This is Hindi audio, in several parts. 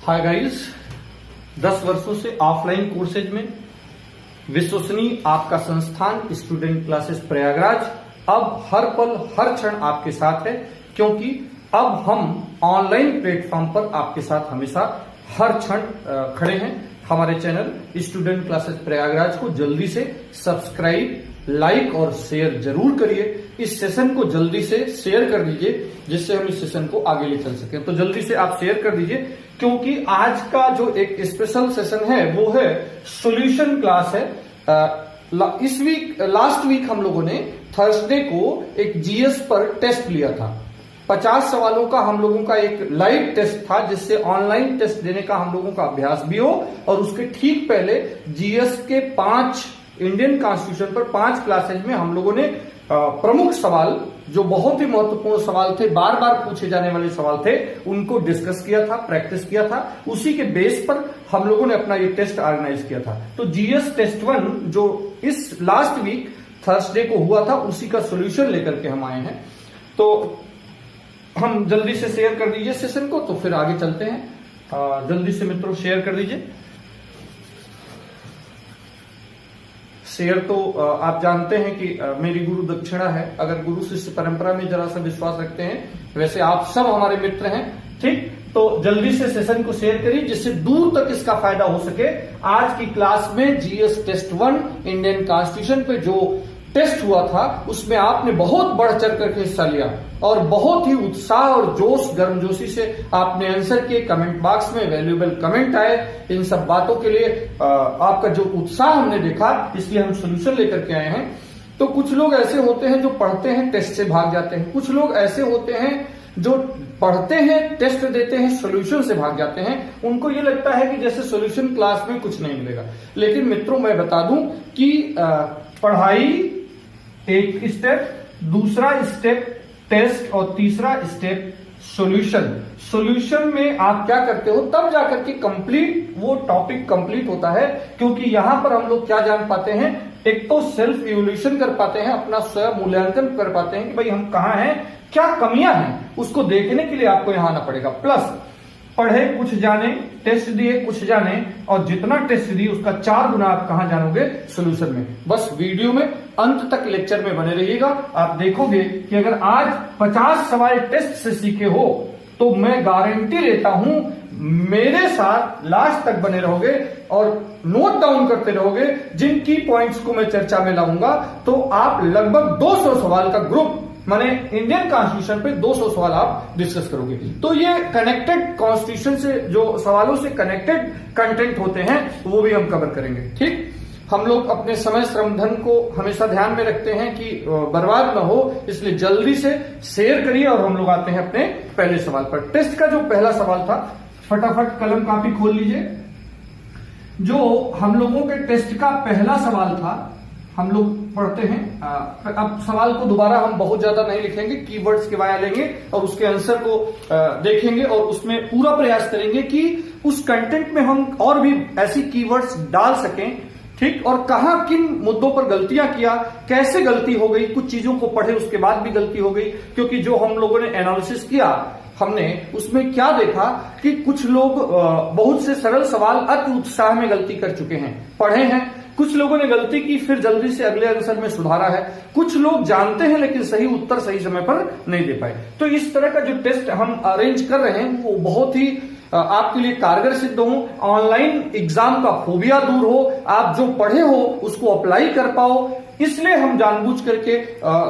हाय गाइस, 10 वर्षों से ऑफलाइन कोर्सेज में विश्वसनीय आपका संस्थान स्टूडेंट क्लासेस प्रयागराज अब हर पल हर क्षण आपके साथ है, क्योंकि अब हम ऑनलाइन प्लेटफॉर्म पर आपके साथ हमेशा हर क्षण खड़े हैं। हमारे चैनल स्टूडेंट क्लासेस प्रयागराज को जल्दी से सब्सक्राइब, लाइक और शेयर जरूर करिए। इस सेशन को जल्दी से शेयर कर दीजिए, जिससे हम इस सेशन को आगे ले चल सकें। तो जल्दी से आप शेयर कर दीजिए, क्योंकि आज का जो एक स्पेशल सेशन है वो है सॉल्यूशन क्लास है। इस वीक लास्ट वीक हम लोगों ने थर्सडे को एक जीएस पर टेस्ट लिया था। 50 सवालों का हम लोगों का एक लाइव टेस्ट था, जिससे ऑनलाइन टेस्ट देने का हम लोगों का अभ्यास भी हो, और उसके ठीक पहले जीएस के 5 इंडियन कॉन्स्टिट्यूशन पर 5 क्लासेज में हम लोगों ने प्रमुख सवाल, जो बहुत ही महत्वपूर्ण सवाल थे, बार बार पूछे जाने वाले सवाल थे, उनको डिस्कस किया था, प्रैक्टिस किया था। उसी के बेस पर हम लोगों ने अपना ये टेस्ट ऑर्गेनाइज किया था। तो जीएस टेस्ट 1 जो इस लास्ट वीक थर्सडे को हुआ था, उसी का सोल्यूशन लेकर के हम आए हैं। तो हम जल्दी से शेयर कर दीजिए सेशन को, तो फिर आगे चलते हैं। जल्दी से मित्रों शेयर कर दीजिए। शेयर तो आप जानते हैं कि मेरी गुरु दक्षिणा है। अगर गुरु शिष्य परंपरा में जरा सा विश्वास रखते हैं, वैसे आप सब हमारे मित्र हैं, ठीक। तो जल्दी से सेशन को शेयर करिए, जिससे दूर तक इसका फायदा हो सके। आज की क्लास में जीएस टेस्ट 1 इंडियन कॉन्स्टिट्यूशन पे जो टेस्ट हुआ था, उसमें आपने बहुत बढ़ चढ़ करके हिस्सा लिया और बहुत ही उत्साह और जोश गर्मजोशी से आपने आंसर किए। कमेंट बॉक्स में वैल्यूएबल कमेंट आए। इन सब बातों के लिए आपका जो उत्साह हमने देखा, इसलिए हम सोल्यूशन लेकर के आए हैं। तो कुछ लोग ऐसे होते हैं जो पढ़ते हैं, टेस्ट से भाग जाते हैं। कुछ लोग ऐसे होते हैं जो पढ़ते हैं, टेस्ट देते हैं, सॉल्यूशन से भाग जाते हैं। उनको ये लगता है कि जैसे सॉल्यूशन क्लास में कुछ नहीं मिलेगा। लेकिन मित्रों, मैं बता दूं कि पढ़ाई एक स्टेप, दूसरा स्टेप टेस्ट और तीसरा स्टेप सॉल्यूशन। सॉल्यूशन में आप क्या करते हो, तब जाकर के कंप्लीट वो टॉपिक कंप्लीट होता है, क्योंकि यहां पर हम लोग क्या जान पाते हैं, एक तो सेल्फ इवोल्यूशन कर पाते हैं, अपना स्वयं मूल्यांकन कर पाते हैं कि भाई हम कहां हैं, क्या कमियां हैं, उसको देखने के लिए आपको यहां आना पड़ेगा। प्लस पढ़े कुछ जाने, टेस्ट दिए कुछ जाने, और जितना टेस्ट दिए उसका 4 गुना आप कहां जानोगे, सॉल्यूशन में। बस वीडियो में अंत तक लेक्चर में बने रहिएगा। आप देखोगे कि अगर आज 50 सवाल टेस्ट से सीखे हो, तो मैं गारंटी लेता हूं मेरे साथ लास्ट तक बने रहोगे और नोट डाउन करते रहोगे। जिन की पॉइंट्स को मैं चर्चा में लाऊंगा, तो आप लगभग 200 सवाल का ग्रुप, माने इंडियन कॉन्स्टिट्यूशन पे 200 सवाल आप डिस्कस करोगे। तो ये कनेक्टेड कॉन्स्टिट्यूशन से, जो सवालों से कनेक्टेड कंटेंट होते हैं, वो भी हम कवर करेंगे, ठीक। हम लोग अपने समय श्रम धन को हमेशा ध्यान में रखते हैं कि बर्बाद ना हो, इसलिए जल्दी से शेयर करिए। और हम लोग आते हैं अपने पहले सवाल पर। टेस्ट का जो पहला सवाल था, फटाफट कलम कापी खोल लीजिए। जो हम लोगों के टेस्ट का पहला सवाल था, हम लोग पढ़ते हैं। अब सवाल को दोबारा हम बहुत ज्यादा नहीं लिखेंगे, कीवर्ड्स के वाया लेंगे और उसके आंसर को देखेंगे, और उसमें पूरा प्रयास करेंगे कि उस कंटेंट में हम और भी ऐसी कीवर्ड्स डाल सकें, ठीक। और कहां किन मुद्दों पर गलतियां किया, कैसे गलती हो गई, कुछ चीजों को पढ़े उसके बाद भी गलती हो गई, क्योंकि जो हम लोगों ने एनालिसिस किया, हमने उसमें क्या देखा कि कुछ लोग बहुत से सरल सवाल अति उत्साह में गलती कर चुके हैं, पढ़े हैं। कुछ लोगों ने गलती की, फिर जल्दी से अगले आंसर में सुधारा है। कुछ लोग जानते हैं लेकिन सही उत्तर सही समय पर नहीं दे पाए। तो इस तरह का जो टेस्ट हम अरेंज कर रहे हैं, वो बहुत ही आपके लिए कारगर सिद्ध हो। ऑनलाइन एग्जाम का फोबिया दूर हो, आप जो पढ़े हो उसको अप्लाई कर पाओ, इसलिए हम जानबूझ करके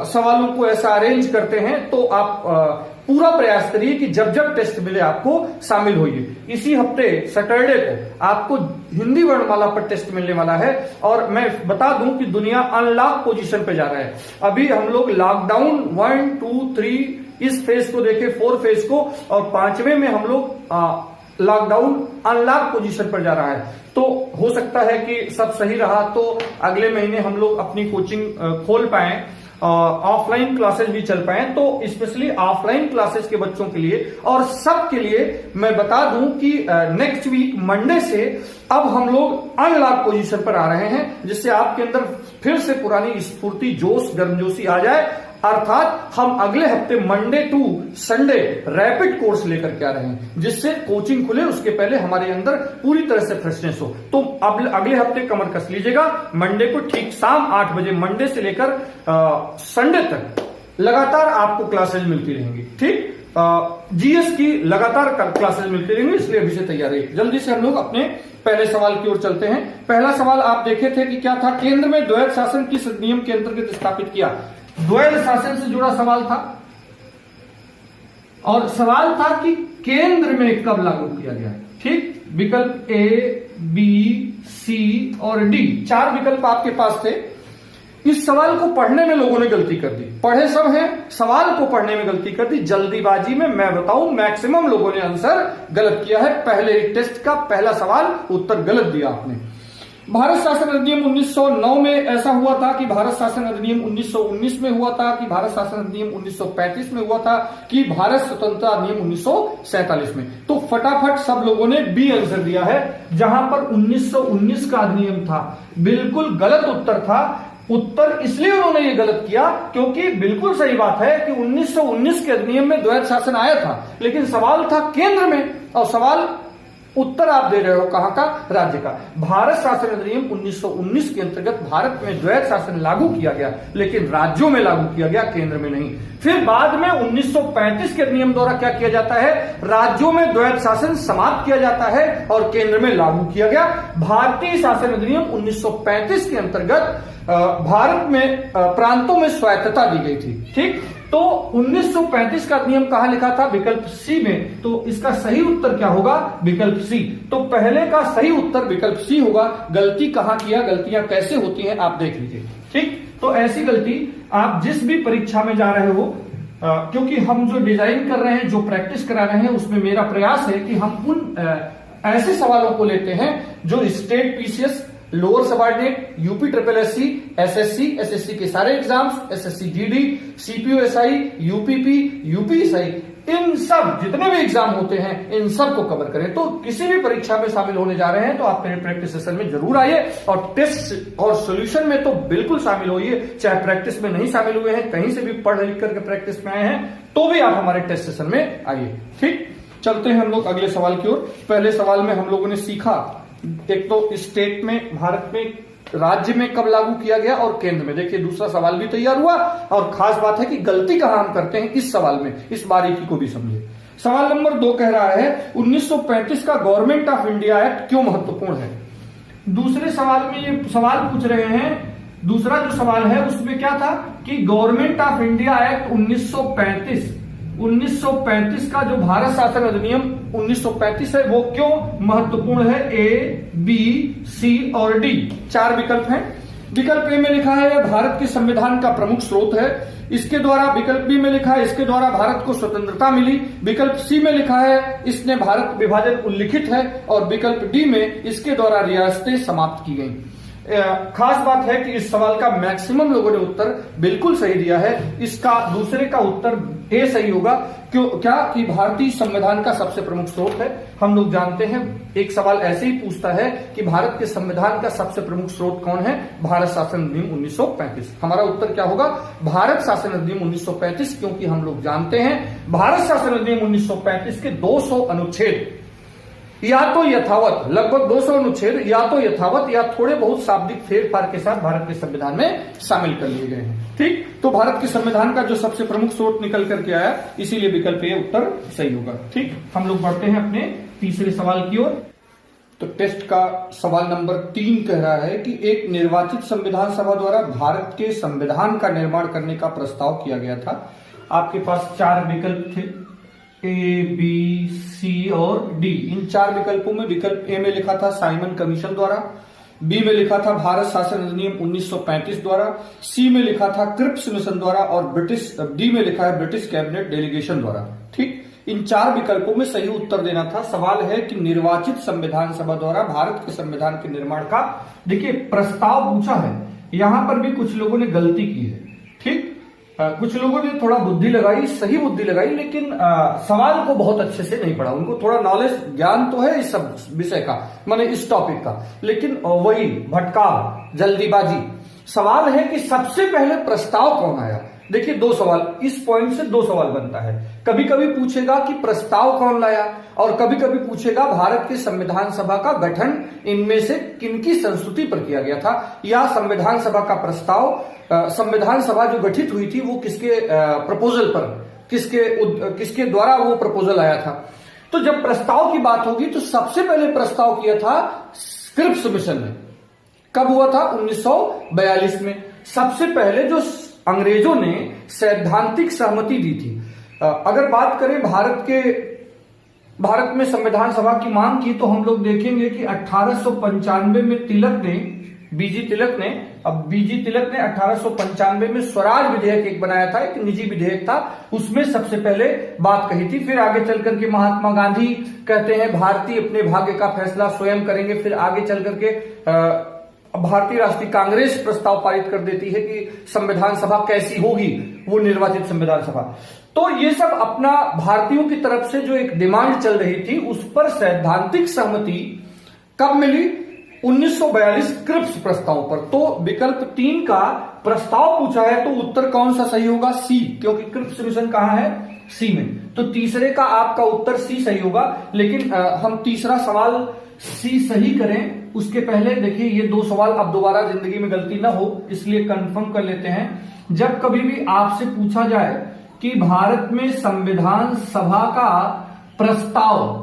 सवालों को ऐसा अरेंज करते हैं। तो आप पूरा प्रयास करिए कि जब जब टेस्ट मिले आपको शामिल होइए। इसी हफ्ते सैटरडे को आपको हिंदी वर्णमाला पर टेस्ट मिलने वाला है, और मैं बता दूं कि दुनिया अनलॉक पोजीशन पे जा रहा है। अभी हम लोग लॉकडाउन 1, 2, 3 इस फेज को देखे, 4 फेज को, और 5वें में हम लोग लॉकडाउन अनलॉक पोजीशन पर जा रहा है। तो हो सकता है कि सब सही रहा तो अगले महीने हम लोग अपनी कोचिंग खोल पाए, ऑफलाइन क्लासेस भी चल पाए। तो स्पेशली ऑफलाइन क्लासेस के बच्चों के लिए और सब के लिए मैं बता दूं कि नेक्स्ट वीक मंडे से अब हम लोग अनलॉक पोजीशन पर आ रहे हैं, जिससे आपके अंदर फिर से पुरानी स्फूर्ति, जोश, गर्मजोशी आ जाए अर्थात हम अगले हफ्ते Monday to Sunday rapid course लेकर के आ रहे हैं, जिससे कोचिंग खुले उसके पहले हमारे अंदर पूरी तरह से फ्रेशनेस हो। तो अब अगले हफ्ते कमर कस लीजिएगा, मंडे को ठीक शाम 8 बजे मंडे से लेकर संडे तक लगातार आपको क्लासेज मिलती रहेंगी। ठीक, जीएस की लगातार क्लासेज मिलती रहेंगी, इसलिए अभी से तैयार रहिए। जल्दी से हम लोग अपने पहले सवाल की ओर चलते हैं। पहला सवाल आप देखे थे कि क्या था, केंद्र में द्वैध शासन किस अधिनियम के अंतर्गत स्थापित किया। द्वैध शासन से जुड़ा सवाल था और सवाल था कि केंद्र में कब लागू किया गया। ठीक, विकल्प ए, बी, सी और डी, 4 विकल्प आपके पास थे। इस सवाल को पढ़ने में लोगों ने गलती कर दी, पढ़े सब हैं, सवाल को पढ़ने में गलती कर दी जल्दीबाजी में। मैं बताऊं मैक्सिमम लोगों ने आंसर गलत किया है। पहले टेस्ट का पहला सवाल उत्तर गलत दिया आपने। भारत शासन अधिनियम 1909 में ऐसा हुआ था कि भारत शासन अधिनियम 1919 में हुआ था कि भारत शासन अधिनियम 1935 में हुआ था कि भारत स्वतंत्रता अधिनियम 1947 में। तो फटाफट सब लोगों ने बी आंसर दिया है, जहां पर 1919 का अधिनियम था। बिल्कुल गलत उत्तर था। उत्तर इसलिए उन्होंने ये गलत किया क्योंकि बिल्कुल सही बात है कि 1919 के अधिनियम में द्वैध शासन आया था, लेकिन सवाल था केंद्र में, और सवाल उत्तर आप दे रहे हो कहां का, राज्य का। भारत शासन अधिनियम 1919 के अंतर्गत भारत में द्वैध शासन लागू किया गया, लेकिन राज्यों में लागू किया गया, केंद्र में नहीं। फिर बाद में 1935 के अधिनियम द्वारा क्या किया जाता है, राज्यों में द्वैध शासन समाप्त किया जाता है और केंद्र में लागू किया गया। भारतीय शासन अधिनियम 1935 के अंतर्गत भारत में प्रांतों में स्वायत्तता दी गई थी। ठीक, तो 1935 का नियम कहां लिखा था, विकल्प सी में। तो इसका सही उत्तर क्या होगा, विकल्प सी। तो पहले का सही उत्तर विकल्प सी होगा। गलती कहां किया, गलतियां कैसे होती हैं आप देख लीजिए। ठीक, तो ऐसी गलती आप जिस भी परीक्षा में जा रहे हो, क्योंकि हम जो डिजाइन कर रहे हैं, जो प्रैक्टिस करा रहे हैं, उसमें मेरा प्रयास है कि हम उन ऐसे सवालों को लेते हैं जो state PCS, lower subordinate, UP triple SC, SSC, SSC के सारे exams, SSC GD, CPOSI, UPP, UPSI, इन सब जितने भी एग्जाम होते हैं इन सब को कवर करें। तो किसी भी परीक्षा में शामिल होने जा रहे हैं तो आप मेरे प्रैक्टिस सेशन में जरूर आइए, और टेस्ट और सॉल्यूशन में तो बिल्कुल शामिल होइए। चाहे प्रैक्टिस में नहीं शामिल हुए हैं, कहीं से भी पढ़ लिख करके प्रैक्टिस में आए हैं, तो भी आप हमारे टेस्ट सेशन में आइए। ठीक, चलते हैं हम लोग अगले सवाल की ओर। पहले सवाल में हम लोगों ने सीखा एक तो स्टेट में, भारत में, राज्य में कब लागू किया गया और केंद्र में। देखिए दूसरा सवाल भी तैयार हुआ, और खास बात है कि गलती कहां हम करते हैं इस सवाल में, इस बारीकी को भी समझे। सवाल नंबर 2 कह रहा है 1935 का गवर्नमेंट ऑफ इंडिया एक्ट क्यों महत्वपूर्ण है। दूसरे सवाल में ये सवाल पूछ रहे हैं, दूसरा जो सवाल है उसमें क्या था कि गवर्नमेंट ऑफ इंडिया एक्ट 1935 का जो भारत शासन अधिनियम 1935 है वो क्यों महत्वपूर्ण है। ए, बी, सी और डी, 4 विकल्प हैं। विकल्प ए में लिखा है भारत के संविधान का प्रमुख स्रोत है, इसके द्वारा। विकल्प बी में लिखा है इसके द्वारा भारत को स्वतंत्रता मिली। विकल्प सी में लिखा है इसने भारत विभाजन उल्लिखित है, और विकल्प डी में इसके द्वारा रियासतें समाप्त की गई। खास बात है कि इस सवाल का मैक्सिमम लोगों ने उत्तर बिल्कुल सही दिया है। इसका दूसरे का उत्तर ए सही होगा। क्यों, क्या कि भारतीय संविधान का सबसे प्रमुख स्रोत है। हम लोग जानते हैं एक सवाल ऐसे ही पूछता है कि भारत के संविधान का सबसे प्रमुख स्रोत कौन है, भारत शासन अधिनियम 1935। हमारा उत्तर क्या होगा, भारत शासन अधिनियम 1935, क्योंकि हम लोग जानते हैं भारत शासन अधिनियम 1935 के 200 अनुच्छेद या तो यथावत, लगभग 200 अनुच्छेद या तो यथावत या थोड़े बहुत शाब्दिक फेरफार के साथ भारत के संविधान में शामिल कर लिए गए हैं। ठीक, तो भारत के संविधान का जो सबसे प्रमुख स्रोत निकल करके आया, इसीलिए विकल्प ए उत्तर सही होगा। ठीक, हम लोग बढ़ते हैं अपने तीसरे सवाल की ओर। तो टेस्ट का सवाल नंबर 3 कह रहा है कि एक निर्वाचित संविधान सभा द्वारा भारत के संविधान का निर्माण करने का प्रस्ताव किया गया था। आपके पास 4 विकल्प थे, ए, बी, सी और डी। इन 4 विकल्पों में विकल्प ए में लिखा था साइमन कमीशन द्वारा, बी में लिखा था भारत शासन अधिनियम 1935 द्वारा, सी में लिखा था क्रिप्स मिशन द्वारा, और डी में लिखा है ब्रिटिश कैबिनेट डेलीगेशन द्वारा। ठीक, इन 4 विकल्पों में सही उत्तर देना था। सवाल है कि निर्वाचित संविधान सभा द्वारा भारत के संविधान के निर्माण का, देखिए प्रस्ताव पूछा है, यहां पर भी कुछ लोगों ने गलती की है। ठीक, कुछ लोगों ने थोड़ा बुद्धि लगाई, सही बुद्धि लगाई, लेकिन सवाल को बहुत अच्छे से नहीं पढ़ा। उनको थोड़ा नॉलेज, ज्ञान तो है इस सब विषय का, माने इस टॉपिक का, लेकिन वही भटकाव, जल्दीबाजी। सवाल है कि सबसे पहले प्रस्ताव कौन आया। देखिए 2 सवाल, इस पॉइंट से 2 सवाल बनता है। कभी कभी पूछेगा कि प्रस्ताव कौन लाया, और कभी कभी पूछेगा भारत की संविधान सभा का गठन इनमें से किनकी संस्तुति पर किया गया था, या संविधान सभा का प्रस्ताव, संविधान सभा जो गठित हुई थी वो किसके प्रपोजल पर, किसके द्वारा वो प्रपोजल आया था। तो जब प्रस्ताव की बात होगी तो सबसे पहले प्रस्ताव किया था क्रिप्स मिशन ने। कब हुआ था? 1942 में। सबसे पहले जो अंग्रेजों ने सैद्धांतिक सहमति दी थी। अगर बात करें भारत में संविधान सभा की मांग की, तो हम लोग देखेंगे कि 1895 में बीजी तिलक ने 1895 में स्वराज विधेयक एक बनाया था, एक निजी विधेयक था, उसमें सबसे पहले बात कही थी। फिर आगे चल करके महात्मा गांधी कहते हैं भारतीय अपने भाग्य का फैसला स्वयं करेंगे। फिर आगे चल करके भारतीय राष्ट्रीय कांग्रेस प्रस्ताव पारित कर देती है कि संविधान सभा कैसी होगी, वो निर्वाचित संविधान सभा। तो ये सब अपना भारतीयों की तरफ से जो एक डिमांड चल रही थी, उस पर सैद्धांतिक सहमति कब मिली? 1942 क्रिप्स प्रस्ताव पर। तो विकल्प 3 का प्रस्ताव पूछा है तो उत्तर कौन सा सही होगा? सी, क्योंकि क्रिप्स मिशन कहां है? सी में। तो तीसरे का आपका उत्तर सी सही होगा। लेकिन हम तीसरा सवाल सी सही करें उसके पहले देखिए ये 2 सवाल अब दोबारा जिंदगी में गलती ना हो, इसलिए कंफर्म कर लेते हैं। जब कभी भी आपसे पूछा जाए कि भारत में संविधान सभा का प्रस्ताव,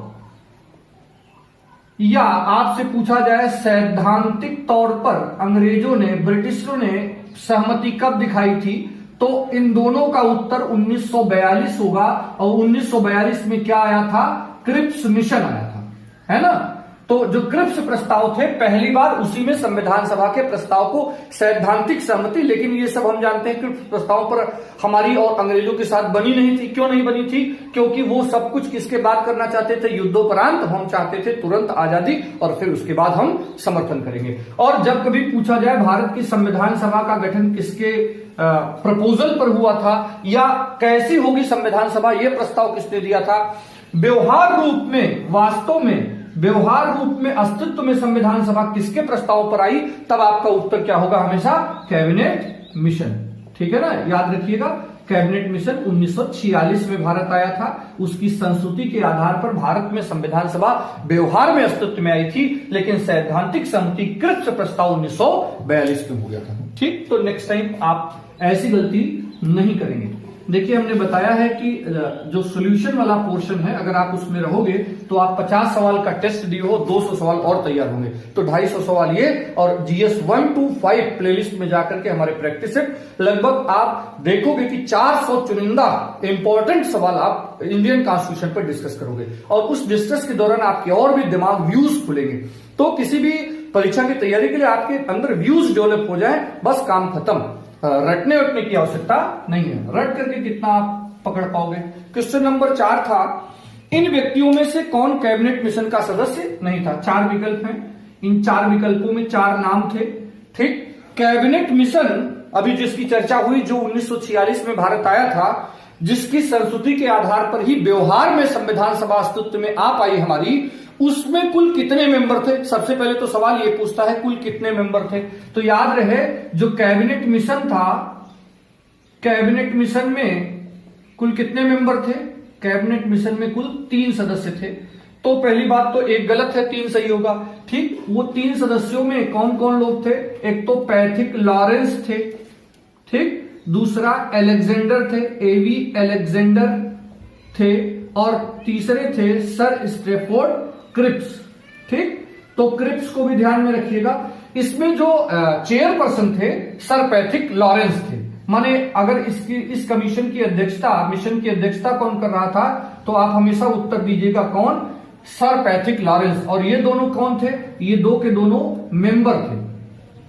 या आपसे पूछा जाए सैद्धांतिक तौर पर अंग्रेजों ने, ब्रिटिशरों ने सहमति कब दिखाई थी, तो इन दोनों का उत्तर 1942 होगा। और 1942 में क्या आया था? क्रिप्स मिशन आया था, है ना। तो जो क्रिप्स प्रस्ताव थे, पहली बार उसी में संविधान सभा के प्रस्ताव को सैद्धांतिक सहमति, लेकिन ये सब हम जानते हैं क्रिप्स प्रस्ताव पर हमारी और अंग्रेजों के साथ बनी नहीं थी। क्यों नहीं बनी थी? क्योंकि वो सब कुछ किसके बाद करना चाहते थे? युद्धोपरांत। हम चाहते थे तुरंत आजादी और फिर उसके बाद हम समर्थन करेंगे। और जब कभी पूछा जाए भारत की संविधान सभा का गठन किसके प्रपोजल पर हुआ था, या कैसी होगी संविधान सभा, यह प्रस्ताव किसने दिया था? व्यवहार रूप में, वास्तव में व्यवहार रूप में अस्तित्व में संविधान सभा किसके प्रस्ताव पर आई? तब आपका उत्तर क्या होगा? हमेशा कैबिनेट मिशन। ठीक है ना, याद रखिएगा। कैबिनेट मिशन 1946 में भारत आया था। उसकी संस्तुति के आधार पर भारत में संविधान सभा व्यवहार में अस्तित्व में आई थी, लेकिन सैद्धांतिक सहमति क्रिप्स प्रस्ताव 1942 में हो गया था। ठीक, तो नेक्स्ट टाइम आप ऐसी गलती नहीं करेंगे। देखिए हमने बताया है कि जो सॉल्यूशन वाला पोर्शन है, अगर आप उसमें रहोगे तो आप 50 सवाल का टेस्ट दिए हो, 200 सवाल और तैयार होंगे। तो 250 सवाल ये, और GS 1 to 5 प्लेलिस्ट में जाकर के हमारे प्रैक्टिस सेट लगभग आप देखोगे कि 400 चुनिंदा इंपॉर्टेंट सवाल आप इंडियन कॉन्स्टिट्यूशन पर डिस्कस करोगे, और उस डिस्कस के दौरान आपके और भी दिमाग व्यूज खुलेंगे। तो किसी भी परीक्षा की तैयारी के लिए आपके अंदर व्यूज डेवलप हो जाए, बस काम खत्म। रटने वटने की आवश्यकता नहीं है। रट करके कितना आप पकड़ पाओगे। क्वेश्चन नंबर 4 था, इन व्यक्तियों में से कौन कैबिनेट मिशन का सदस्य नहीं था? 4 विकल्प हैं, इन 4 विकल्पों में 4 नाम थे। ठीक, कैबिनेट मिशन अभी जिसकी चर्चा हुई, जो 1946 में भारत आया था, जिसकी संस्तुति के आधार पर ही व्यवहार में संविधान सभा अस्तित्व में आ पाई हमारी, उसमें कुल कितने मेंबर थे? सबसे पहले तो सवाल ये पूछता है कुल कितने मेंबर थे। तो याद रहे, जो कैबिनेट मिशन था, कैबिनेट मिशन में कुल कितने मेंबर थे? कैबिनेट मिशन में कुल 3 सदस्य थे। तो पहली बात तो एक गलत है, 3 सही होगा। ठीक, वो 3 सदस्यों में कौन कौन लोग थे? एक तो पैथिक लॉरेंस थे, ठीक, दूसरा अलेक्जेंडर थे, एवी अलेक्जेंडर थे, और तीसरे थे सर स्ट्रेफोर्ड क्रिप्स। ठीक, तो क्रिप्स को भी ध्यान में रखिएगा। इसमें जो चेयरपर्सन थे सर पैथिक लॉरेंस थे। माने अगर इस कमीशन की अध्यक्षता, मिशन की अध्यक्षता कौन कर रहा था, तो आप हमेशा उत्तर दीजिएगा कौन? Sir Pethick Lawrence. और ये दोनों कौन थे? ये 2 के दोनों मेंबर थे।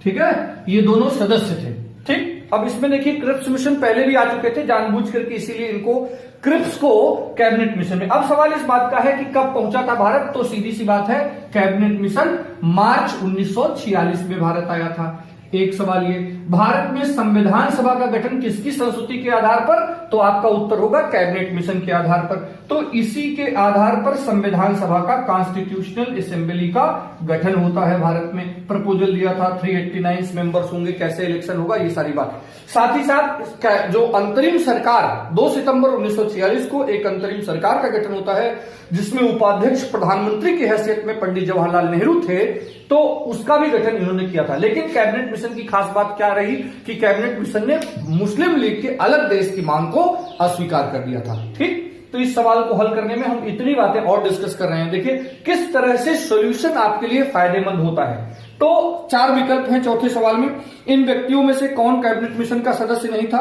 ठीक है, ये दोनों सदस्य थे। ठीक, अब इसमें देखिए क्रिप्स मिशन पहले भी आ चुके थे जानबूझ करके, इसीलिए इनको क्रिप्स को कैबिनेट मिशन में। अब सवाल इस बात का है कि कब पहुंचा था भारत, तो सीधी सी बात है कैबिनेट मिशन मार्च 1946 में भारत आया था। एक सवाल ये। भारत में संविधान सभा का गठन किसकी संस्तुति के आधार पर? तो आपका उत्तर होगा कैबिनेट मिशन के आधार पर। तो इसी के आधार पर संविधान सभा का कॉन्स्टिट्यूशनल असेंबली का गठन होता है भारत में। प्रपोजल दिया था 389 मेंबर्स होंगे, कैसे इलेक्शन होगा, ये सारी बात। साथ ही साथ जो अंतरिम सरकार 2 सितंबर 1946 को एक अंतरिम सरकार का गठन होता है, जिसमें उपाध्यक्ष प्रधानमंत्री की हैसियत में पंडित जवाहरलाल नेहरू थे, तो उसका भी गठन इन्होंने किया था। लेकिन कैबिनेट मिशन की खास बात क्या रही कि कैबिनेट मिशन ने मुस्लिम लीग के अलग देश की मांग को अस्वीकार कर दिया था। ठीक, तो इस सवाल को हल करने में हम इतनी बातें और डिस्कस कर रहे हैं। देखिए किस तरह से सॉल्यूशन आपके लिए फायदेमंद होता है। तो 4 विकल्प हैं चौथे सवाल में। इन व्यक्तियों में से कौन कैबिनेट मिशन का सदस्य नहीं था?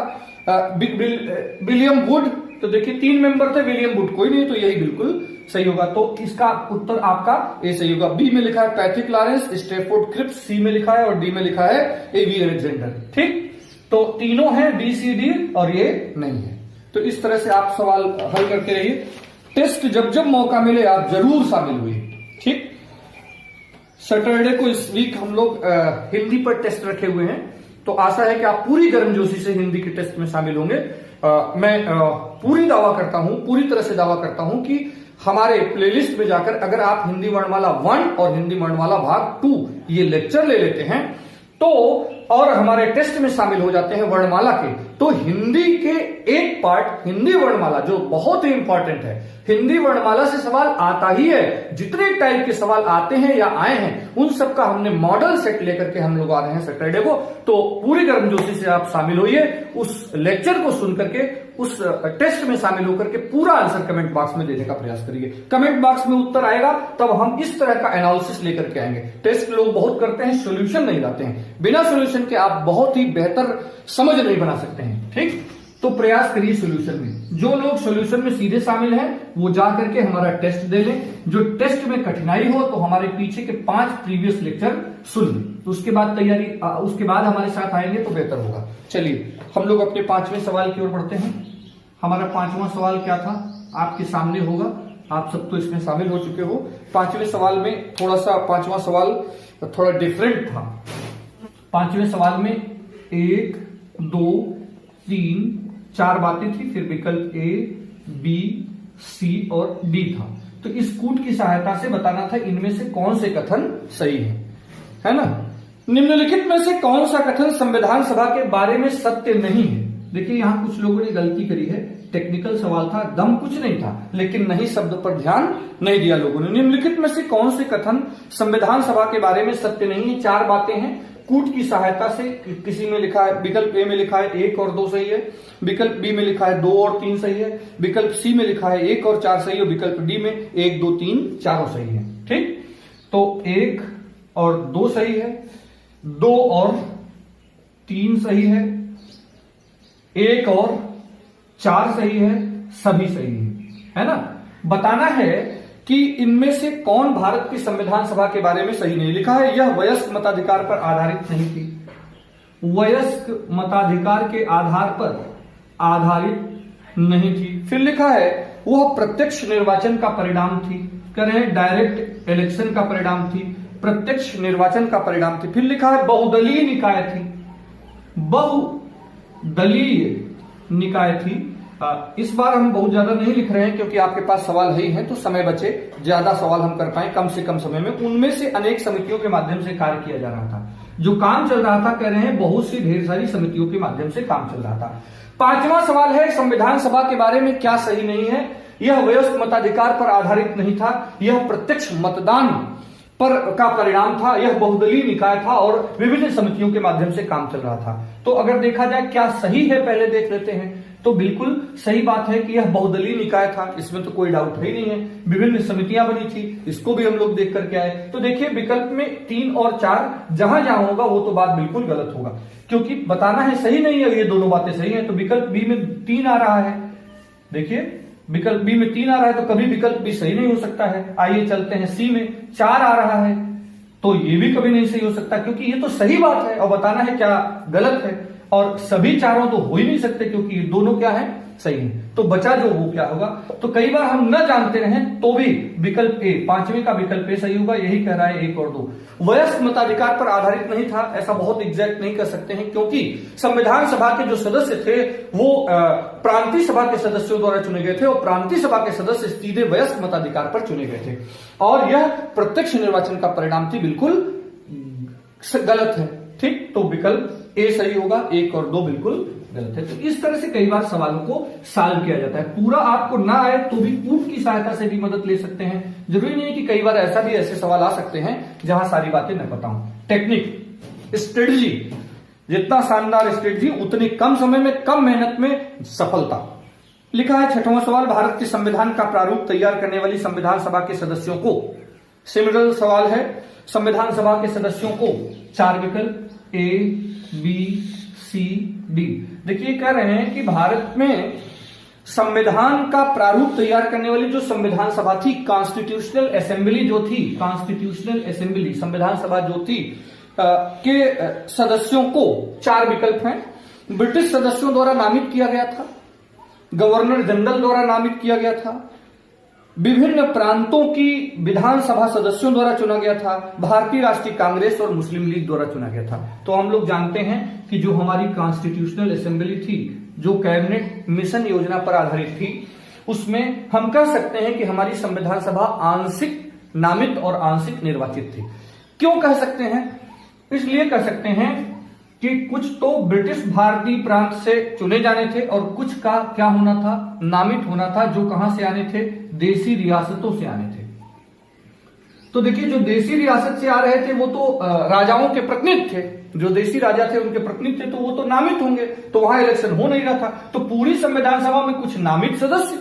विलियम वुड, तो देखिए 3 मेंबर थे, विलियम वुड कोई नहीं, तो यही बिल्कुल सही होगा। तो इसका उत्तर आपका ए सही होगा। बी में लिखा है पैट्रिक लॉरेंस, स्टैफोर्ड क्रिप्स सी में लिखा है, और डी में लिखा है एवी अलेक्जेंडर। ठीक, तो तीनों हैं बी सी डी और ये नहीं है। तो इस तरह से आप सवाल हल करते रहिए। टेस्ट जब जब मौका मिले आप जरूर शामिल हुए। ठीक, सैटरडे को इस वीक हम लोग हिंदी पर टेस्ट रखे हुए हैं, तो आशा है कि आप पूरी गर्मजोशी से हिंदी के टेस्ट में शामिल होंगे। मैं पूरी दावा करता हूं, पूरी तरह से दावा करता हूं कि हमारे प्लेलिस्ट में जाकर अगर आप हिंदी वर्णमाला 1 और हिंदी वर्णमाला भाग 2 ये लेक्चर ले लेते हैं तो, और हमारे टेस्ट में शामिल हो जाते हैं वर्णमाला के, तो हिंदी के एक पार्ट हिंदी वर्णमाला जो बहुत ही इंपॉर्टेंट है, हिंदी वर्णमाला से सवाल आता ही है। जितने टाइप के सवाल आते हैं या आए हैं उन सब का हमने मॉडल सेट लेकर के हम लोग आ रहे हैं सैटरडे को। तो पूरी गर्मजोशी से आप शामिल होइए, उस लेक्चर को सुन करके उस टेस्ट में शामिल होकर के पूरा आंसर कमेंट बॉक्स में देने का प्रयास करिए। कमेंट बॉक्स में उत्तर आएगा तब हम इस तरह का एनालिसिस लेकर के आएंगे। टेस्ट लोग बहुत करते हैं, सोल्यूशन नहीं लाते हैं। बिना सोल्यूशन के आप बहुत ही बेहतर समझ नहीं बना सकते हैं। ठीक, तो प्रयास करिए सोल्यूशन में। जो लोग सोल्यूशन में सीधे शामिल हैं वो जा करके हमारा टेस्ट दे लें। जो टेस्ट में कठिनाई हो तो हमारे पीछे के 5 प्रीवियस लेक्चर सुन लें, तो उसके बाद तैयारी, उसके बाद हमारे साथ आएंगे तो बेहतर होगा। चलिए हम लोग अपने 5वें सवाल की ओर बढ़ते हैं। हमारा 5वां सवाल क्या था आपके सामने होगा, आप सब तो इसमें शामिल हो चुके हो। 5वें सवाल में थोड़ा सा 5वां सवाल थोड़ा डिफरेंट था। 5वें सवाल में 1 2 3 4 बातें थी, फिर विकल्प ए बी सी और डी था। तो इस कूट की सहायता से बताना था इनमें से कौन से कथन सही है ना। निम्नलिखित में से कौन सा कथन संविधान सभा के बारे में सत्य नहीं है? देखिए यहां कुछ लोगों ने गलती करी है, टेक्निकल सवाल था, दम कुछ नहीं था, लेकिन नहीं शब्द पर ध्यान नहीं दिया लोगों ने। निम्नलिखित में से कौन से कथन संविधान सभा के बारे में सत्य नहीं है? 4 बातें हैं। कूट की सहायता से किसी में लिखा है, विकल्प ए में लिखा है 1 और 2 सही है, विकल्प बी में लिखा है 2 और 3 सही है, विकल्प सी में लिखा है 1 और 4 सही है, विकल्प डी में 1 2 3 4 सही है। ठीक, तो 1 और 2 सही है, 2 और 3 सही है, 1 और 4 सही है, सभी सही है ना। बताना है कि इनमें से कौन भारत की संविधान सभा के बारे में सही नहीं। लिखा है यह वयस्क मताधिकार पर आधारित नहीं थी, वयस्क मताधिकार के आधार पर आधारित नहीं थी। फिर लिखा है वह प्रत्यक्ष निर्वाचन का परिणाम थी, कह रहे हैं डायरेक्ट इलेक्शन का परिणाम थी, प्रत्यक्ष निर्वाचन का परिणाम थी। फिर लिखा है बहुदलीय निकाय थी, बहुदलीय निकाय थी। इस बार हम बहुत ज्यादा नहीं लिख रहे हैं क्योंकि आपके पास सवाल ही हैं, तो समय बचे, ज्यादा सवाल हम कर पाए कम से कम समय में। उनमें से अनेक समितियों के माध्यम से कार्य किया जा रहा था, जो काम चल रहा था, कह रहे हैं बहुत सी ढेर सारी समितियों के माध्यम से काम चल रहा था। 5वां सवाल है संविधान सभा के बारे में क्या सही नहीं है? यह वयस्क मताधिकार पर आधारित नहीं था, यह प्रत्यक्ष मतदान पर का परिणाम था, यह बहुदलीय निकाय था और विभिन्न समितियों के माध्यम से काम चल रहा था। तो अगर देखा जाए क्या सही है पहले देख लेते हैं। तो बिल्कुल सही बात है कि यह बहुदलीय निकाय था, इसमें तो कोई डाउट है ही नहीं है। विभिन्न समितियां बनी थी, इसको भी हम लोग देख करके आए। तो देखिए विकल्प में 3 और 4 जहां जहां होगा वो तो बात बिल्कुल गलत होगा, क्योंकि बताना है सही नहीं है, ये दोनों बातें सही है। तो विकल्प बी में 3 आ रहा है, देखिए विकल्प बी में 3 आ रहा है, तो कभी विकल्प बी सही नहीं हो सकता है। आइए चलते हैं सी में 4 आ रहा है, तो ये भी कभी नहीं सही हो सकता, क्योंकि ये तो सही बात है और बताना है क्या गलत है। और सभी चारों तो हो ही नहीं सकते क्योंकि ये दोनों क्या है, सही है। तो बचा जो वो क्या होगा, तो कई बार हम न जानते रहें तो भी विकल्प ए, पांचवें का विकल्प ए सही होगा। यही कह रहा है 1 और 2। वयस्क मताधिकार पर आधारित नहीं था, ऐसा बहुत एग्जैक्ट नहीं कर सकते हैं, क्योंकि संविधान सभा के जो सदस्य थे वो प्रांतीय सभा के सदस्यों द्वारा चुने गए थे और प्रांतीय सभा के सदस्य सीधे वयस्क मताधिकार पर चुने गए थे और यह प्रत्यक्ष निर्वाचन का परिणाम थी, बिल्कुल गलत है। ठीक, तो विकल्प ए सही होगा, 1 और 2 बिल्कुल गलत है। तो इस तरह से कई बार सवालों को सॉल्व किया जाता है। पूरा आपको ना आए तो भी प्रूफ की सहायता से भी मदद ले सकते हैं। जरूरी नहीं है कि कई बार ऐसा भी ऐसे सवाल आ सकते हैं जहां सारी बातें न पता हूं। टेक्निक, स्ट्रेटजी, जितना शानदार स्ट्रेटजी उतनी कम समय में कम मेहनत में सफलता। लिखा है 6वां सवाल, भारत के संविधान का प्रारूप तैयार करने वाली संविधान सभा के सदस्यों को, सिमिलर सवाल है, संविधान सभा के सदस्यों को 4 विकल्प ए, बी, सी, डी। देखिए कह रहे हैं कि भारत में संविधान का प्रारूप तैयार करने वाली जो संविधान सभा थी, कॉन्स्टिट्यूशनल असेंबली जो थी, कॉन्स्टिट्यूशनल असेंबली संविधान सभा जो थी के सदस्यों को 4 विकल्प हैं। ब्रिटिश सदस्यों द्वारा नामित किया गया था, गवर्नर जनरल द्वारा नामित किया गया था, विभिन्न प्रांतों की विधानसभा सदस्यों द्वारा चुना गया था, भारतीय राष्ट्रीय कांग्रेस और मुस्लिम लीग द्वारा चुना गया था। तो हम लोग जानते हैं कि जो हमारी कॉन्स्टिट्यूशनल असेंबली थी, जो कैबिनेट मिशन योजना पर आधारित थी, उसमें हम कह सकते हैं कि हमारी संविधान सभा आंशिक नामित और आंशिक निर्वाचित थी। क्यों कह सकते हैं? इसलिए कह सकते हैं कि कुछ तो ब्रिटिश भारतीय प्रांत से चुने जाने थे और कुछ का क्या होना था, नामित होना था, जो कहां से आने थे, देसी रियासतों से आने थे। तो देखिए जो देसी रियासत से आ रहे थे वो तो राजाओं के प्रतिनिधि थे, जो देसी राजा थे उनके प्रतिनिधि थे, तो वो तो नामित होंगे, तो वहां इलेक्शन हो नहीं रहा था। तो पूरी संविधान सभा में कुछ नामित सदस्य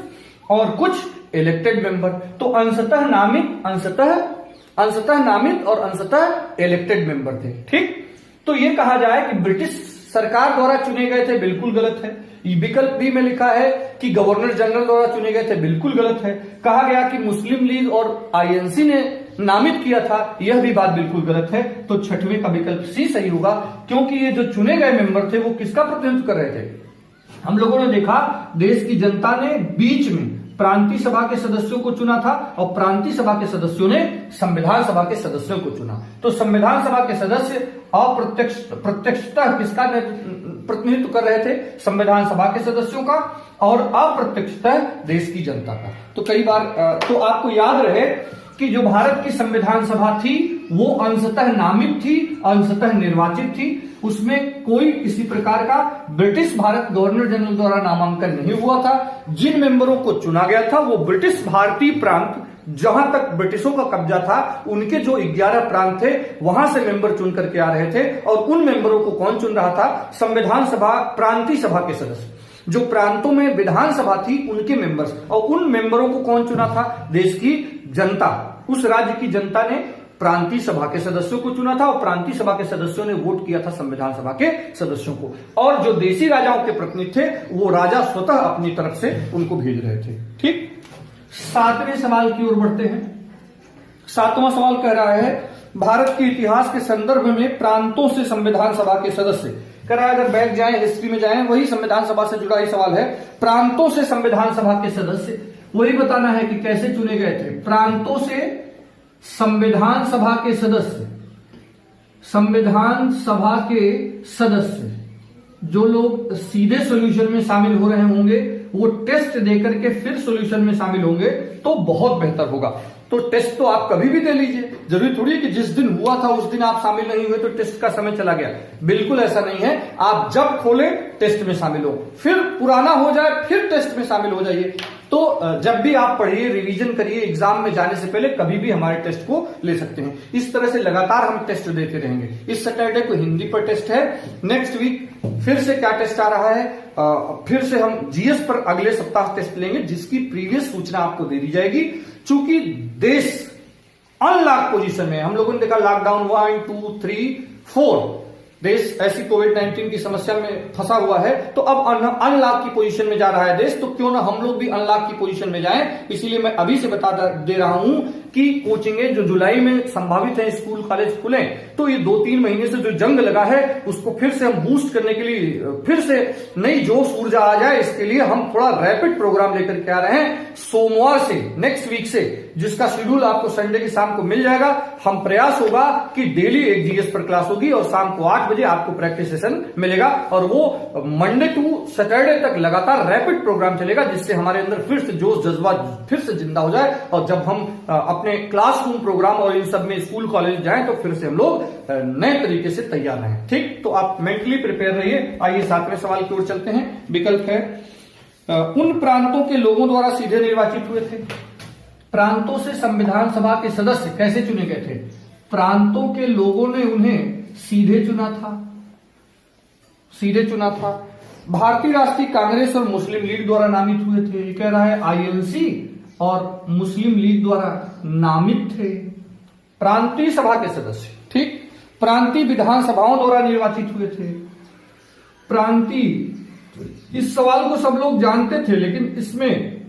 और कुछ इलेक्टेड मेंबर, तो अंशतः नामित, अंशतः नामित और अंशतः इलेक्टेड मेंबर थे। ठीक, तो ये कहा जाए कि ब्रिटिश सरकार द्वारा चुने गए थे, बिल्कुल गलत है। विकल्प बी में लिखा है कि गवर्नर जनरल द्वारा चुने गए थे, बिल्कुल गलत है। कहा गया कि मुस्लिम लीग और आईएनसी ने नामित किया था, यह भी बात बिल्कुल गलत है। तो 6वें का विकल्प सी सही होगा, क्योंकि ये जो चुने गए मेंबर थे वो किसका प्रतिनिधित्व कर रहे थे? हम लोगों ने देखा देश की जनता ने बीच में प्रांतीय सभा के सदस्यों को चुना था और प्रांतीय सभा के सदस्यों ने संविधान सभा के सदस्यों को चुना। तो संविधान सभा के सदस्य प्रत्यक्षतः किसका प्रतिनिधित्व कर रहे थे? संविधान सभा के सदस्यों का, और अप्रत्यक्षतः देश की जनता का। तो कई बार तो आपको याद रहे कि जो भारत की संविधान सभा थी वो अंशतः नामित थी, अंशतः निर्वाचित थी। उसमें कोई किसी प्रकार का ब्रिटिश भारत गवर्नर जनरल द्वारा नामांकन नहीं हुआ था। जिन मेंबरों को चुना गया था वो ब्रिटिश भारतीय प्रांत, जहां तक ब्रिटिशों का कब्जा था, उनके जो 11 प्रांत थे वहां से मेंबर चुन करके आ रहे थे। और उन मेंबरों को कौन चुन रहा था? संविधान सभा, प्रांतीय सभा के सदस्य, जो प्रांतों में विधानसभा थी उनके मेंबर्स। और उन मेंबरों को कौन चुना था? देश की जनता, उस राज्य की जनता ने प्रांतीय सभा के सदस्यों को चुना था और प्रांतीय सभा के सदस्यों ने वोट किया था संविधान सभा के सदस्यों को। और जो देसी राजाओं के प्रतिनिधि थे वो राजा स्वतः अपनी तरफ से उनको भेज रहे थे। ठीक, 7वें सवाल की ओर बढ़ते हैं। 7वां सवाल कह रहा है भारत के इतिहास के संदर्भ में प्रांतों से संविधान सभा के सदस्य। कह रहा है अगर बैक जाए, हिस्ट्री में जाए, वही संविधान सभा से जुड़ा ही सवाल है। प्रांतों से संविधान सभा के सदस्य, वही बताना है कि कैसे चुने गए थे। प्रांतों से संविधान सभा के सदस्य, संविधान सभा के सदस्य जो लोग सीधे सॉल्यूशन में शामिल हो रहे होंगे वो टेस्ट देकर के फिर सॉल्यूशन में शामिल होंगे तो बहुत बेहतर होगा। तो टेस्ट तो आप कभी भी दे लीजिए, जरूरी थोड़ी है कि जिस दिन हुआ था उस दिन आप शामिल नहीं हुए तो टेस्ट का समय चला गया। बिल्कुल ऐसा नहीं है, आप जब खोले टेस्ट में शामिल हो, फिर पुराना हो जाए फिर टेस्ट में शामिल हो जाइए। तो जब भी आप पढ़िए, रिवीजन करिए, एग्जाम में जाने से पहले कभी भी हमारे टेस्ट को ले सकते हैं। इस तरह से लगातार हम टेस्ट देते रहेंगे। इस सैटरडे को हिंदी पर टेस्ट है, नेक्स्ट वीक फिर से क्या टेस्ट आ रहा है, फिर से हम जीएस पर अगले सप्ताह टेस्ट लेंगे, जिसकी प्रीवियस सूचना आपको दे दी जाएगी। चूंकि देश अनलॉक पोजीशन में, हम लोगों ने देखा लॉकडाउन 1, 2, 3, 4, देश ऐसी कोविड-19 की समस्या में फंसा हुआ है, तो अब अनलॉक की पोजीशन में जा रहा है देश। तो क्यों ना हम लोग भी अनलॉक की पोजीशन में जाएं। इसीलिए मैं अभी से बता दे रहा हूं कि कोचिंगें जो जुलाई में संभावित है स्कूल कॉलेज खुले, तो ये 2-3 महीने से जो जंग लगा है उसको फिर से हम बूस्ट करने के लिए, फिर से नई जोश ऊर्जा आ जाए, इसके लिए हम थोड़ा रैपिड प्रोग्राम लेकर के आ रहे हैं। सोमवार से, नेक्स्ट वीक से, जिसका शेड्यूल आपको संडे की शाम को मिल जाएगा। हम प्रयास होगा कि डेली एक जीएस पर क्लास होगी और शाम को 8 बजे आपको प्रैक्टिस सेशन मिलेगा, और वो मंडे टू सैटरडे तक लगातार रैपिड प्रोग्राम चलेगा, जिससे हमारे अंदर फिर से जोश जज्बा फिर से जिंदा हो जाए, और जब हम अपने क्लासरूम प्रोग्राम और इन सब में स्कूल कॉलेज जाएं तो फिर से हम लोग नए तरीके से तैयार रहें। ठीक, तो आप मेंटली प्रिपेयर रहिए। आइए 7वें सवाल की ओर चलते हैं। विकल्प है उन प्रांतों के लोगों द्वारा सीधे निर्वाचित हुए थे। प्रांतों से संविधान सभा के सदस्य कैसे चुने गए थे? प्रांतों के लोगों ने उन्हें सीधे चुना था, सीधे चुना था। भारतीय राष्ट्रीय कांग्रेस और मुस्लिम लीग द्वारा नामित हुए थे। ये कह रहा है आईएनसी और मुस्लिम लीग द्वारा नामित थे। प्रांतीय सभा के सदस्य, ठीक, प्रांतीय विधानसभाओं द्वारा निर्वाचित हुए थे। प्रांतीय, इस सवाल को सब लोग जानते थे, लेकिन इसमें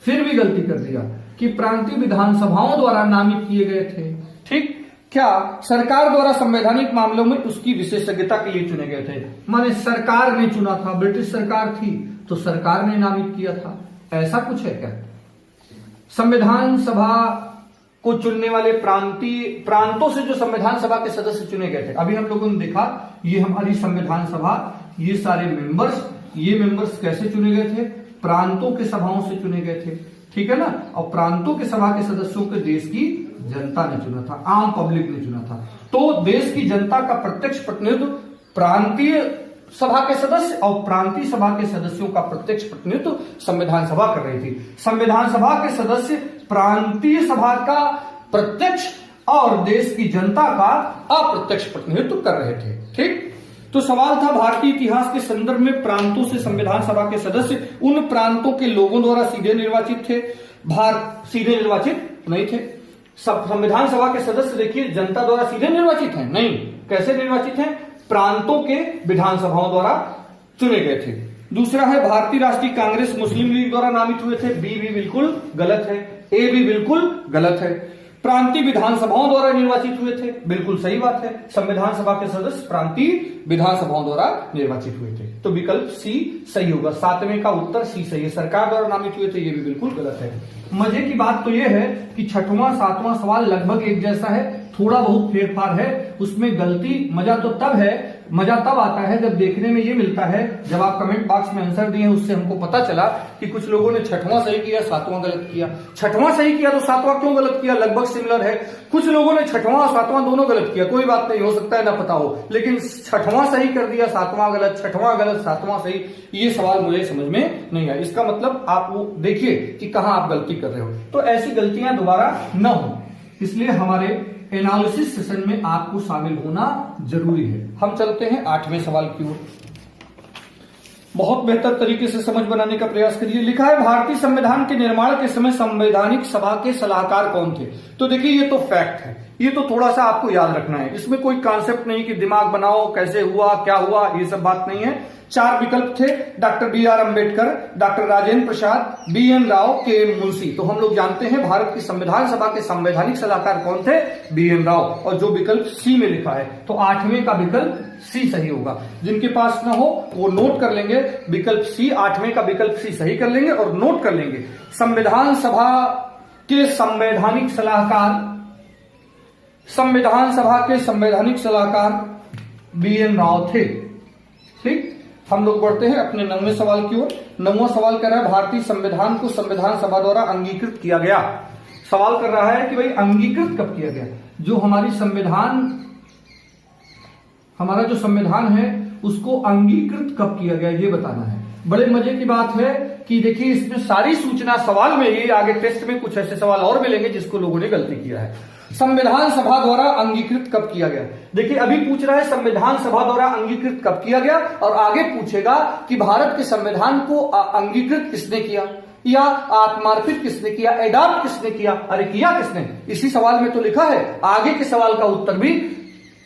फिर भी गलती कर दिया कि प्रांतीय विधानसभाओं द्वारा नामित किए गए थे। ठीक, क्या सरकार द्वारा संवैधानिक मामलों में उसकी विशेषज्ञता के लिए चुने गए थे? माने सरकार ने चुना था, ब्रिटिश सरकार थी तो सरकार ने नामित किया था, ऐसा कुछ है क्या? संविधान सभा को चुनने वाले प्रांतों से जो संविधान सभा के सदस्य चुने गए थे, अभी हम लोगों ने देखा ये हमारी संविधान सभा, ये सारे मेंबर्स कैसे चुने गए थे? प्रांतों के सभाओं से चुने गए थे, ठीक है ना। और प्रांतों के सभा के सदस्यों को देश की जनता ने चुना था, आम पब्लिक ने चुना था। तो देश की जनता का प्रत्यक्ष प्रतिनिधित्व प्रांतीय सभा के सदस्य और प्रांतीय सभा के सदस्यों का प्रत्यक्ष प्रतिनिधित्व संविधान सभा कर रही थी। संविधान सभा के सदस्य प्रांतीय सभा का प्रत्यक्ष और देश की जनता का अप्रत्यक्ष प्रतिनिधित्व कर रहे थे। ठीक, तो सवाल था भारतीय इतिहास के संदर्भ में प्रांतों से संविधान सभा के सदस्य उन प्रांतों के लोगों द्वारा सीधे निर्वाचित थे, सीधे निर्वाचित नहीं थे। संविधान सभा के सदस्य देखिए जनता द्वारा सीधे निर्वाचित हैं? नहीं। कैसे निर्वाचित हैं? प्रांतों के विधानसभाओं द्वारा चुने गए थे। दूसरा है भारतीय राष्ट्रीय कांग्रेस मुस्लिम लीग द्वारा नामित हुए थे। बी भी बिल्कुल गलत है, ए भी बिल्कुल गलत है। प्रांतीय विधानसभाओं द्वारा निर्वाचित हुए थे, बिल्कुल सही बात है। संविधान सभा के सदस्य प्रांतीय विधानसभाओं द्वारा निर्वाचित हुए थे, तो विकल्प सी सही होगा। 7वें का उत्तर सी सही है। सरकार द्वारा नामित हुए थे, ये भी बिल्कुल गलत है। मजे की बात तो यह है कि 6वां 7वां सवाल लगभग एक जैसा है, थोड़ा बहुत फेरफार है उसमें। गलती मजा तब आता है जब देखने में ये मिलता है, जब आप कमेंट बॉक्स में आंसर दिए उससे हमको पता चला कि कुछ लोगों ने 6वां सही किया, 7वां गलत किया। 6वां सही किया तो 7वां क्यों गलत किया? लगभग सिमिलर है। कुछ लोगों ने 6वां और 7वां दोनों गलत किया, कोई बात नहीं, हो सकता है ना पता हो, लेकिन 6वां सही कर दिया, 7वां गलत, 6वां गलत, 7वां सही, ये सवाल मुझे समझ में नहीं आया। इसका मतलब आप वो देखिए कि कहां आप गलती कर रहे हो, तो ऐसी गलतियां दोबारा न हो, इसलिए हमारे एनालिसिस सेशन में आपको शामिल होना जरूरी है। हम चलते हैं 8वें सवाल की ओर। बहुत बेहतर तरीके से समझ बनाने का प्रयास करिए। लिखा है भारतीय संविधान के निर्माण के समय संवैधानिक सभा के सलाहकार कौन थे? तो देखिए ये तो फैक्ट है, ये तो थोड़ा सा आपको याद रखना है। इसमें कोई कॉन्सेप्ट नहीं कि दिमाग बनाओ कैसे हुआ क्या हुआ, ये सब बात नहीं है। 4 विकल्प थे, doctor BR Ambedkar, doctor Rajendra Prasad, BN Rao, KM Munshi. तो हम लोग जानते हैं भारत की संविधान सभा के संवैधानिक सलाहकार कौन थे? BN राव। और जो विकल्प सी में लिखा है तो 8वें का विकल्प सी सही होगा। जिनके पास ना हो वो नोट कर लेंगे, विकल्प सी, 8वें का विकल्प सी सही कर लेंगे और नोट कर लेंगे। संविधान सभा के संवैधानिक सलाहकार, संविधान सभा के संवैधानिक सलाहकार BN राव थे। ठीक, हम लोग बढ़ते हैं अपने 9वें सवाल की ओर। 9वां सवाल कह रहा है भारतीय संविधान को संविधान सभा द्वारा अंगीकृत किया गया। सवाल कर रहा है कि भाई अंगीकृत कब किया गया? जो हमारा जो संविधान है उसको अंगीकृत कब किया गया ये बताना है। बड़े मजे की बात है कि देखिए इसमें सारी सूचना सवाल में ही, आगे टेस्ट में कुछ ऐसे सवाल और मिलेंगे जिसको लोगों ने गलती किया है। संविधान सभा द्वारा अंगीकृत कब किया गया? देखिए अभी पूछ रहा है संविधान सभा द्वारा अंगीकृत कब किया गया, और आगे पूछेगा कि भारत के संविधान को अंगीकृत किसने किया या आत्मार्पित किसने किया, एडॉप्ट किसने किया। अरे किया किसने? इसी सवाल में तो लिखा है, आगे के सवाल का उत्तर भी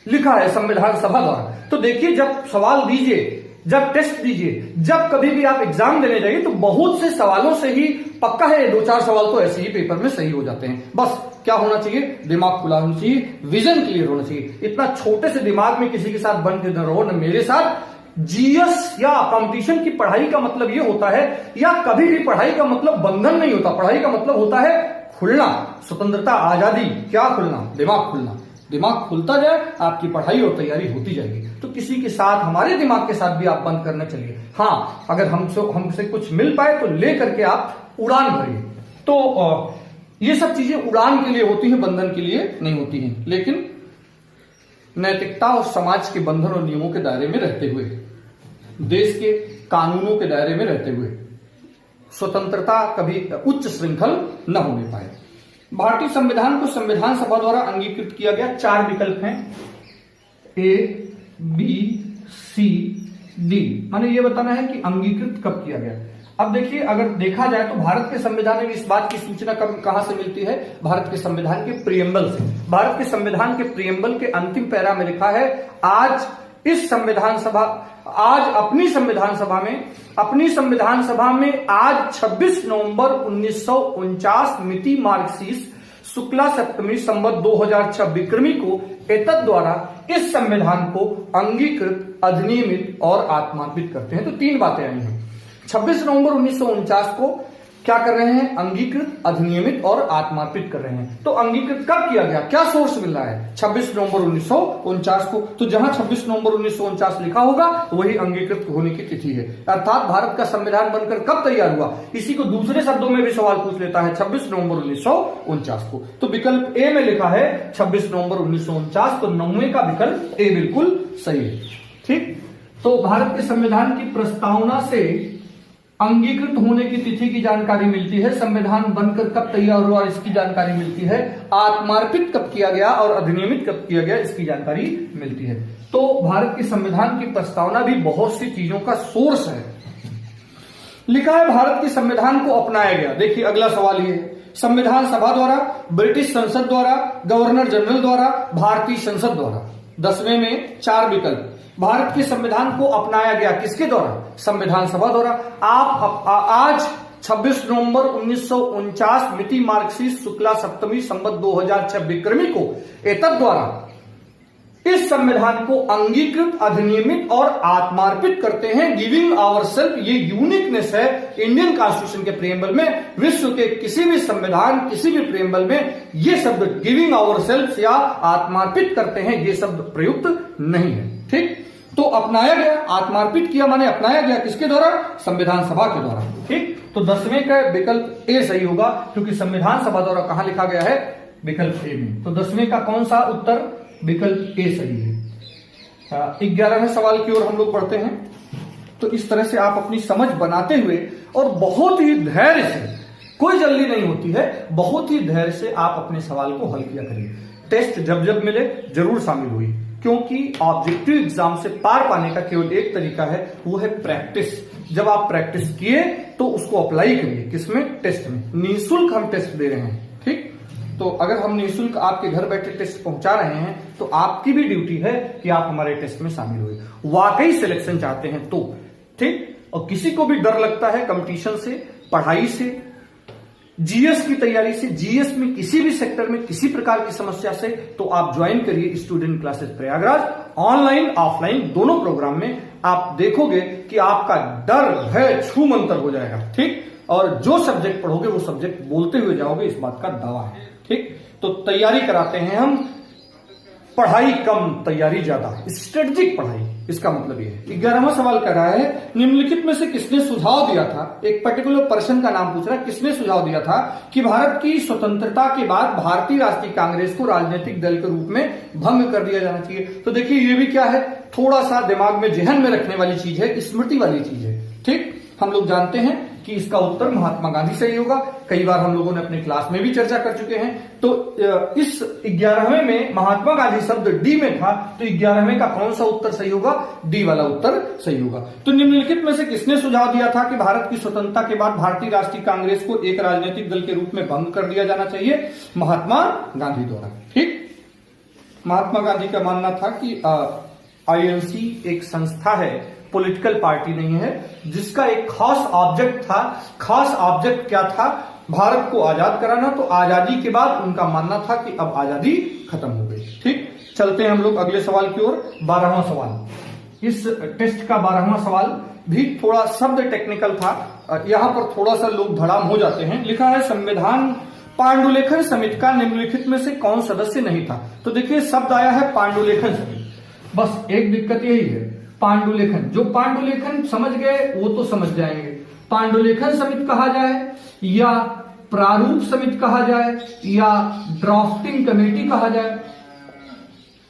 लिखा है संविधान सभा द्वारा। तो देखिए जब सवाल दीजिए जब टेस्ट दीजिए, जब कभी भी आप एग्जाम देने जाइए तो बहुत से सवालों से ही पक्का है 2-4 सवाल तो ऐसे ही पेपर में सही हो जाते हैं। बस क्या होना चाहिए, दिमाग खुला होना चाहिए, विजन क्लियर होना चाहिए। इतना छोटे से दिमाग में किसी के साथ बन के न रहो, न मेरे साथ। जीएस या कंपटीशन की पढ़ाई का मतलब ये होता है, या कभी भी पढ़ाई का मतलब बंधन नहीं होता, पढ़ाई का मतलब होता है खुलना, स्वतंत्रता, आजादी। क्या खुलना, दिमाग खुलना। दिमाग खुलता जाए, आपकी पढ़ाई और तैयारी होती जाएगी। तो किसी के साथ, हमारे दिमाग के साथ भी आप बंद करना चलिए। हाँ, अगर हमसे कुछ मिल पाए तो ले करके आप उड़ान भरिए। तो ये सब चीजें उड़ान के लिए होती हैं, बंधन के लिए नहीं होती हैं। लेकिन नैतिकता और समाज के बंधन और नियमों के दायरे में रहते हुए, देश के कानूनों के दायरे में रहते हुए स्वतंत्रता कभी उच्च श्रृंखल न होने पाए। भारतीय संविधान को संविधान सभा द्वारा अंगीकृत किया गया। 4 विकल्प हैं, A, B, C, D। माने ये बताना है कि अंगीकृत कब किया गया। अब देखिए, अगर देखा जाए तो भारत के संविधान में इस बात की सूचना कहां से मिलती है, भारत के संविधान के प्रियम्बल से। भारत के संविधान के प्रियम्बल के अंतिम पैरा में लिखा है, आज अपनी संविधान सभा में आज 26 नवंबर 1949 मिति मार्क्सिस शुक्ला सप्तमी संवत 2006 विक्रमी को एतद द्वारा इस संविधान को अंगीकृत, अधिनियमित और आत्मार्पित करते हैं। तो 3 बातें आई हैं। 26 नवंबर 1949 को क्या कर रहे हैं, अंगीकृत, अधिनियमित और आत्मार्पित कर रहे हैं। तो अंगीकृत कब किया गया, क्या सोर्स मिल रहा है, 26 नवंबर 1949 को। तो जहां 26 नवंबर 1949 लिखा होगा वही अंगीकृत होने की तिथि है। अर्थात भारत का संविधान बनकर कब तैयार हुआ, इसी को दूसरे शब्दों में भी सवाल पूछ लेता है, 26 नवंबर 1949 को। तो विकल्प ए में लिखा है 26 नवंबर 1949, तो 9वें का विकल्प ए बिल्कुल सही है। ठीक, तो भारत के संविधान की प्रस्तावना से अंगीकृत होने की तिथि की जानकारी मिलती है, संविधान बनकर कब तैयार हुआ इसकी जानकारी मिलती है, आत्मार्पित कब किया गया और अधिनियमित कब किया गया इसकी जानकारी मिलती है। तो भारत के संविधान की प्रस्तावना भी बहुत सी चीजों का सोर्स है। लिखा है भारत के संविधान को अपनाया गया। देखिए अगला सवाल ये है, संविधान सभा द्वारा, ब्रिटिश संसद द्वारा, गवर्नर जनरल द्वारा, भारतीय संसद द्वारा। 10वें में 4 विकल्प। भारत के संविधान को अपनाया गया किसके द्वारा, संविधान सभा द्वारा। आप आज 26 नवंबर 1949 मिति मार्क्सिस शुक्ला सप्तमी संवत 2006 विक्रमी को एतद द्वारा इस संविधान को अंगीकृत, अधिनियमित और आत्मार्पित करते हैं। गिविंग आवरसेल्फ, ये यूनिकनेस है इंडियन कॉन्स्टिट्यूशन के प्रियम्बल में। विश्व के किसी भी संविधान, किसी भी प्रियम्बल में ये शब्द गिविंग आवरसेल्फ या आत्मार्पित करते हैं, ये शब्द प्रयुक्त नहीं है। ठीक, तो अपनाया गया, आत्मार्पित किया माने अपनाया गया किसके द्वारा, संविधान सभा के द्वारा। ठीक, तो 10वें का विकल्प ए सही होगा, क्योंकि संविधान सभा द्वारा कहां लिखा गया है, विकल्प ए में। तो 10वें का कौन सा उत्तर, विकल्प ए सही है। 11वें सवाल की ओर हम लोग बढ़ते हैं। तो इस तरह से आप अपनी समझ बनाते हुए और बहुत ही धैर्य से, कोई जल्दी नहीं होती है, बहुत ही धैर्य से आप अपने सवाल को हल किया करिए। टेस्ट जब जब मिले जरूर शामिल हुई, क्योंकि ऑब्जेक्टिव एग्जाम से पार पाने का केवल एक तरीका है, वो है प्रैक्टिस। जब आप प्रैक्टिस किए तो उसको अप्लाई करिए, किसमें, टेस्ट में। निःशुल्क हम टेस्ट दे रहे हैं। ठीक, तो अगर हम निःशुल्क आपके घर बैठे टेस्ट पहुंचा रहे हैं तो आपकी भी ड्यूटी है कि आप हमारे टेस्ट में शामिल हुए, वाकई सिलेक्शन चाहते हैं तो। ठीक, और किसी को भी डर लगता है कंपटीशन से, पढ़ाई से, जीएस की तैयारी से, जीएस में किसी भी सेक्टर में किसी प्रकार की समस्या से, तो आप ज्वाइन करिए student classes Prayagraj. Online offline दोनों प्रोग्राम में आप देखोगे कि आपका डर भय छूमंतर हो जाएगा। ठीक, और जो सब्जेक्ट पढ़ोगे वो सब्जेक्ट बोलते हुए जाओगे, इस बात का दावा है। ठीक, तो तैयारी कराते हैं हम, पढ़ाई कम तैयारी ज्यादा, स्ट्रेटेजिक पढ़ाई, इसका मतलब ये है। 11वां सवाल कह रहा है, निम्नलिखित में से किसने सुझाव दिया था, एक पर्टिकुलर पर्सन का नाम पूछ रहा है, किसने सुझाव दिया था कि भारत की स्वतंत्रता के बाद भारतीय राष्ट्रीय कांग्रेस को राजनीतिक दल के रूप में भंग कर दिया जाना चाहिए। तो देखिए ये भी क्या है, थोड़ा सा दिमाग में जहन में रखने वाली चीज है, स्मृति वाली चीज है। ठीक, हम लोग जानते हैं कि इसका उत्तर महात्मा गांधी सही होगा। कई बार हम लोगों ने अपने क्लास में भी चर्चा कर चुके हैं। तो इस 11वें में महात्मा गांधी शब्द डी में था, तो 11वें का कौन सा उत्तर सही होगा, डी वाला उत्तर सही होगा। तो निम्नलिखित में से किसने सुझाव दिया था कि भारत की स्वतंत्रता के बाद भारतीय राष्ट्रीय कांग्रेस को एक राजनीतिक दल के रूप में भंग कर दिया जाना चाहिए, महात्मा गांधी द्वारा। ठीक, महात्मा गांधी का मानना था कि आईएनसी एक संस्था है पॉलिटिकल पार्टी नहीं है, जिसका एक खास ऑब्जेक्ट था। खास ऑब्जेक्ट क्या था? भारत को आजाद कराना। तो आजादी के बाद उनका मानना था कि अब आजादी खत्म हो गई। ठीक, चलते हैं हम लोग अगले सवाल की ओर। 12वां सवाल, इस टेस्ट का 12वां सवाल भी थोड़ा शब्द टेक्निकल था, यहां पर थोड़ा सा लोग धड़ाम हो जाते हैं। लिखा है संविधान पांडुलेखन समिति का निम्नलिखित में से कौन सदस्य नहीं था? तो देखिए शब्द आया है पांडुलेखन समिति, बस एक दिक्कत यही है, पांडुलेखन, जो पांडुलेखन समझ गए वो तो समझ जाएंगे। पांडुलेखन समिति कहा जाए या प्रारूप समिति कहा जाए या ड्राफ्टिंग कमेटी कहा जाए,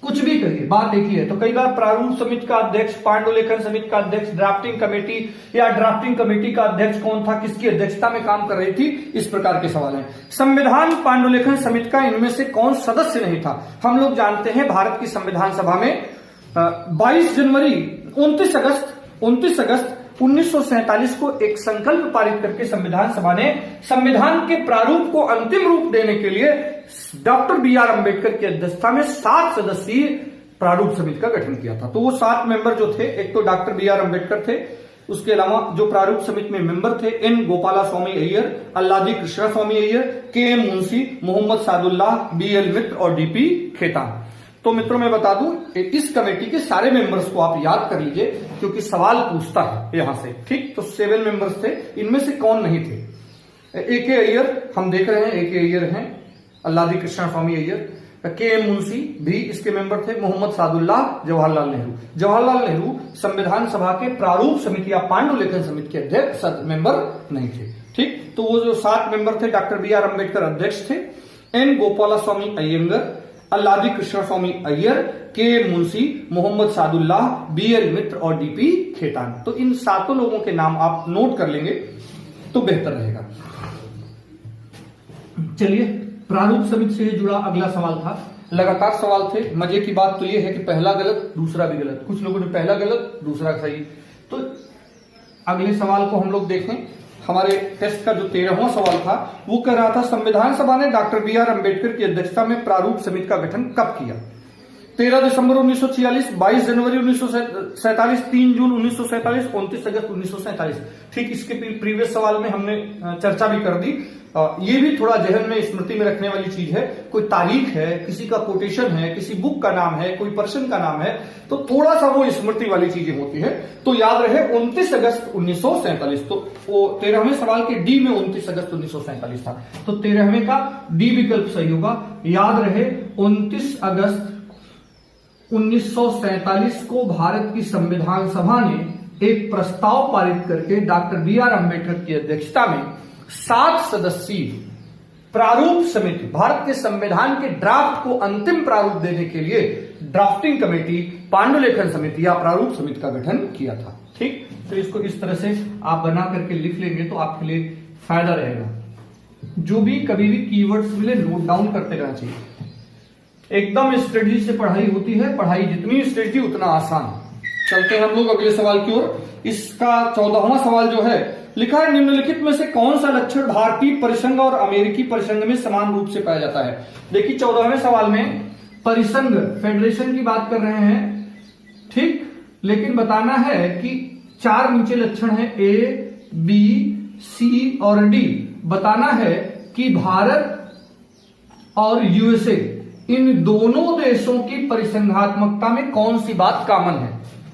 कुछ भी कहिए, बात एक ही है। तो कई बार प्रारूप समिति का अध्यक्ष, पांडुलेखन समिति का अध्यक्ष, ड्राफ्टिंग कमेटी या ड्राफ्टिंग कमेटी का अध्यक्ष कौन था, किसकी अध्यक्षता में काम कर रही थी, इस प्रकार के सवाल हैं। संविधान पांडुलेखन समिति का इनमें से कौन सदस्य नहीं था? हम लोग जानते हैं भारत की संविधान सभा में 29 अगस्त 1947 को एक संकल्प पारित करके संविधान सभा ने संविधान के प्रारूप को अंतिम रूप देने के लिए डॉक्टर बी.आर. अम्बेडकर की अध्यक्षता में 7 सदस्यीय प्रारूप समिति का गठन किया था। तो वो 7 मेंबर जो थे, एक तो डॉक्टर बी.आर. अम्बेडकर थे, उसके अलावा जो प्रारूप समिति में मेंबर थे एन. गोपाला स्वामी अय्यर, अल्लादी कृष्णा स्वामी अय्यर, के.एम. मुंशी, मोहम्मद सादुल्लाह, बी.एल. मित्र और डी.पी. खेतान। तो मित्रों मैं बता दूं, इस कमेटी के सारे मेंबर्स को आप याद कर लीजिए क्योंकि सवाल पूछता है यहां से। ठीक, तो 7 मेंबर्स थे, इनमें से कौन नहीं थे? ए.के. अय्यर हम देख रहे हैं, ए.के. अय्यर हैं, अल्लादी कृष्णा स्वामी अय्यर, के.एम. मुंशी भी इसके मेंबर थे, मोहम्मद सादुल्लाह, जवाहरलाल नेहरू। जवाहरलाल नेहरू संविधान सभा के प्रारूप समिति या पांडुलेखन समिति के अध्यक्ष मेंबर नहीं थे। ठीक, तो वो जो 7 मेंबर थे, डॉक्टर बी.आर. अम्बेडकर अध्यक्ष थे, एन. गोपाला स्वामी अय्यंगर, अल्लादी कृष्णा स्वामी अय्यर, के. मुंशी, मोहम्मद सादुल्लाह, बी.एल. मित्र और डी.पी. खेतान। तो इन 7 लोगों के नाम आप नोट कर लेंगे तो बेहतर रहेगा। चलिए, प्रारूप समिति से जुड़ा अगला सवाल था, लगातार सवाल थे। मजे की बात तो यह है कि पहला गलत दूसरा भी गलत, कुछ लोगों ने पहला गलत दूसरा सही। तो अगले सवाल को हम लोग देखें। हमारे टेस्ट का जो 13वां सवाल था वो कह रहा था संविधान सभा ने डॉक्टर बी.आर. अम्बेडकर की अध्यक्षता में प्रारूप समिति का गठन कब किया? 13 दिसंबर 1946, 22 जनवरी 1947, 3 जून 1947, 29 अगस्त 1947। ठीक, इसके प्रीवियस सवाल में हमने चर्चा भी कर दी। ये भी थोड़ा जहन में स्मृति में रखने वाली चीज है। कोई तारीख है, किसी का कोटेशन है, किसी बुक का नाम है, कोई पर्सन का नाम है, तो थोड़ा सा वो स्मृति वाली चीजें होती है। तो याद रहे 29 अगस्त 1947। तो वो 13वें सवाल के डी में 29 अगस्त 1947 था, तो 13वें का डी विकल्प सही होगा। याद रहे 29 अगस्त 1947 को भारत की संविधान सभा ने एक प्रस्ताव पारित करके डॉक्टर बी.आर. अम्बेडकर की अध्यक्षता में 7 सदस्यीय प्रारूप समिति, भारत के संविधान के ड्राफ्ट को अंतिम प्रारूप देने के लिए ड्राफ्टिंग कमेटी, पांडुलेखन समिति या प्रारूप समिति का गठन किया था। ठीक, तो इसको इस तरह से आप बना करके लिख लेंगे तो आपके लिए फायदा रहेगा। जो भी कभी भी कीवर्ड्स मिले नोट डाउन करते रहना चाहिए। एकदम स्ट्रेटजी से पढ़ाई होती है, पढ़ाई जितनी स्ट्रेटजी उतना आसान। चलते हैं हम लोग अगले सवाल की ओर। इसका 14वां सवाल जो है, लिखा है निम्नलिखित में से कौन सा लक्षण भारतीय परिसंघ और अमेरिकी परिसंघ में समान रूप से पाया जाता है? देखिए 14वें सवाल में परिसंघ, फेडरेशन की बात कर रहे हैं। ठीक, लेकिन बताना है कि 4 नीचे लक्षण है, ए, बी, सी और डी। बताना है कि भारत और यूएसए, इन दोनों देशों की परिसंघात्मकता में कौन सी बात कॉमन है?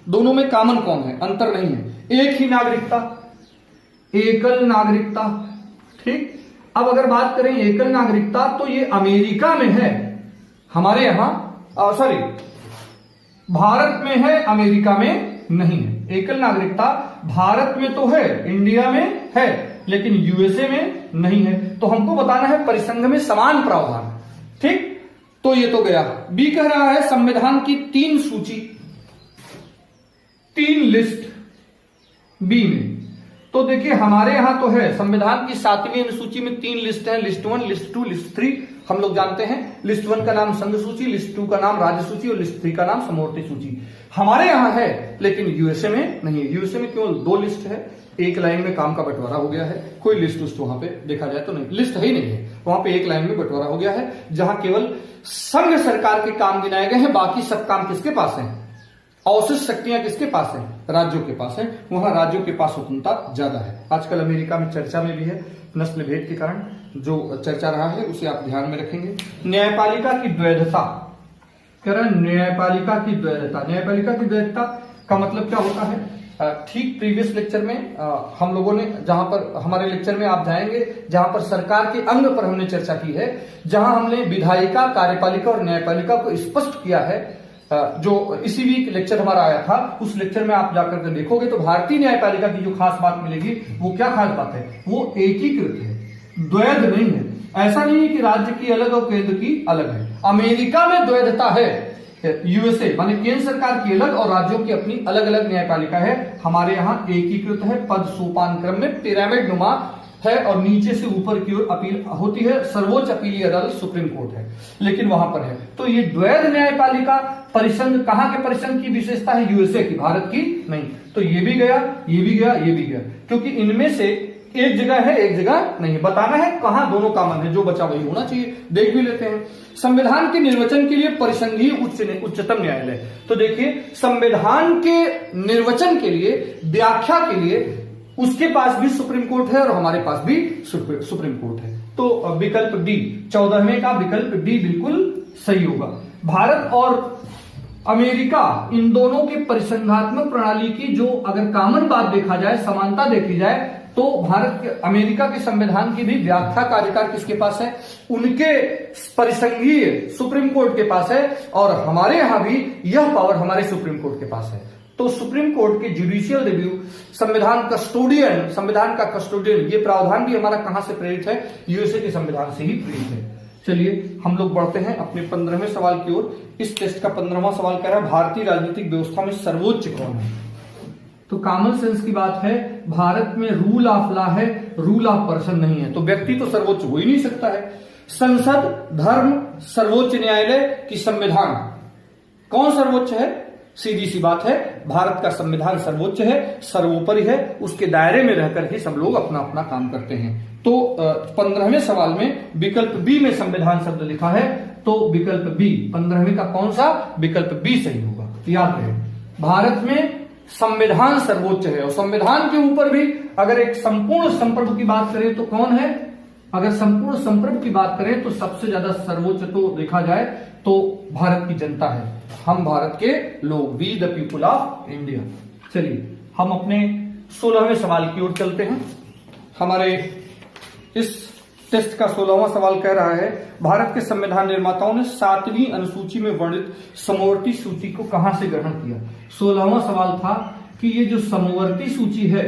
दोनों में कॉमन कौन है? अंतर नहीं है। एक ही नागरिकता, एकल नागरिकता। ठीक, अब अगर बात करें एकल नागरिकता तो ये अमेरिका में है, हमारे यहां सॉरी भारत में है, अमेरिका में नहीं है। एकल नागरिकता भारत में तो है, इंडिया में है, लेकिन यूएसए में नहीं है। तो हमको बताना है परिसंघ में समान प्रावधान। ठीक, तो ये तो गया। बी कह रहा है संविधान की 3 सूची, 3 लिस्ट बी में। तो देखिए हमारे यहां तो है संविधान की 7वीं अनुसूची में 3 लिस्ट है, लिस्ट 1, लिस्ट 2, लिस्ट 3। हम लोग जानते हैं लिस्ट 1 का नाम संघ सूची, लिस्ट 2 का नाम राज्य सूची और लिस्ट 3 का नाम समवर्ती सूची। हमारे यहां है, लेकिन यूएसए में नहीं है। यूएसए में केवल 2 लिस्ट है, एक लाइन में काम का बंटवारा हो गया है। कोई लिस्ट उस्ट वहां पे देखा जाए तो नहीं, लिस्ट है ही नहीं है वहां पे, एक लाइन में बंटवारा हो गया है, जहां केवल संघ सरकार के काम गिनाए गए हैं, बाकी सब काम किसके पास है? अवशिष्ट शक्तियां किसके पास है? राज्यों के पास है। वहां राज्यों के पास स्वतंत्रता ज्यादा है। आजकल अमेरिका में चर्चा में भी है नस्ल भेद के कारण जो चर्चा रहा है उसे आप ध्यान में रखेंगे। न्यायपालिका की द्वैधता, कह रहा है न्यायपालिका की द्वैधता। न्यायपालिका की द्वैधता का मतलब क्या होता है? ठीक प्रीवियस लेक्चर में हम लोगों ने जहां पर हमारे लेक्चर में आप जाएंगे जहां पर सरकार के अंग पर हमने चर्चा की है, जहां हमने विधायिका, कार्यपालिका और न्यायपालिका को स्पष्ट किया है, जो इसी वीक लेक्चर हमारा आया था, उस लेक्चर में आप जाकर के देखोगे तो भारतीय न्यायपालिका की जो खास बात मिलेगी वो क्या खास बात है? वो एकीकृत है, द्वैध नहीं है। ऐसा नहीं है कि राज्य की अलग और केंद्र की अलग है। अमेरिका में द्वैधता है, यूएसए माने केंद्र सरकार की अलग और राज्यों की अपनी अलग अलग न्यायपालिका है। हमारे यहाँ एकीकृत है, पद सोपान क्रम में पिरामिड नुमा है और नीचे से ऊपर की ओर अपील होती है। सर्वोच्च अपीलीय अदालत सुप्रीम कोर्ट है, लेकिन वहां पर है। तो ये द्वैध न्यायपालिका परिसंघ कहां के परिसंघ की विशेषता है? यूएसए की, भारत की नहीं। तो ये भी गया, ये भी गया, ये भी गया, क्योंकि इनमें से एक जगह है एक जगह नहीं। बताना है कहां दोनों कॉमन है, जो बचा वही होना चाहिए। देख भी लेते हैं। संविधान के निर्वचन के लिए परिसंघीय उच्चतम न्यायालय। तो देखिए संविधान के निर्वचन के लिए, व्याख्या के लिए उसके पास भी सुप्रीम कोर्ट है और हमारे पास भी सुप्रीम कोर्ट है। तो विकल्प डी, 14वें का विकल्प डी बिल्कुल सही होगा। भारत और अमेरिका इन दोनों के परिसंघात्मक प्रणाली की जो अगर कॉमन बात देखा जाए, समानता देखी जाए, तो भारत के, अमेरिका के संविधान की भी व्याख्या का अधिकार किसके पास है? उनके परिसंघीय सुप्रीम कोर्ट के पास है। और हमारे यहां भी यह पावर हमारे सुप्रीम कोर्ट के पास है। तो सुप्रीम कोर्ट के जुडिशियल रिव्यू, संविधान कस्टोडियन, संविधान का कस्टोडियन, ये प्रावधान भी हमारा कहां से प्रेरित है? यूएसए के संविधान से ही प्रेरित है। चलिए हम लोग बढ़ते हैं अपने 15वें सवाल की ओर। इस टेस्ट का 15वां सवाल कह रहा है भारतीय राजनीतिक व्यवस्था में सर्वोच्च कौन है? तो कॉमन सेंस की बात है, भारत में रूल ऑफ लॉ है, रूल ऑफ पर्सन नहीं है। तो व्यक्ति तो सर्वोच्च हो ही नहीं सकता है। संसद, धर्म, सर्वोच्च न्यायालय कि संविधान, कौन सर्वोच्च है? सीधी सी बात है, भारत का संविधान सर्वोच्च है, सर्वोपरि है। उसके दायरे में रहकर ही सब लोग अपना अपना काम करते हैं। तो 15वें सवाल में विकल्प बी में संविधान शब्द लिखा है, तो विकल्प बी 15वें का कौन सा? विकल्प बी सही होगा। याद रहे, भारत में संविधान सर्वोच्च है और संविधान के ऊपर भी अगर एक संपूर्ण संप्रभु की बात करें तो कौन है? अगर संपूर्ण संप्रभु की बात करें तो सबसे ज्यादा सर्वोच्च तो देखा जाए तो भारत की जनता है। हम भारत के लोग, we the people of India. चलिए हम अपने 16वें सवाल की ओर चलते हैं। हमारे इस टेस्ट का 16वां सवाल कह रहा है भारत के संविधान निर्माताओं ने 7वीं अनुसूची में वर्णित समवर्ती सूची को कहां से ग्रहण किया? 16वां सवाल था कि ये जो समवर्ती सूची है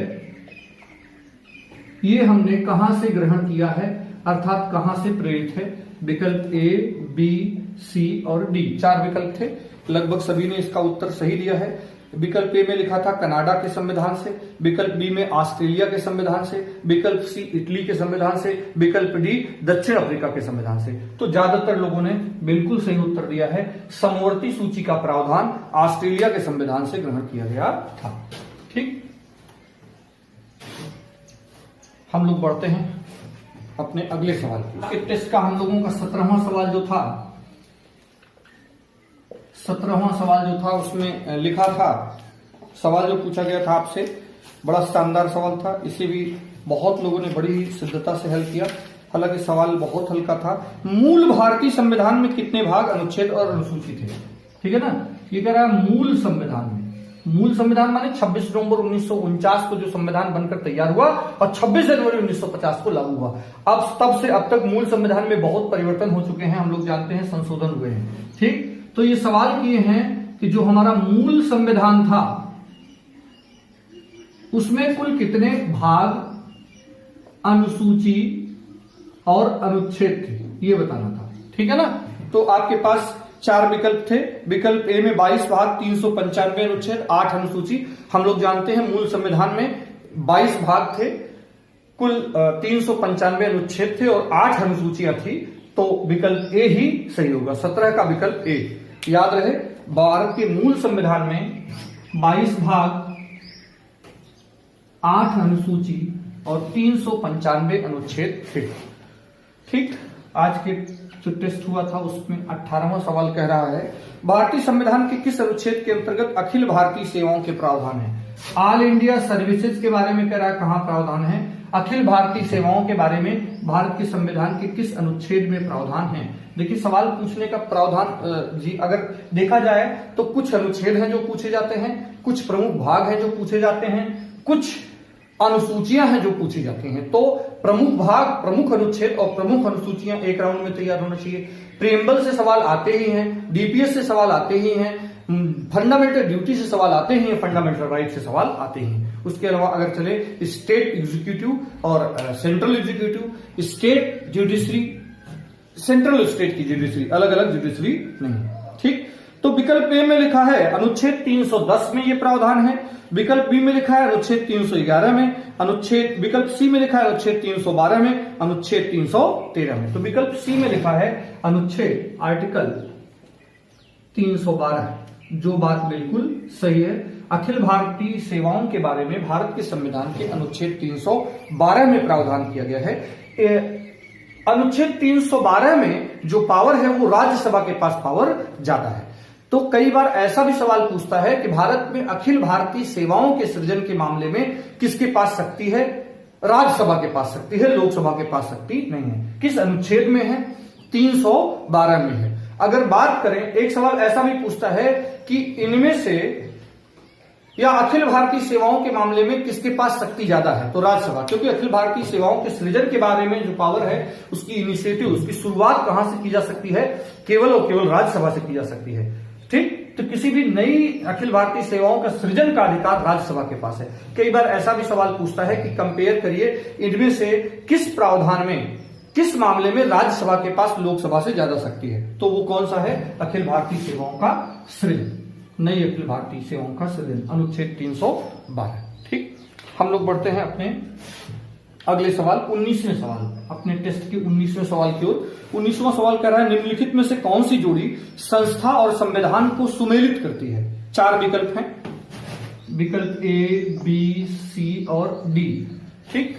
ये हमने कहां से ग्रहण किया है, अर्थात कहां से प्रेरित है? विकल्प ए, बी, सी और डी, 4 विकल्प थे। लगभग सभी ने इसका उत्तर सही दिया है। विकल्प ए में लिखा था कनाडा के संविधान से, विकल्प बी में ऑस्ट्रेलिया के संविधान से, विकल्प सी इटली के संविधान से, विकल्प डी दक्षिण अफ्रीका के संविधान से। तो ज्यादातर लोगों ने बिल्कुल सही उत्तर दिया है। समवर्ती सूची का प्रावधान ऑस्ट्रेलिया के संविधान से ग्रहण किया गया था। ठीक, हम लोग बढ़ते हैं अपने अगले सवाल की। टेस्ट का हम लोगों का 17वां सवाल जो था, 17वां सवाल जो था उसमें लिखा था, सवाल जो पूछा गया था आपसे बड़ा शानदार सवाल था। इसे भी बहुत लोगों ने बड़ी सिद्धता से हल किया। हालांकि सवाल बहुत हल्का था। मूल भारतीय संविधान में कितने भाग, अनुच्छेद और अनुसूची थे? ठीक है ना, ये कह रहा है मूल संविधान में। मूल संविधान माने 26 नवंबर 1949 को जो संविधान बनकर तैयार हुआ और 26 जनवरी 1950 को लागू हुआ। अब तब से अब तक मूल संविधान में बहुत परिवर्तन हो चुके हैं, हम लोग जानते हैं, संशोधन हुए हैं। ठीक, तो ये सवाल किए हैं कि जो हमारा मूल संविधान था उसमें कुल कितने भाग, अनुसूची और अनुच्छेद थे, ये बताना था। ठीक है ना, तो आपके पास 4 विकल्प थे। विकल्प ए में 22 भाग, 395 अनुच्छेद, 8 अनुसूची। हम लोग जानते हैं मूल संविधान में 22 भाग थे, कुल 395 अनुच्छेद थे और 8 अनुसूचियां थी। तो विकल्प ए ही सही होगा, 17 का विकल्प ए। याद रहे, भारत के मूल संविधान में 22 भाग, 8 अनुसूची और 395 अनुच्छेद थे। ठीक, आज के जो टेस्ट हुआ था उसमें 18वां सवाल कह रहा है भारतीय संविधान के किस अनुच्छेद के अंतर्गत अखिल भारतीय सेवाओं के प्रावधान है। ऑल इंडिया सर्विसेज के बारे में कह रहा है, कहां प्रावधान है। अखिल भारतीय सेवाओं के बारे में भारत के संविधान के किस अनुच्छेद में प्रावधान है। देखिए सवाल पूछने का प्रावधान जी अगर देखा जाए तो कुछ अनुच्छेद हैं जो पूछे जाते हैं, कुछ प्रमुख भाग हैं जो पूछे जाते हैं, कुछ अनुसूचियां हैं जो पूछी जाती हैं। तो प्रमुख भाग, प्रमुख अनुच्छेद और प्रमुख अनुसूचियां एक राउंड में तैयार होना चाहिए। प्रीएम्बल से सवाल आते ही हैं, डीपीएस से सवाल आते ही हैं, फंडामेंटल ड्यूटी से सवाल आते ही हैं, फंडामेंटल राइट से सवाल आते हैं। उसके अलावा अगर चले स्टेट एग्जीक्यूटिव और central executive, state judiciary, central state की जुडिशरी, अलग अलग जुडिशरी नहीं। ठीक, तो विकल्प ए में लिखा है अनुच्छेद 310 में ये प्रावधान है, विकल्प बी में लिखा है अनुच्छेद 311 में, अनुच्छेद विकल्प सी में लिखा है अनुच्छेद 312 में, अनुच्छेद 313 में। तो विकल्प सी में लिखा है अनुच्छेद आर्टिकल 312, जो बात बिल्कुल सही है। अखिल भारतीय सेवाओं के बारे में भारत के संविधान के अनुच्छेद 312 में प्रावधान किया गया है। अनुच्छेद 312 में जो पावर है वो राज्यसभा के पास पावर ज्यादा है। तो कई बार ऐसा भी सवाल पूछता है कि भारत में अखिल भारतीय सेवाओं के सृजन के मामले में किसके पास शक्ति है। राज्यसभा के पास शक्ति है, लोकसभा के पास शक्ति नहीं है। किस अनुच्छेद में है? 312 में है। अगर बात करें, एक सवाल ऐसा भी पूछता है कि इनमें से या अखिल भारतीय सेवाओं के मामले में किसके पास शक्ति ज्यादा है, तो राज्यसभा, क्योंकि अखिल भारतीय सेवाओं के सृजन के बारे में जो पावर है उसकी इनिशिएटिव, उसकी शुरुआत कहां से की जा सकती है? केवल और केवल राज्यसभा से की जा सकती है। ठीक, तो किसी भी नई अखिल भारतीय सेवाओं का सृजन का अधिकार राज्यसभा के पास है। कई बार ऐसा भी सवाल पूछता है कि कंपेयर करिए इनमें से किस प्रावधान में, किस मामले में राज्यसभा के पास लोकसभा से ज्यादा शक्ति है। तो वो कौन सा है? अखिल भारतीय सेवाओं का सृजन, नई अखिल भारतीय सेवाओं का सृजन, अनुच्छेद 312। ठीक, हम लोग बढ़ते हैं अपने अगले सवाल, 19वें सवाल, अपने टेस्ट के 19वें सवाल की ओर। 19वां सवाल कह रहा है निम्नलिखित में से कौन सी जोड़ी संस्था और संविधान को सुमेलित करती है। 4 विकल्प हैं, विकल्प ए, बी, सी और डी। ठीक,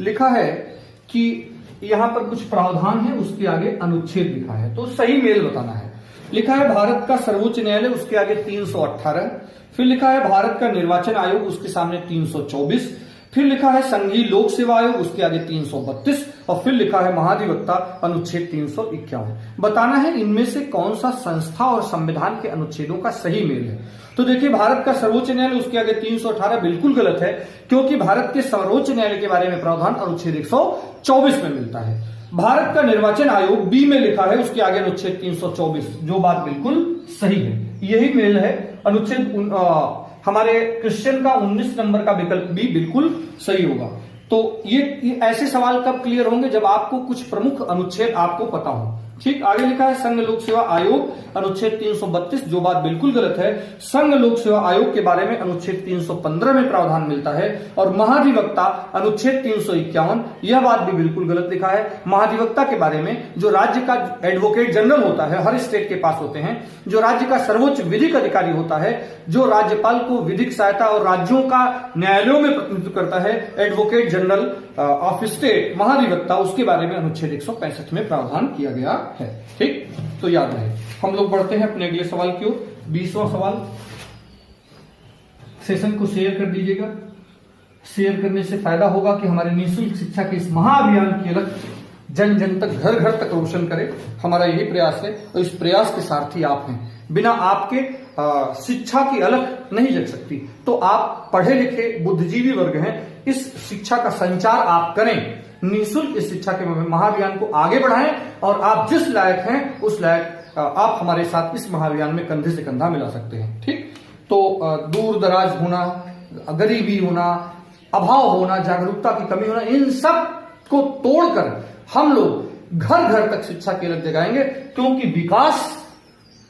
लिखा है कि यहां पर कुछ प्रावधान है, उसके आगे अनुच्छेद लिखा है, तो सही मेल बताना है। लिखा है भारत का सर्वोच्च न्यायालय, उसके आगे 318, फिर लिखा है भारत का निर्वाचन आयोग, उसके सामने 324, फिर लिखा है संघीय लोक सेवा आयोग, उसके आगे 332 और फिर लिखा है महाधिवक्ता, अनुच्छेद 351। बताना है इनमें से कौन सा संस्था और संविधान के अनुच्छेदों का सही मेल है। तो देखिए भारत का सर्वोच्च न्यायालय, उसके आगे 318 बिल्कुल गलत है, क्योंकि भारत के सर्वोच्च न्यायालय के बारे में प्रावधान अनुच्छेद 124 में मिलता है। भारत का निर्वाचन आयोग बी में लिखा है, उसके आगे अनुच्छेद 324, जो बात बिल्कुल सही है, यही मेल है। अनुच्छेद हमारे क्वेश्चन का 19 नंबर का विकल्प बी बिल्कुल सही होगा। तो ये ऐसे सवाल कब क्लियर होंगे? जब आपको कुछ प्रमुख अनुच्छेद आपको पता हो। ठीक, आगे लिखा है संघ लोक सेवा आयोग, अनुच्छेद 332, जो बात बिल्कुल गलत है। संघ लोक सेवा आयोग के बारे में अनुच्छेद 315 में प्रावधान मिलता है और महाधिवक्ता अनुच्छेद 351, यह बात भी बिल्कुल गलत लिखा है। महाधिवक्ता के बारे में जो राज्य का एडवोकेट जनरल होता है, हर स्टेट के पास होते हैं, जो राज्य का सर्वोच्च विधिक अधिकारी होता है, जो राज्यपाल को विधिक सहायता और राज्यों का न्यायालयों में प्रतिनिधित्व करता है, एडवोकेट जनरल ऑफ स्टेट, महाधिवक्ता, उसके बारे में अनुच्छेद 165 में प्रावधान किया गया है। ठीक, तो याद रहे। हम लोग बढ़ते हैं अपने अगले सवाल की ओर, 20वां सवाल। सेशन को शेयर कर दीजिएगा, शेयर करने से फायदा होगा कि हमारे निःशुल्क शिक्षा के इस महाअभियान की अलग जन जन तक, घर घर तक रोशन करे। हमारा यही प्रयास है और इस प्रयास के सारथी आप हैं। बिना आपके शिक्षा की अलग नहीं जग सकती। तो आप पढ़े लिखे बुद्धिजीवी वर्ग हैं, इस शिक्षा का संचार आप करें, निःशुल्क इस शिक्षा के महाअभियान को आगे बढ़ाएं और आप जिस लायक हैं उस लायक आप हमारे साथ इस महाअभियान में कंधे से कंधा मिला सकते हैं। ठीक, तो दूर दराज होना, गरीबी होना, अभाव होना, जागरूकता की कमी होना, इन सब को तोड़कर हम लोग घर घर तक शिक्षा की अलग जगाएंगे, क्योंकि विकास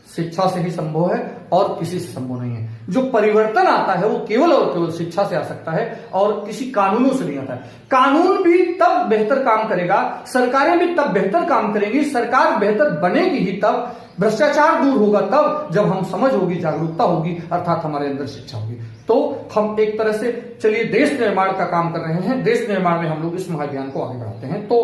शिक्षा से ही संभव है और किसी से संभव नहीं है। जो परिवर्तन आता है वो केवल और केवल शिक्षा से आ सकता है और किसी कानूनों से नहीं आता है। कानून भी तब बेहतर काम करेगा, सरकारें भी तब बेहतर काम करेंगी, सरकार बेहतर बनेगी ही तब, भ्रष्टाचार दूर होगा तब, जब हम समझ होगी, जागरूकता होगी, अर्थात हमारे अंदर शिक्षा होगी। तो हम एक तरह से चलिए देश निर्माण का काम कर रहे हैं, देश निर्माण में हम लोग इस महाअभियान को आगे बढ़ाते हैं। तो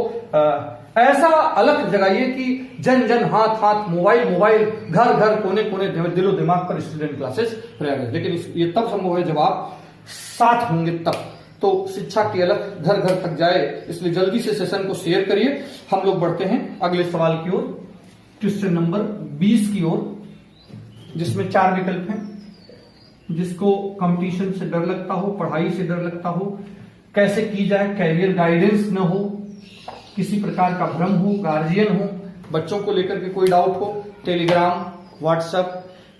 ऐसा अलग जगाइए कि जन जन, हाथ हाथ, मोबाइल मोबाइल, घर घर, कोने कोने, दिलो दिमाग पर स्टूडेंट क्लासेस प्रयागराज। लेकिन ये तब संभव है जब आप साथ होंगे तब। तो शिक्षा की अलग घर घर तक जाए, इसलिए जल्दी से सेशन को शेयर करिए। हम लोग बढ़ते हैं अगले सवाल की ओर, क्वेश्चन नंबर 20 की ओर, जिसमें 4 विकल्प हैं। जिसको कंपटीशन से डर लगता हो, पढ़ाई से डर लगता हो, कैसे की जाए, कैरियर गाइडेंस न हो, किसी प्रकार का भ्रम हो, गार्जियन हो, बच्चों को लेकर के कोई डाउट हो, Telegram, WhatsApp,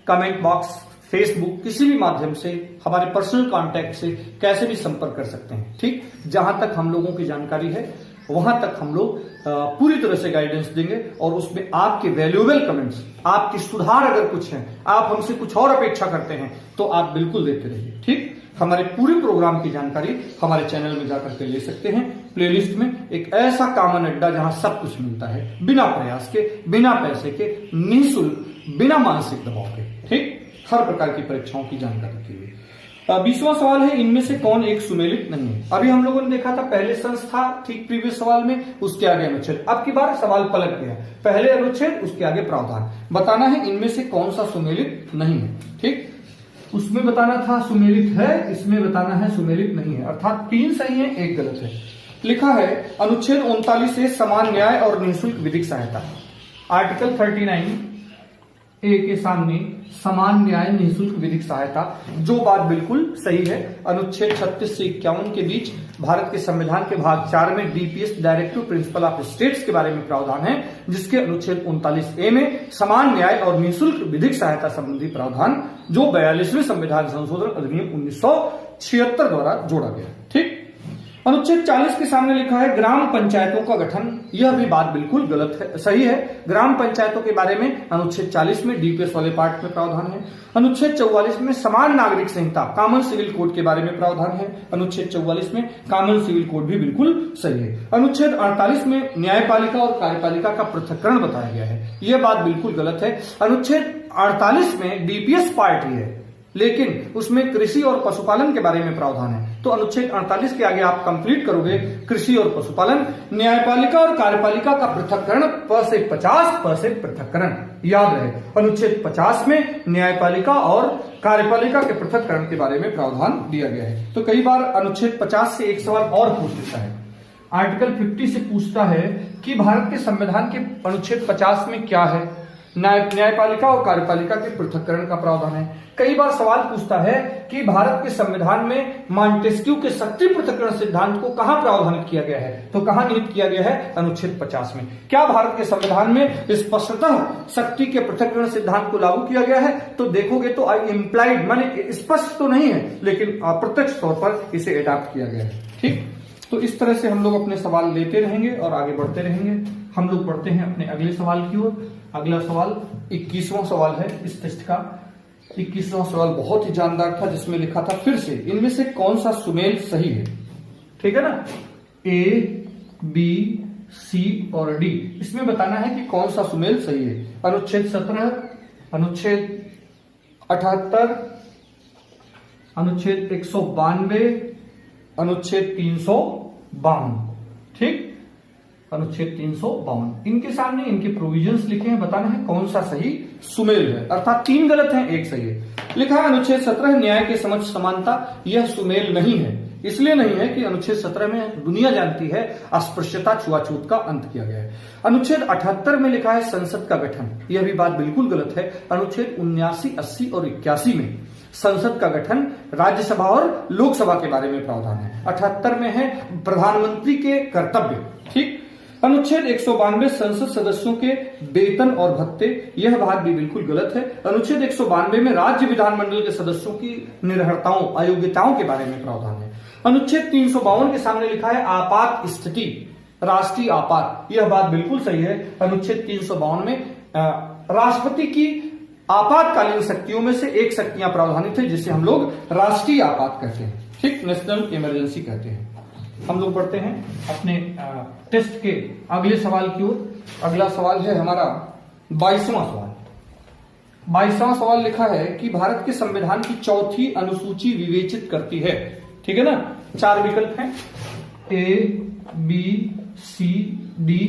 comment box, Facebook, किसी भी माध्यम से हमारे पर्सनल कांटेक्ट से कैसे भी संपर्क कर सकते हैं। ठीक, जहां तक हम लोगों की जानकारी है वहां तक हम लोग पूरी तरह से गाइडेंस देंगे, और उसमें आपके वैल्यूएबल कमेंट्स, आपकी सुधार अगर कुछ है, आप हमसे कुछ और अपेक्षा करते हैं तो आप बिल्कुल देते रहिए। ठीक, हमारे पूरे प्रोग्राम की जानकारी हमारे चैनल में जाकर के ले सकते हैं। प्लेलिस्ट में एक ऐसा कॉमन अड्डा जहां सब कुछ मिलता है, बिना प्रयास के, बिना पैसे के, निःशुल्क, बिना मानसिक दबाव के। ठीक, हर प्रकार की परीक्षाओं की जानकारी के लिए। 20वां सवाल है, इनमें से कौन एक सुमेलित नहीं है। अभी हम लोगों ने देखा था पहले संस्था, ठीक प्रीवियस सवाल में, उसके आगे अनुच्छेद। अब की बार सवाल पलट गया, पहले अनुच्छेद, उसके आगे प्रावधान। बताना है इनमें से कौन सा सुमेलित नहीं है। ठीक, उसमें बताना था सुमेलित है, इसमें बताना है सुमेलित नहीं है, अर्थात 3 सही है, 1 गलत है। लिखा है अनुच्छेद 39 से समान न्याय और निःशुल्क विधिक सहायता। आर्टिकल 39 ए के सामने समान न्याय निःशुल्क विधिक सहायता, जो बात बिल्कुल सही है। अनुच्छेद 36 से 51 के बीच भारत के संविधान के भाग 4 में DPS, directive principle of states के बारे में प्रावधान है, जिसके अनुच्छेद 39A में समान न्याय और निःशुल्क विधिक सहायता संबंधी प्रावधान, जो 42वें संविधान संशोधन अधिनियम 1976 द्वारा जोड़ा गया। ठीक, अनुच्छेद 40 के सामने लिखा है ग्राम पंचायतों का गठन। यह भी बात बिल्कुल गलत है, सही है। ग्राम पंचायतों के बारे में अनुच्छेद 40 में डीपीएस वाले पार्ट में प्रावधान है। अनुच्छेद 44 में समान नागरिक संहिता, कॉमन सिविल कोड के बारे में प्रावधान है। अनुच्छेद 44 में कॉमन सिविल कोड भी बिल्कुल सही है। अनुच्छेद 48 में न्यायपालिका और कार्यपालिका का पृथक्करण बताया गया है, यह बात बिल्कुल गलत है। अनुच्छेद 48 में डीपीएस पार्ट ही है, लेकिन उसमें कृषि और पशुपालन के बारे में प्रावधान है। तो अनुच्छेद 48 के आगे आप कंप्लीट करोगे कृषि और पशुपालन, न्यायपालिका और कार्यपालिका का पृथक्करण, प से 50, प से पृथक्करण, याद रहे। अनुच्छेद 50 में न्यायपालिका और कार्यपालिका के पृथक्करण के बारे में प्रावधान दिया गया है। तो कई बार अनुच्छेद 50 से एक सवाल और पूछ लेता है। आर्टिकल 50 से पूछता है कि भारत के संविधान के अनुच्छेद 50 में क्या है, न्यायपालिका और कार्यपालिका के पृथक्करण का प्रावधान है। कई बार सवाल पूछता है कि भारत के संविधान में मॉन्टेस्क्यू के शक्ति पृथक्करण सिद्धांत को कहां प्रावधान किया गया है, तो कहां निहित किया गया है, अनुच्छेद 50 में। क्या भारत के संविधान में स्पष्टतः शक्ति के पृथक्करण सिद्धांत को लागू किया गया है, तो देखोगे तो इम्प्लाइड, माने स्पष्ट तो नहीं है, लेकिन अप्रत्यक्ष तौर पर इसे अडॉप्ट किया गया है। ठीक, तो इस तरह से हम लोग अपने सवाल लेते रहेंगे और आगे बढ़ते रहेंगे। हम लोग बढ़ते हैं अपने अगले सवाल की ओर। अगला सवाल 21वां सवाल है इस टेस्ट का। 21वां सवाल बहुत ही जानदार था, जिसमें लिखा था फिर से इनमें से कौन सा सुमेल सही है। ठीक है ना, ए, बी, सी और डी, इसमें बताना है कि कौन सा सुमेल सही है। अनुच्छेद 17, अनुच्छेद 78, अनुच्छेद 192, अनुच्छेद 352। ठीक, अनुच्छेद 352, इनके सामने इनके प्रोविजंस लिखे हैं, बताना है कौन सा सही सुमेल है, अर्थात 3 गलत हैं, 1 सही है। लिखा है अनुच्छेद 17 न्याय के समक्ष समानता, यह सुमेल नहीं है। इसलिए नहीं है कि अनुच्छेद 17 में दुनिया जानती है अस्पृश्यता, छुआछूत का अंत किया गया है। अनुच्छेद 78 में लिखा है संसद का गठन, यह भी बात बिल्कुल गलत है। अनुच्छेद 79, 80 और 81 में संसद का गठन, राज्यसभा और लोकसभा के बारे में प्रावधान है। 78 में है प्रधानमंत्री के कर्तव्य। ठीक, अनुच्छेद 192 संसद सदस्यों के वेतन और भत्ते, यह बात भी बिल्कुल गलत है। अनुच्छेद 192 में राज्य विधानमंडल के सदस्यों की निर्भरताओं, अयोग्यताओं के बारे में प्रावधान है। अनुच्छेद 352 के सामने लिखा है आपात स्थिति, राष्ट्रीय आपात, यह बात बिल्कुल सही है। अनुच्छेद 352 में राष्ट्रपति की आपातकालीन शक्तियों में से एक शक्तियां प्रावधानित है, जिसे हम लोग राष्ट्रीय आपात कहते हैं। ठीक, नेशनल इमरजेंसी कहते हैं। हम लोग बढ़ते हैं अपने टेस्ट के अगले सवाल की ओर। अगला सवाल है हमारा 22वां सवाल। 22वां सवाल लिखा है कि भारत के संविधान की 4थी अनुसूची विवेचित करती है। ठीक है ना, 4 विकल्प हैं, ए, बी, सी, डी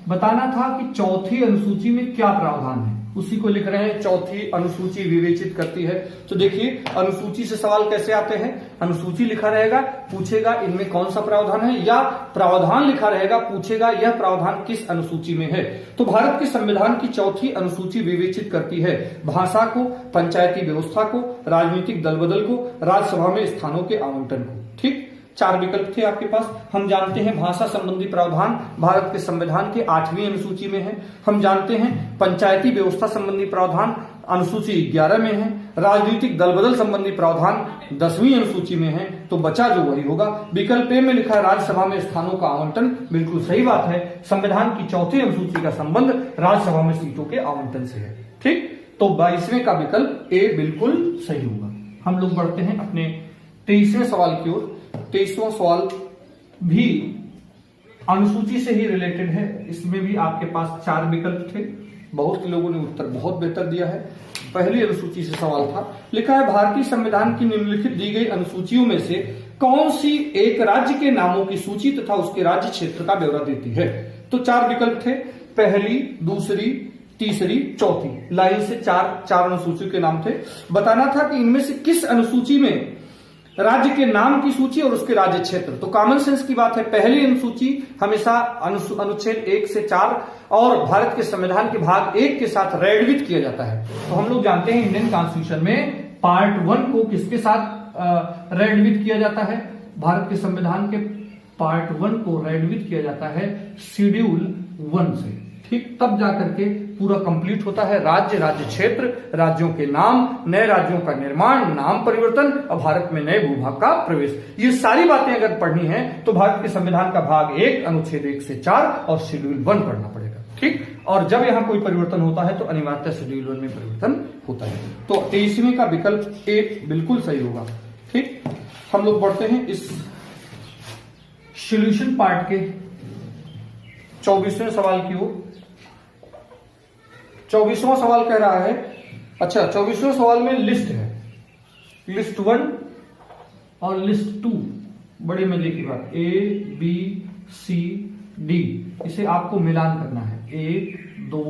बताना था कि चौथी अनुसूची में क्या प्रावधान है, उसी को लिख रहे हैं। चौथी अनुसूची विवेचित करती है। तो देखिए अनुसूची से सवाल कैसे आते हैं, अनुसूची लिखा रहेगा, पूछेगा इनमें कौन सा प्रावधान है, या प्रावधान लिखा रहेगा, पूछेगा यह प्रावधान किस अनुसूची में है। तो भारत के संविधान की चौथी अनुसूची विवेचित करती है भाषा को, पंचायती व्यवस्था को, राजनीतिक दल बदल को, राज्यसभा में स्थानों के आवंटन को। ठीक, 4 विकल्प थे आपके पास। हम जानते हैं भाषा संबंधी प्रावधान भारत के संविधान के 8वीं अनुसूची में है। हम जानते हैं पंचायती व्यवस्था संबंधी प्रावधान अनुसूची 11 में है। राजनीतिक दल बदल संबंधी प्रावधान 10वीं अनुसूची में है। तो बचा जो वही होगा। विकल्प ए में लिखा है राज्यसभा में स्थानों का आवंटन, बिल्कुल सही बात है। संविधान की चौथी अनुसूची का संबंध राज्यसभा में सीटों के आवंटन से है। ठीक, तो 22वें का विकल्प ए बिल्कुल सही होगा। हम लोग बढ़ते हैं अपने 23वें सवाल की ओर। 23वां सवाल भी अनुसूची से ही रिलेटेड है। इसमें भी आपके पास 4 विकल्प थे। बहुत लोगों ने उत्तर बहुत बेहतर दिया है। पहली अनुसूची से सवाल था, लिखा है भारतीय संविधान की निम्नलिखित दी गई अनुसूचियों में से कौन सी एक राज्य के नामों की सूची तथा उसके राज्य क्षेत्र का ब्यौरा देती है। तो 4 विकल्प थे, पहली, दूसरी, तीसरी, चौथी। लाइन से 4 अनुसूचियों के नाम थे। बताना था कि इनमें से किस अनुसूची में राज्य के नाम की सूची और उसके राज्य क्षेत्र। तो कॉमन सेंस की बात है, पहली अनुसूची हमेशा अनुच्छेद 1 से 4 और भारत के संविधान के भाग 1 के साथ रेडविथ किया जाता है। तो हम लोग जानते हैं इंडियन कॉन्स्टिट्यूशन में पार्ट 1 को किसके साथ रेडविथ किया जाता है, भारत के संविधान के पार्ट 1 को रेडविथ किया जाता है शेड्यूल 1 से। ठीक, तब जाकर के पूरा कंप्लीट होता है। राज्य, राज्य क्षेत्र, राज्यों के नाम, नए राज्यों का निर्माण, नाम परिवर्तन और भारत में नए भूभाग का प्रवेश। ये सारी बातें अगर पढ़नी है तो भारत के संविधान का भाग 1 अनुच्छेद 1 से 4 और शेड्यूल 1 पढ़ना पड़ेगा। ठीक, और जब यहां कोई परिवर्तन होता है तो अनिवार्यतः शेड्यूल 1 में परिवर्तन होता है। तो 23वें का विकल्प ए बिल्कुल सही होगा। ठीक, हम लोग बढ़ते हैं इस सॉल्यूशन पार्ट के 24वें सवाल की ओर। 24वां सवाल कह रहा है, अच्छा 24वें सवाल में लिस्ट है, लिस्ट 1 और लिस्ट 2। बड़े मजे की बात, ए बी सी डी, इसे आपको मिलान करना है। 1 2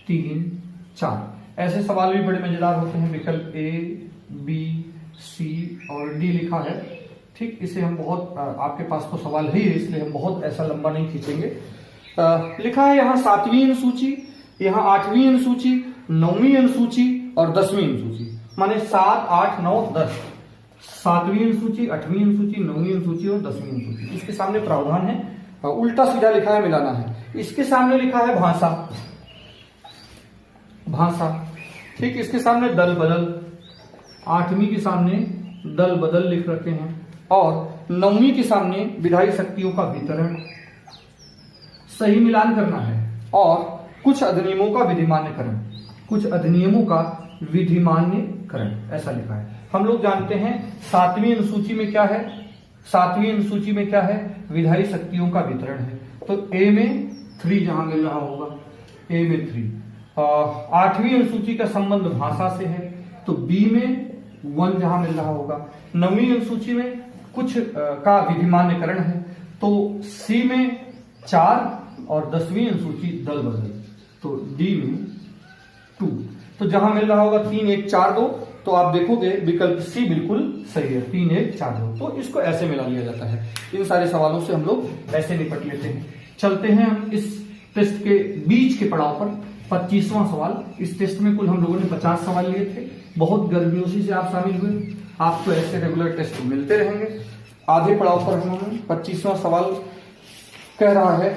3 4 ऐसे सवाल भी बड़े मजेदार होते हैं। विकल्प ए बी सी और डी लिखा है। ठीक, इसे हम बहुत आपके पास तो सवाल ही है इसलिए हम बहुत ऐसा लंबा नहीं खींचेंगे। लिखा है यहाँ 7वीं अनुसूची, यहाँ 8वीं अनुसूची, 9वीं अनुसूची और 10वीं अनुसूची, माने 7 8 9 10। 7वीं अनुसूची, 8वीं अनुसूची, 9वीं अनुसूची और 10वीं अनुसूची। इसके सामने प्रावधान है, उल्टा सीधा लिखा है, मिलाना है। इसके सामने लिखा है भाषा, भाषा। ठीक, इसके सामने दल बदल, 8वीं के सामने दल बदल लिख रखे हैं और 9वीं के सामने विधायी शक्तियों का वितरण। सही मिलान करना है और कुछ अधिनियमों का विधिमान्यकरण, कुछ अधिनियमों का विधिमान्यकरण ऐसा लिखा है। हम लोग जानते हैं 7वीं अनुसूची में क्या है, 7वीं अनुसूची में क्या है, विधायी शक्तियों का वितरण है। तो ए में 3 जहां मिल रहा होगा, ए में 3। 8वीं अनुसूची का संबंध भाषा से है तो बी में 1 जहां मिल रहा होगा। 9वीं अनुसूची में कुछ का विधिमान्यकरण है तो सी में 4 और 10वीं अनुसूची दल बदल तो डी में 2। तो जहां मिल रहा होगा 3 1 4 2, तो आप देखोगे विकल्प सी बिल्कुल सही है, 3 1 4 2। तो इसको ऐसे मिला लिया जाता है। इन सारे सवालों से हम लोग ऐसे निपट लेते हैं। चलते हैं हम इस टेस्ट के बीच के पड़ाव पर। 25वां सवाल। इस टेस्ट में कुल हम लोगों ने 50 सवाल लिए थे। बहुत गर्मियों से आप शामिल हुए, आपको ऐसे रेगुलर टेस्ट मिलते रहेंगे। आधे पड़ाव पर हम 25वां सवाल कह रहा है,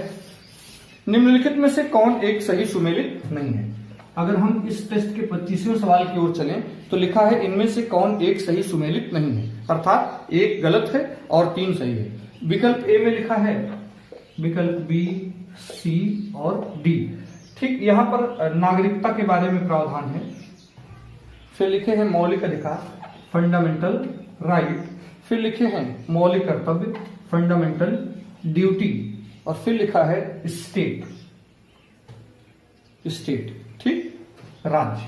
निम्नलिखित में से कौन एक सही सुमेलित नहीं है। अगर हम इस टेस्ट के 25वें सवाल की ओर चलें तो लिखा है इनमें से कौन एक सही सुमेलित नहीं है, अर्थात एक गलत है और 3 सही है। विकल्प ए में लिखा है, विकल्प बी सी और डी। ठीक, यहां पर नागरिकता के बारे में प्रावधान है। फिर लिखे हैं मौलिक अधिकार, फंडामेंटल राइट। फिर लिखे हैं मौलिक कर्तव्य, फंडामेंटल ड्यूटी। और फिर लिखा है स्टेट, स्टेट। ठीक, राज्य।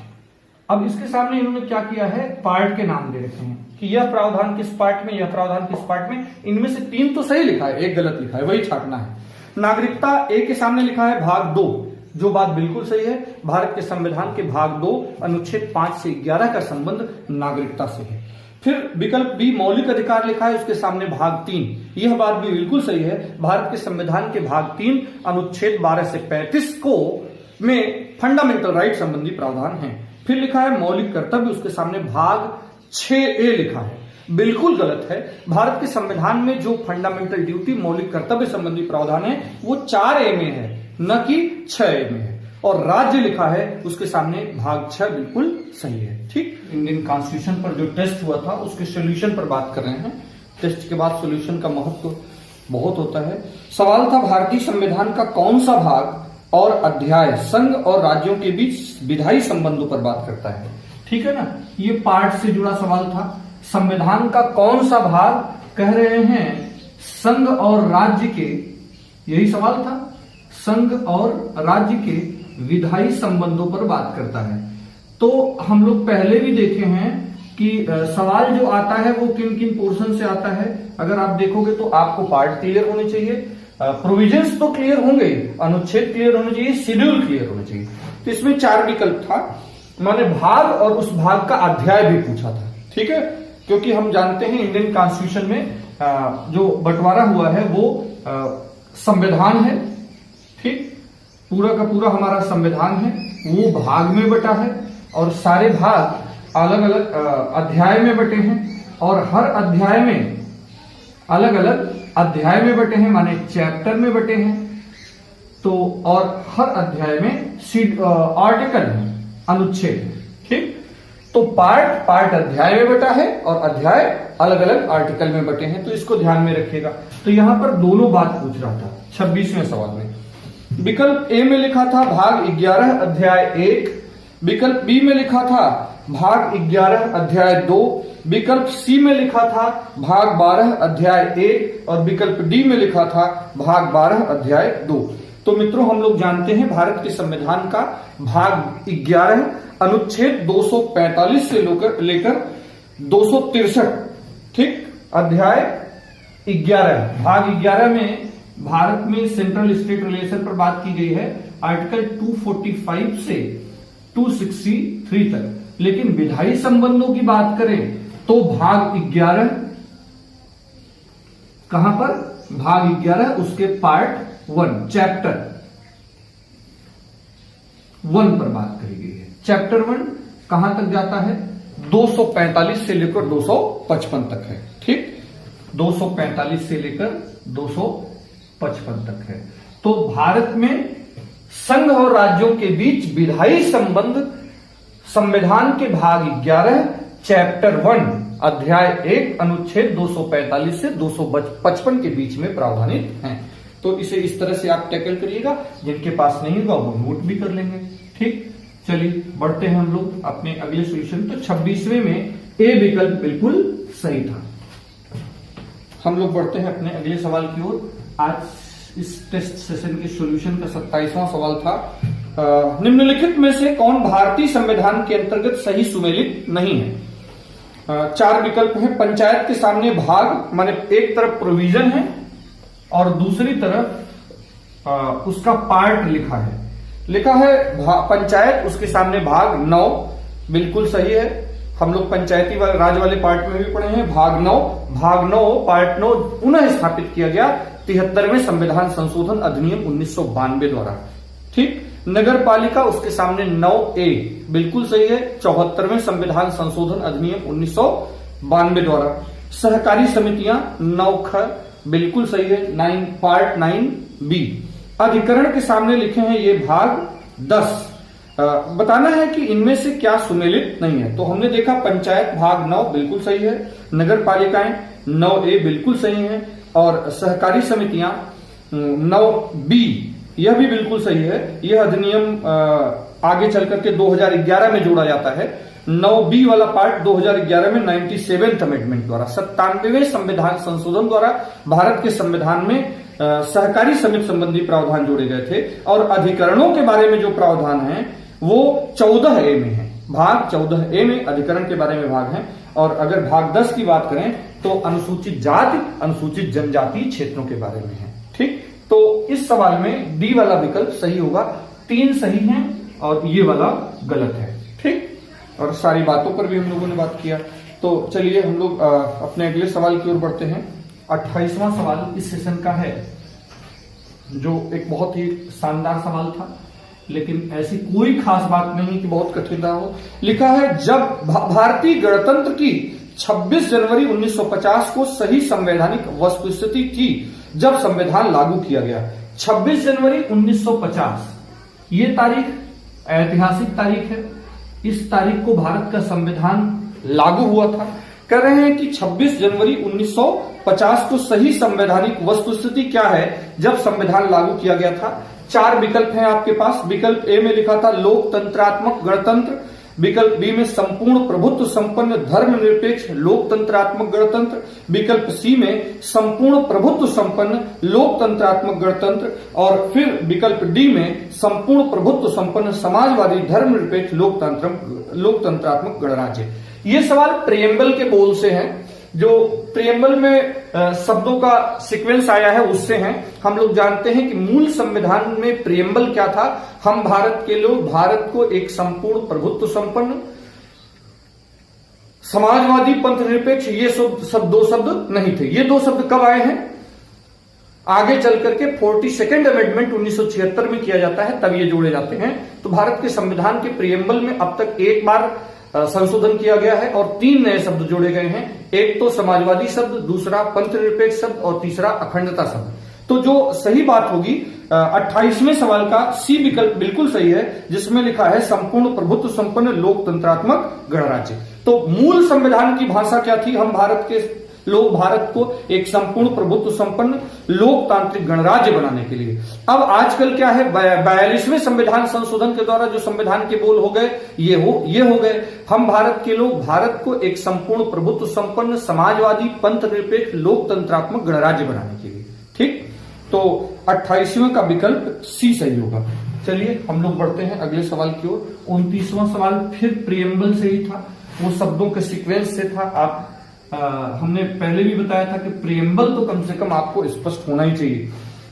अब इसके सामने इन्होंने क्या किया है, पार्ट के नाम दे रखे हैं कि यह प्रावधान किस पार्ट में, यह प्रावधान किस पार्ट में। इनमें से 3 तो सही लिखा है, एक गलत लिखा है, वही छाटना है। नागरिकता ए के सामने लिखा है भाग 2, जो बात बिल्कुल सही है। भारत के संविधान के भाग 2 अनुच्छेद 5 से 11 का संबंध नागरिकता से है। फिर विकल्प बी मौलिक अधिकार लिखा है, उसके सामने भाग 3, यह बात भी बिल्कुल सही है। भारत के संविधान के भाग 3 अनुच्छेद 12 से 35 को में फंडामेंटल राइट संबंधी प्रावधान है। फिर लिखा है मौलिक कर्तव्य, उसके सामने भाग 6A लिखा है, बिल्कुल गलत है। भारत के संविधान में जो फंडामेंटल ड्यूटी मौलिक कर्तव्य संबंधी प्रावधान है वो 4A में है, न कि 6A में है। और राज्य लिखा है, उसके सामने भाग 6 बिल्कुल सही है। ठीक, इंडियन कॉन्स्टिट्यूशन पर जो टेस्ट हुआ था उसके सोल्यूशन पर बात कर रहे हैं। टेस्ट के बाद सोल्यूशन का महत्व बहुत होता है। सवाल था भारतीय संविधान का कौन सा भाग और अध्याय संघ और राज्यों के बीच विधायी संबंधों पर बात करता है। ठीक है ना, ये पार्ट से जुड़ा सवाल था। संविधान का कौन सा भाग, कह रहे हैं संघ और राज्य के, यही सवाल था, संघ और राज्य के विधायी संबंधों पर बात करता है। तो हम लोग पहले भी देखे हैं कि सवाल जो आता है वो किन किन पोर्शन से आता है। अगर आप देखोगे तो आपको पार्ट क्लियर होने चाहिए, प्रोविजंस तो क्लियर होंगे, अनुच्छेद क्लियर होने चाहिए, शेड्यूल क्लियर होने चाहिए। तो इसमें 4 विकल्प था, मैंने भाग और उस भाग का अध्याय भी पूछा था। ठीक है, क्योंकि हम जानते हैं इंडियन कॉन्स्टिट्यूशन में जो बंटवारा हुआ है वो संविधान है। ठीक, पूरा का पूरा हमारा संविधान है, वो भाग में बटा है और सारे भाग अलग अलग अध्याय में बटे हैं और हर अध्याय में अलग अलग अध्याय में बटे हैं, माने चैप्टर में बटे हैं। तो और हर अध्याय में आर्टिकल है, अनुच्छेद है। ठीक, तो पार्ट अध्याय में बटा है और अध्याय अलग अलग आर्टिकल में बटे हैं, तो इसको ध्यान में रखिएगा। तो यहां पर दोनों बात पूछ रहा था 26वें सवाल में। विकल्प ए में लिखा था भाग 11 अध्याय 1, विकल्प बी में लिखा था भाग 11 अध्याय 2, विकल्प सी में लिखा था भाग 12 अध्याय 1 और विकल्प डी में लिखा था भाग 12 अध्याय 2। तो मित्रों, हम लोग जानते हैं भारत के संविधान का भाग 11 अनुच्छेद 245 से लेकर 263, ठीक, अध्याय 11 भाग 11 में भारत में सेंट्रल स्टेट रिलेशन पर बात की गई है, आर्टिकल 245 से 263 तक। लेकिन विधायी संबंधों की बात करें तो भाग 11 कहां पर, भाग 11 उसके पार्ट 1 चैप्टर 1 पर बात करी गई है। चैप्टर 1 कहां तक जाता है, 245 से लेकर 255 तक है। ठीक, 245 से लेकर 255 तक है। तो भारत में संघ और राज्यों के बीच विधायी संबंध संविधान के भाग 11 चैप्टर 1 अध्याय 1 अनुच्छेद 245 से 255 के बीच में प्रावधानित हैं। तो इसे इस तरह से आप टैकल करिएगा, जिनके पास नहीं होगा वो नोट भी कर लेंगे। ठीक, चलिए बढ़ते हैं हम लोग अपने अगले सॉल्यूशन। तो 26वें में ए विकल्प बिल्कुल सही था। हम लोग बढ़ते हैं अपने अगले सवाल की ओर। आज इस टेस्ट सेशन के सॉल्यूशन का 27वां सवाल था, निम्नलिखित में से कौन भारतीय संविधान के अंतर्गत सही सुमेलित नहीं है। 4 विकल्प हैं। पंचायत के सामने भाग, माने एक तरफ प्रोविजन है और दूसरी तरफ उसका पार्ट लिखा है। पंचायत, उसके सामने भाग 9, बिल्कुल सही है। हम लोग पंचायती राज वाले पार्ट में भी पढ़े हैं। भाग 9 पार्ट 9 पुनः स्थापित किया गया 73वें संविधान संशोधन अधिनियम 1992 द्वारा। ठीक, नगर पालिका, उसके सामने 9A, बिल्कुल सही है, 74वें संविधान संशोधन अधिनियम 1992 द्वारा। सहकारी समितियां 9ख, बिल्कुल सही है, पार्ट 9B। अधिकरण के सामने लिखे हैं ये भाग 10। बताना है कि इनमें से क्या सुमेलित नहीं है। तो हमने देखा पंचायत भाग 9 बिल्कुल सही है, नगर पालिकाएं 9A बिल्कुल सही है और सहकारी समितियां 9B यह भी बिल्कुल सही है। यह अधिनियम आगे चल करके 2011 में जोड़ा जाता है। 9B वाला पार्ट 2011 में 97th अमेंडमेंट द्वारा 97वें संविधान संशोधन द्वारा भारत के संविधान में सहकारी समिति संबंधी प्रावधान जोड़े गए थे और अधिकरणों के बारे में जो प्रावधान है वो 14A में है। भाग 14A में अधिकरण के बारे में भाग है। और अगर भाग 10 की बात करें तो अनुसूचित जाति, अनुसूचित जनजाति क्षेत्रों के बारे में है। ठीक, तो इस सवाल में डी वाला विकल्प सही होगा। 3 सही है और ये वाला गलत है। ठीक, और सारी बातों पर भी हम लोगों ने बात किया। तो चलिए हम लोग अपने अगले सवाल की ओर बढ़ते हैं। 28वां सवाल इस सेशन का है, जो एक बहुत ही शानदार सवाल था, लेकिन ऐसी कोई खास बात नहीं कि बहुत कठिन रहा हो। लिखा है, जब भारतीय गणतंत्र की 26 जनवरी 1950 को सही संवैधानिक वस्तुस्थिति थी जब संविधान लागू किया गया। 26 जनवरी 1950 ये तारीख ऐतिहासिक तारीख है। इस तारीख को भारत का संविधान लागू हुआ था। कह रहे हैं कि 26 जनवरी 1950 को सही संवैधानिक वस्तुस्थिति क्या है जब संविधान लागू किया गया था। 4 विकल्प हैं आपके पास। विकल्प ए में लिखा था लोकतंत्रात्मक गणतंत्र, विकल्प बी में संपूर्ण प्रभुत्व संपन्न धर्मनिरपेक्ष लोकतंत्रात्मक गणतंत्र, विकल्प सी में संपूर्ण प्रभुत्व संपन्न लोकतंत्रात्मक गणतंत्र, और फिर विकल्प डी में संपूर्ण प्रभुत्व संपन्न समाजवादी धर्मनिरपेक्ष लोकतंत्रात्मक गणराज्य। ये सवाल प्रियम्बल के बोल से है। जो प्रियम्बल में शब्दों का सीक्वेंस आया है उससे हैं। हम लोग जानते हैं कि मूल संविधान में प्रियम्बल क्या था। हम भारत के लोग भारत को एक संपूर्ण प्रभुत्व संपन्न समाजवादी पंथ निरपेक्ष, ये सब 2 शब्द नहीं थे। ये 2 शब्द कब आए हैं? आगे चल करके 42nd अमेंडमेंट 1976 में किया जाता है, तब ये जोड़े जाते हैं। तो भारत के संविधान के प्रियम्बल में अब तक 1 बार संशोधन किया गया है और 3 नए शब्द जोड़े गए हैं। एक तो समाजवादी शब्द, दूसरा पंथ निरपेक्ष शब्द और तीसरा अखंडता शब्द। तो जो सही बात होगी 28वें सवाल का सी विकल्प बिल्कुल सही है, जिसमें लिखा है संपूर्ण प्रभुत्व संपन्न लोकतंत्रात्मक गणराज्य। तो मूल संविधान की भाषा क्या थी? हम भारत के लोग भारत को एक संपूर्ण प्रभुत्व संपन्न लोकतांत्रिक गणराज्य बनाने के लिए। अब आजकल क्या है, 42वें संविधान संशोधन के द्वारा जो संविधान के बोल हो गए ये हो गए, हम भारत के लोग भारत को एक संपूर्ण प्रभुत्व संपन्न समाजवादी पंथ निरपेक्ष लोकतंत्रात्मक गणराज्य बनाने के लिए। ठीक, तो 28वें का विकल्प सी सही होगा। चलिए हम लोग बढ़ते हैं अगले सवाल की ओर। 29वां सवाल फिर प्रियम्बल से ही था, वो शब्दों के सीक्वेंस से था। हमने पहले भी बताया था कि प्रियम्बल तो कम से कम आपको स्पष्ट होना ही चाहिए।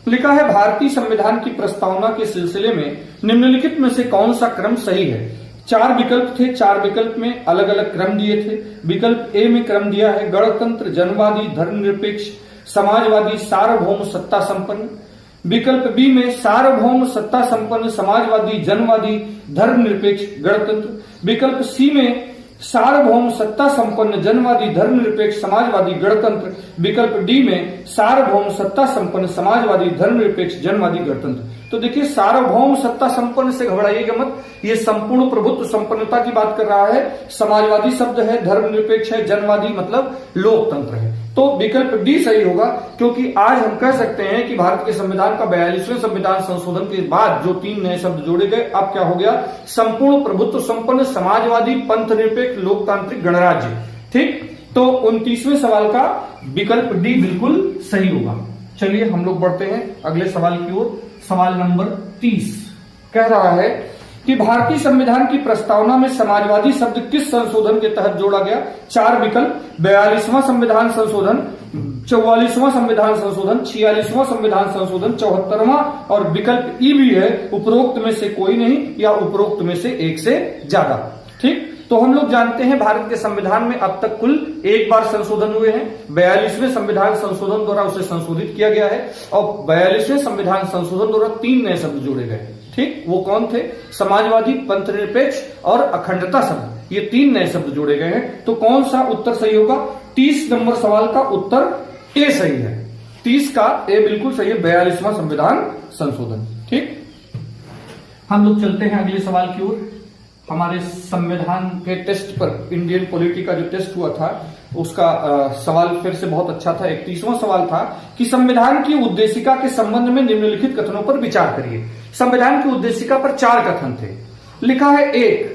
लिखा है, भारतीय संविधान की प्रस्तावना के सिलसिले में निम्नलिखित में से कौन सा क्रम सही है? 4 विकल्प थे। 4 विकल्प में अलग अलग क्रम दिए थे। विकल्प ए में क्रम दिया है गणतंत्र, जनवादी, धर्मनिरपेक्ष, समाजवादी, सार्वभौम, सत्ता संपन्न। विकल्प बी में सार्वभौम, सत्ता संपन्न, समाजवादी, जनवादी, धर्मनिरपेक्ष, गणतंत्र। विकल्प सी में सार्वभौम, सत्ता संपन्न, जनवादी, धर्मनिरपेक्ष, समाजवादी, गणतंत्र। विकल्प डी में सार्वभौम, सत्ता संपन्न, समाजवादी, धर्मनिरपेक्ष, जनवादी, गणतंत्र। तो देखिए, सार्वभौम सत्ता संपन्न से घबराइएगा मत, ये संपूर्ण प्रभुत्व संपन्नता की बात कर रहा है। समाजवादी शब्द है, धर्मनिरपेक्ष है, जनवादी मतलब लोकतंत्र है। तो विकल्प डी सही होगा, क्योंकि आज हम कह सकते हैं कि भारत के संविधान का 42वें संविधान संशोधन के बाद जो 3 नए शब्द जोड़े गए, अब क्या हो गया? संपूर्ण प्रभुत्व संपन्न समाजवादी पंथ निरपेक्ष लोकतांत्रिक गणराज्य। ठीक, तो 29वें सवाल का विकल्प डी बिल्कुल सही होगा। चलिए हम लोग बढ़ते हैं अगले सवाल की ओर। सवाल नंबर 30 कह रहा है कि भारतीय संविधान की प्रस्तावना में समाजवादी शब्द किस संशोधन के तहत जोड़ा गया? 4 विकल्प, 42वां संविधान संशोधन, 44वां संविधान संशोधन, 46वां संविधान संशोधन, 74वां, और विकल्प ई भी है उपरोक्त में से कोई नहीं या उपरोक्त में से एक से ज्यादा। ठीक, तो हम लोग जानते हैं भारत के संविधान में अब तक कुल 1 बार संशोधन हुए हैं। 42वें संविधान संशोधन द्वारा उसे संशोधित किया गया है और 42वें संविधान संशोधन द्वारा 3 नए शब्द जोड़े गए। ठीक, वो कौन थे? समाजवादी, पंथ निरपेक्ष और अखंडता शब्द, ये 3 नए शब्द जोड़े गए हैं। तो कौन सा उत्तर सही होगा? 30 नंबर सवाल का उत्तर ए सही है। 30 का ए बिल्कुल सही है, 42वां संविधान संशोधन। ठीक, हम लोग चलते हैं अगले सवाल की ओर। हमारे संविधान के टेस्ट पर, इंडियन पॉलिटी का जो टेस्ट हुआ था उसका सवाल फिर से बहुत अच्छा था। 31वां सवाल था कि संविधान की उद्देशिका के संबंध में निम्नलिखित कथनों पर विचार करिए। संविधान की उद्देशिका पर 4 कथन थे। लिखा है, 1,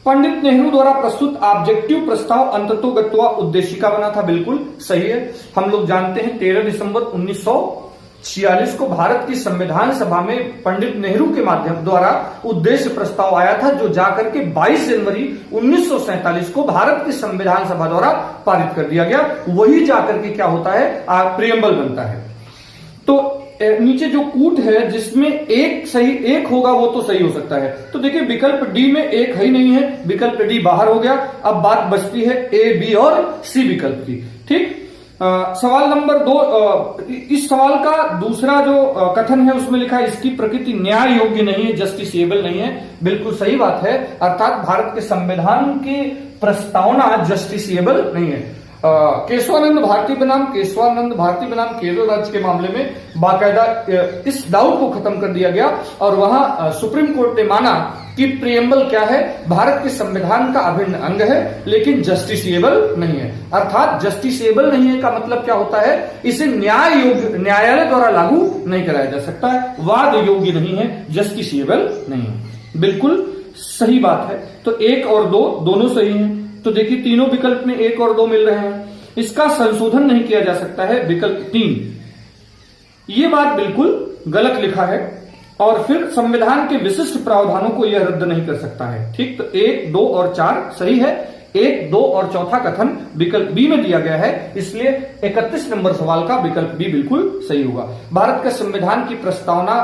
पंडित नेहरू द्वारा प्रस्तुत ऑब्जेक्टिव प्रस्ताव अंततोगत्वा उद्देशिका बना था। बिल्कुल सही है। हम लोग जानते हैं 13 दिसंबर 1946 को भारत की संविधान सभा में पंडित नेहरू के माध्यम द्वारा उद्देश्य प्रस्ताव आया था, जो जाकर के 22 जनवरी 1947 को भारत की संविधान सभा द्वारा पारित कर दिया गया। वही जाकर के क्या होता है? प्रियम्बल बनता है। तो नीचे जो कूट है जिसमें एक सही एक होगा वो तो सही हो सकता है। तो देखिए विकल्प डी में एक है ही नहीं है, विकल्प डी बाहर हो गया। अब बात बचती है ए, बी और सी विकल्प की। ठीक, सवाल नंबर 2, इस सवाल का दूसरा जो कथन है उसमें लिखा है इसकी प्रकृति न्याय योग्य नहीं है, जस्टिसेबल नहीं है। बिल्कुल सही बात है, अर्थात भारत के संविधान की प्रस्तावना जस्टिसेबल नहीं है। केशवानंद भारती बनाम केरल राज्य के मामले में बाकायदा इस डाउट को खत्म कर दिया गया और वहां सुप्रीम कोर्ट ने माना कि प्रियम्बल क्या है, भारत के संविधान का अभिन्न अंग है लेकिन जस्टिसेबल नहीं है। अर्थात जस्टिसेबल नहीं है का मतलब क्या होता है, इसे न्यायालय द्वारा लागू नहीं कराया जा सकता है, वाद योग्य नहीं है, जस्टिसेबल नहीं है। बिल्कुल सही बात है। तो 1 और 2 दोनों सही हैं। तो देखिए तीनों विकल्प में 1 और 2 मिल रहे हैं। इसका संशोधन नहीं किया जा सकता है, विकल्प 3। ये बात बिल्कुल गलत लिखा है और फिर संविधान के विशिष्ट प्रावधानों को यह रद्द नहीं कर सकता है। ठीक, तो 1, 2 और 4 सही है। 1, 2 और चौथा कथन विकल्प बी में दिया गया है, इसलिए 31 नंबर सवाल का विकल्प बी बिल्कुल सही होगा। भारत का संविधान की प्रस्तावना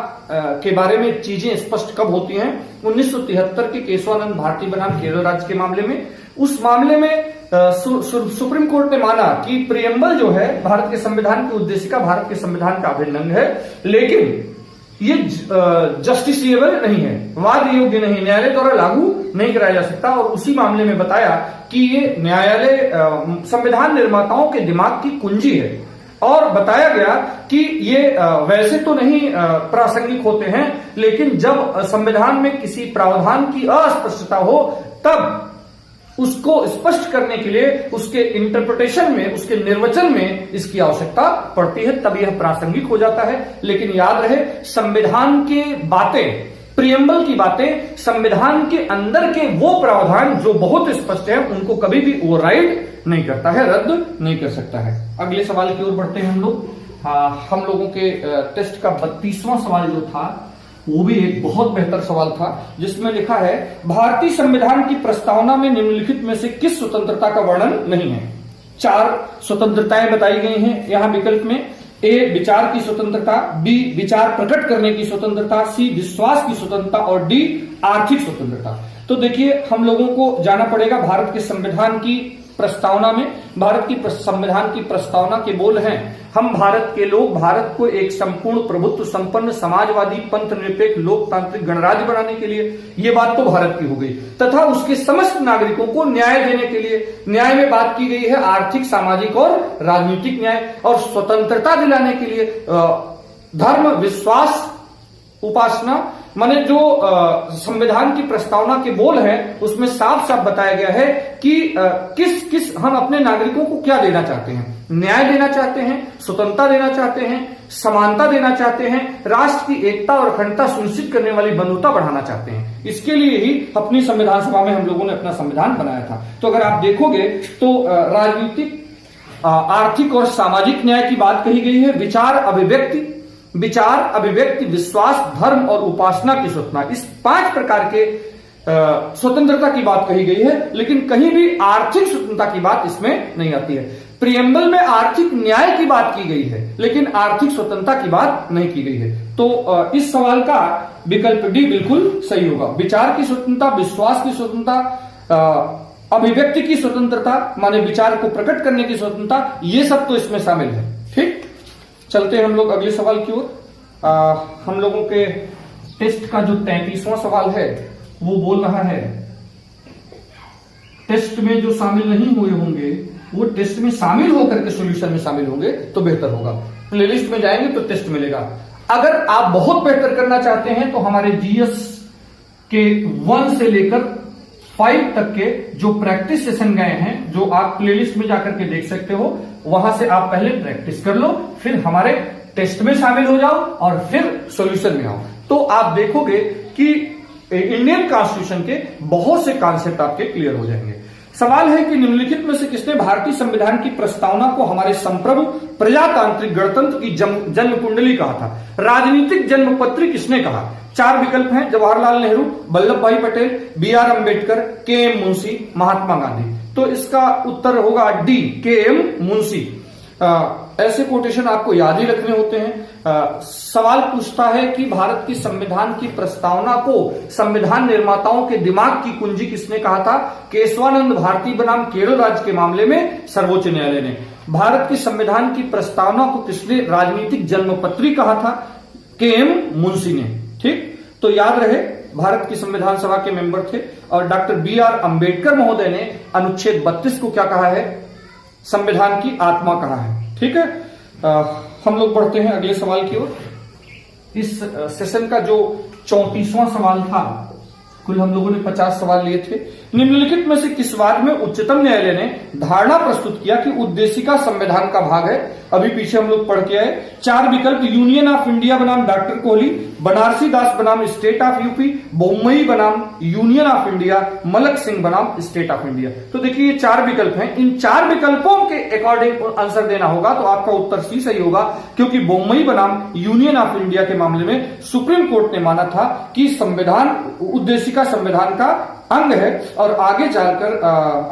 के बारे में चीजें स्पष्ट कब होती हैं? 1973 के केशवानंद भारती बनाम केरल राज्य के मामले में। उस मामले में सुप्रीम कोर्ट ने माना कि प्रियम्बल जो है भारत के संविधान की उद्देशिका भारत के संविधान का अभिन्न अंग है, लेकिन ये जस्टिसेबल नहीं है, वाद योग्य नहीं, न्यायालय द्वारा लागू नहीं कराया जा सकता। और उसी मामले में बताया कि ये न्यायालय संविधान निर्माताओं के दिमाग की कुंजी है और बताया गया कि ये वैसे तो नहीं प्रासंगिक होते हैं, लेकिन जब संविधान में किसी प्रावधान की अस्पष्टता हो तब उसको स्पष्ट करने के लिए उसके इंटरप्रिटेशन में, उसके निर्वचन में इसकी आवश्यकता पड़ती है, तब यह प्रासंगिक हो जाता है। लेकिन याद रहे, संविधान की बातें, प्रियम्बल की बातें, संविधान के अंदर के वो प्रावधान जो बहुत स्पष्ट है उनको कभी भी ओवरराइड नहीं करता है, रद्द नहीं कर सकता है। अगले सवाल की ओर बढ़ते हैं हम लोग। हम लोगों के टेस्ट का 32वां सवाल जो था वो भी एक बहुत बेहतर सवाल था, जिसमें लिखा है भारतीय संविधान की प्रस्तावना में निम्नलिखित में से किस स्वतंत्रता का वर्णन नहीं है? 4 स्वतंत्रताएं बताई गई हैं यहां विकल्प में। ए, विचार की स्वतंत्रता, बी, विचार प्रकट करने की स्वतंत्रता, सी, विश्वास की स्वतंत्रता और डी, आर्थिक स्वतंत्रता। तो देखिए हम लोगों को जाना पड़ेगा भारत के संविधान की प्रस्तावना में। भारत की संविधान की प्रस्तावना के बोल हैं, हम भारत के लोग भारत को एक संपूर्ण प्रभुत्व संपन्न समाजवादी पंथ निरपेक्ष लोकतांत्रिक गणराज्य बनाने के लिए, ये बात तो भारत की हो गई, तथा उसके समस्त नागरिकों को न्याय देने के लिए। न्याय में बात की गई है आर्थिक, सामाजिक और राजनीतिक न्याय, और स्वतंत्रता दिलाने के लिए धर्म, विश्वास, उपासना, माने जो संविधान की प्रस्तावना के बोल है उसमें साफ साफ बताया गया है कि किस हम अपने नागरिकों को क्या देना चाहते हैं। न्याय देना चाहते हैं, स्वतंत्रता देना चाहते हैं, समानता देना चाहते हैं, राष्ट्र की एकता और अखंडता सुनिश्चित करने वाली बंधुता बढ़ाना चाहते हैं। इसके लिए ही अपनी संविधान सभा में हम लोगों ने अपना संविधान बनाया था। तो अगर आप देखोगे तो राजनीतिक, आर्थिक और सामाजिक न्याय की बात कही गई है, विचार, अभिव्यक्ति, विश्वास, धर्म और उपासना की स्वतंत्रता, इस 5 प्रकार के स्वतंत्रता की बात कही गई है, लेकिन कहीं भी आर्थिक स्वतंत्रता की बात इसमें नहीं आती है। प्रियम्बल में आर्थिक न्याय की बात की गई है, लेकिन आर्थिक स्वतंत्रता की बात नहीं की गई है। तो इस सवाल का विकल्प डी बिल्कुल सही होगा। विचार की स्वतंत्रता, विश्वास की स्वतंत्रता, अभिव्यक्ति की स्वतंत्रता, माने विचार को प्रकट करने की स्वतंत्रता, ये सब तो इसमें शामिल है। ठीक, चलते हैं हम लोग अगले सवाल की ओर। हम लोगों के टेस्ट का जो 33वां सवाल है वो बोल रहा है, टेस्ट में जो शामिल नहीं हुए होंगे वो टेस्ट में शामिल होकर के सॉल्यूशन में शामिल होंगे तो बेहतर होगा। प्लेलिस्ट में जाएंगे तो टेस्ट मिलेगा। अगर आप बहुत बेहतर करना चाहते हैं तो हमारे जीएस के 1 से लेकर 5 तक के जो प्रैक्टिस सेशन गए हैं, जो आप प्लेलिस्ट में जाकर के देख सकते हो, वहां से आप पहले प्रैक्टिस कर लो, फिर हमारे टेस्ट में शामिल हो जाओ और फिर सॉल्यूशन में आओ। तो आप देखोगे कि इंडियन कॉन्स्टिट्यूशन के बहुत से कॉन्सेप्ट आपके क्लियर हो जाएंगे। सवाल है कि निम्नलिखित में से किसने भारतीय संविधान की प्रस्तावना को हमारे संप्रभु प्रजातांत्रिक गणतंत्र की जन्म कुंडली कहा था? राजनीतिक जन्मपत्री किसने कहा? 4 विकल्प हैं, जवाहरलाल नेहरू, वल्लभ भाई पटेल, बी.आर. अम्बेडकर, के.एम. मुंशी, महात्मा गांधी। तो इसका उत्तर होगा डी, के.एम. मुंशी। ऐसे कोटेशन आपको याद ही रखने होते हैं। सवाल पूछता है कि भारत की संविधान की प्रस्तावना को संविधान निर्माताओं के दिमाग की कुंजी किसने कहा था? केशवानंद भारती बनाम केरल राज्य के मामले में सर्वोच्च न्यायालय ने। भारत की संविधान की प्रस्तावना को किसने राजनीतिक जन्मपत्री कहा था? के.एम. मुंशी ने। ठीक, तो याद रहे भारत की संविधान सभा के मेंबर थे और डॉक्टर बी.आर. अंबेडकर महोदय ने अनुच्छेद 32 को क्या कहा है? संविधान की आत्मा कहा है। ठीक है, हम लोग बढ़ते हैं अगले सवाल की ओर। इस सेशन का जो 34वां सवाल था, कुल हम लोगों ने 50 सवाल लिए थे। निम्नलिखित में से किस वाद में उच्चतम न्यायालय ने धारणा प्रस्तुत किया कि उद्देशिका संविधान का भाग है? अभी पीछे हम लोग पढ़ के आए। 4 विकल्प: यूनियन ऑफ इंडिया बनाम डॉक्टर कोहली, बनारसी दास बनाम स्टेट ऑफ यूपी, बोम्मई बनाम union of India, Malak Singh बनाम स्टेट ऑफ इंडिया। तो देखिए ये 4 विकल्प हैं, इन 4 विकल्पों के अकॉर्डिंग आंसर देना होगा, तो आपका उत्तर सी सही होगा, क्योंकि बोम्मई बनाम यूनियन ऑफ इंडिया के मामले में सुप्रीम कोर्ट ने माना था कि संविधान उद्देशिका संविधान का अंग है और आगे चलकर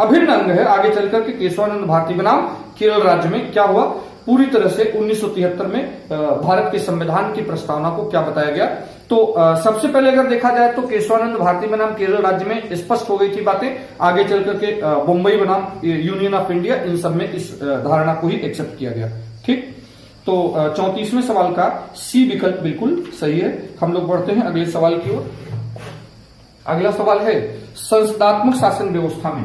अभिन्न अंग है। आगे चलकर के केशवानंद भारती बनाम केरल राज्य में क्या हुआ? पूरी तरह से 1973 में भारत के संविधान की प्रस्तावना को क्या बताया गया? तो सबसे पहले अगर देखा जाए तो केशवानंद भारती बनाम केरल राज्य में स्पष्ट हो गई थी बातें। आगे चल करके मुंबई बनाम यूनियन ऑफ इंडिया, इन सब में इस धारणा को ही एक्सेप्ट किया गया। ठीक, तो 34वें सवाल का सी विकल्प बिल्कुल सही है। हम लोग बढ़ते हैं अगले सवाल की ओर। अगला सवाल है संसदात्मक शासन व्यवस्था में।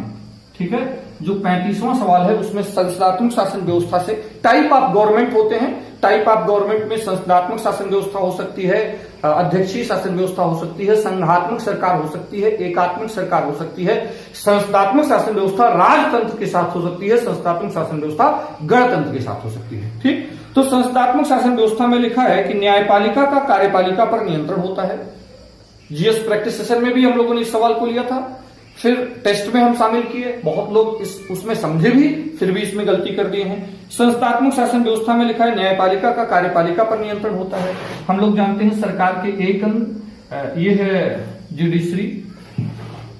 ठीक है, जो 35वां सवाल है उसमें संसदात्मक शासन व्यवस्था से टाइप ऑफ गवर्नमेंट होते हैं। टाइप ऑफ गवर्नमेंट में संसदात्मक शासन व्यवस्था हो सकती है, अध्यक्षीय शासन व्यवस्था हो सकती है, संघात्मक सरकार हो सकती है, एकात्मक सरकार हो सकती है। संसदात्मक शासन व्यवस्था राजतंत्र के साथ हो सकती है, संसदात्मक शासन व्यवस्था गणतंत्र के साथ हो सकती है। ठीक, तो संसदात्मक शासन व्यवस्था में लिखा है कि न्यायपालिका का कार्यपालिका पर नियंत्रण होता है। जीएस प्रैक्टिस सेशन में भी हम लोगों ने इस सवाल को लिया था, फिर टेस्ट में हम शामिल किए, बहुत लोग उसमें समझे भी, फिर भी इसमें गलती कर दिए हैं। संसदात्मक शासन व्यवस्था में लिखा है न्यायपालिका का कार्यपालिका पर नियंत्रण होता है। हम लोग जानते हैं सरकार के एक अंग, ये है जुडिशरी,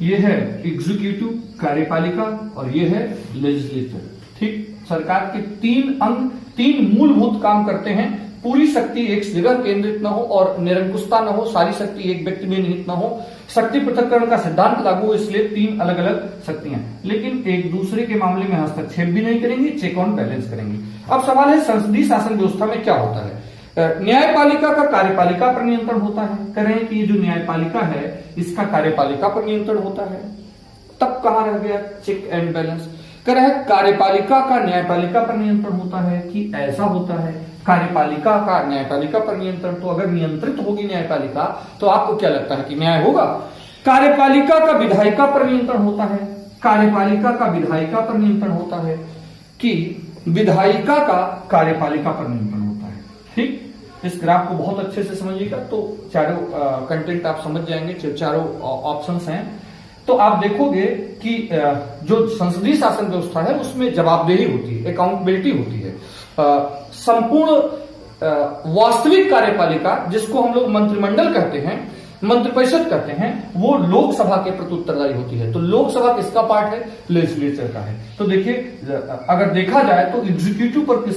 ये है एग्जीक्यूटिव कार्यपालिका और ये है लेजिस्लेचर। ठीक, सरकार के 3 अंग 3 मूलभूत काम करते हैं। पूरी शक्ति एक जगह केंद्रित न हो और निरंकुशता न हो, सारी शक्ति एक व्यक्ति में निहित न हो, शक्ति पृथक्करण का सिद्धांत लागू हो, इसलिए 3 अलग अलग शक्तियां, लेकिन एक दूसरे के मामले में हस्तक्षेप भी नहीं करेंगी, चेक ऑन बैलेंस करेंगी। अब सवाल है संसदीय शासन व्यवस्था में क्या होता है? न्यायपालिका का कार्यपालिका पर नियंत्रण होता है। कह रहे हैं कि ये जो न्यायपालिका है इसका कार्यपालिका पर नियंत्रण होता है। तब कहां रह गया चेक एंड बैलेंस? कह रहे हैं कार्यपालिका का न्यायपालिका पर नियंत्रण होता है कि ऐसा होता है कार्यपालिका का न्यायपालिका पर नियंत्रण? तो अगर नियंत्रित होगी न्यायपालिका तो आपको क्या लगता है कि न्याय होगा? कार्यपालिका का विधायिका पर नियंत्रण होता है, कार्यपालिका का विधायिका पर नियंत्रण होता है कि विधायिका का कार्यपालिका पर नियंत्रण होता है। ठीक, इस ग्राफ को बहुत अच्छे से समझिएगा तो चारों कंटेंट आप समझ जाएंगे, चारों ऑप्शंस हैं। तो आप देखोगे कि जो संसदीय शासन व्यवस्था है उसमें जवाबदेही होती है, अकाउंटेबिलिटी होती है। संपूर्ण वास्तविक कार्यपालिका, जिसको हम लोग मंत्रिमंडल कहते हैं, मंत्रिपरिषद कहते हैं, वो लोकसभा के प्रति उत्तरदायी होती है। तो लोकसभा किसका पार्ट है? लेजिस्लेचर का है। तो देखिए, अगर देखा जाए तो एग्जीक्यूटिव पर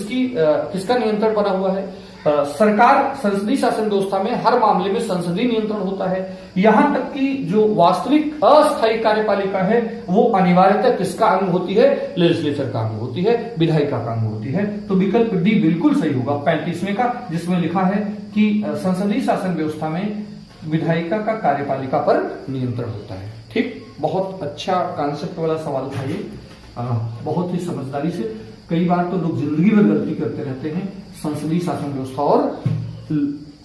किसका नियंत्रण बना हुआ है? सरकार, संसदीय शासन व्यवस्था में हर मामले में संसदीय नियंत्रण होता है। यहां तक कि जो वास्तविक अस्थायी कार्यपालिका है वो अनिवार्यतः किसका अंग होती है? लेजिस्लेचर का अंग होती है, विधायिका का अंग होती है। तो विकल्प डी बिल्कुल सही होगा 35वें का, जिसमें लिखा है कि संसदीय शासन व्यवस्था में विधायिका का कार्यपालिका पर नियंत्रण होता है। ठीक, बहुत अच्छा कॉन्सेप्ट वाला सवाल था ये, बहुत ही समझदारी से। कई बार तो लोग जिंदगी में गलती करते रहते हैं संसदीय शासन व्यवस्था और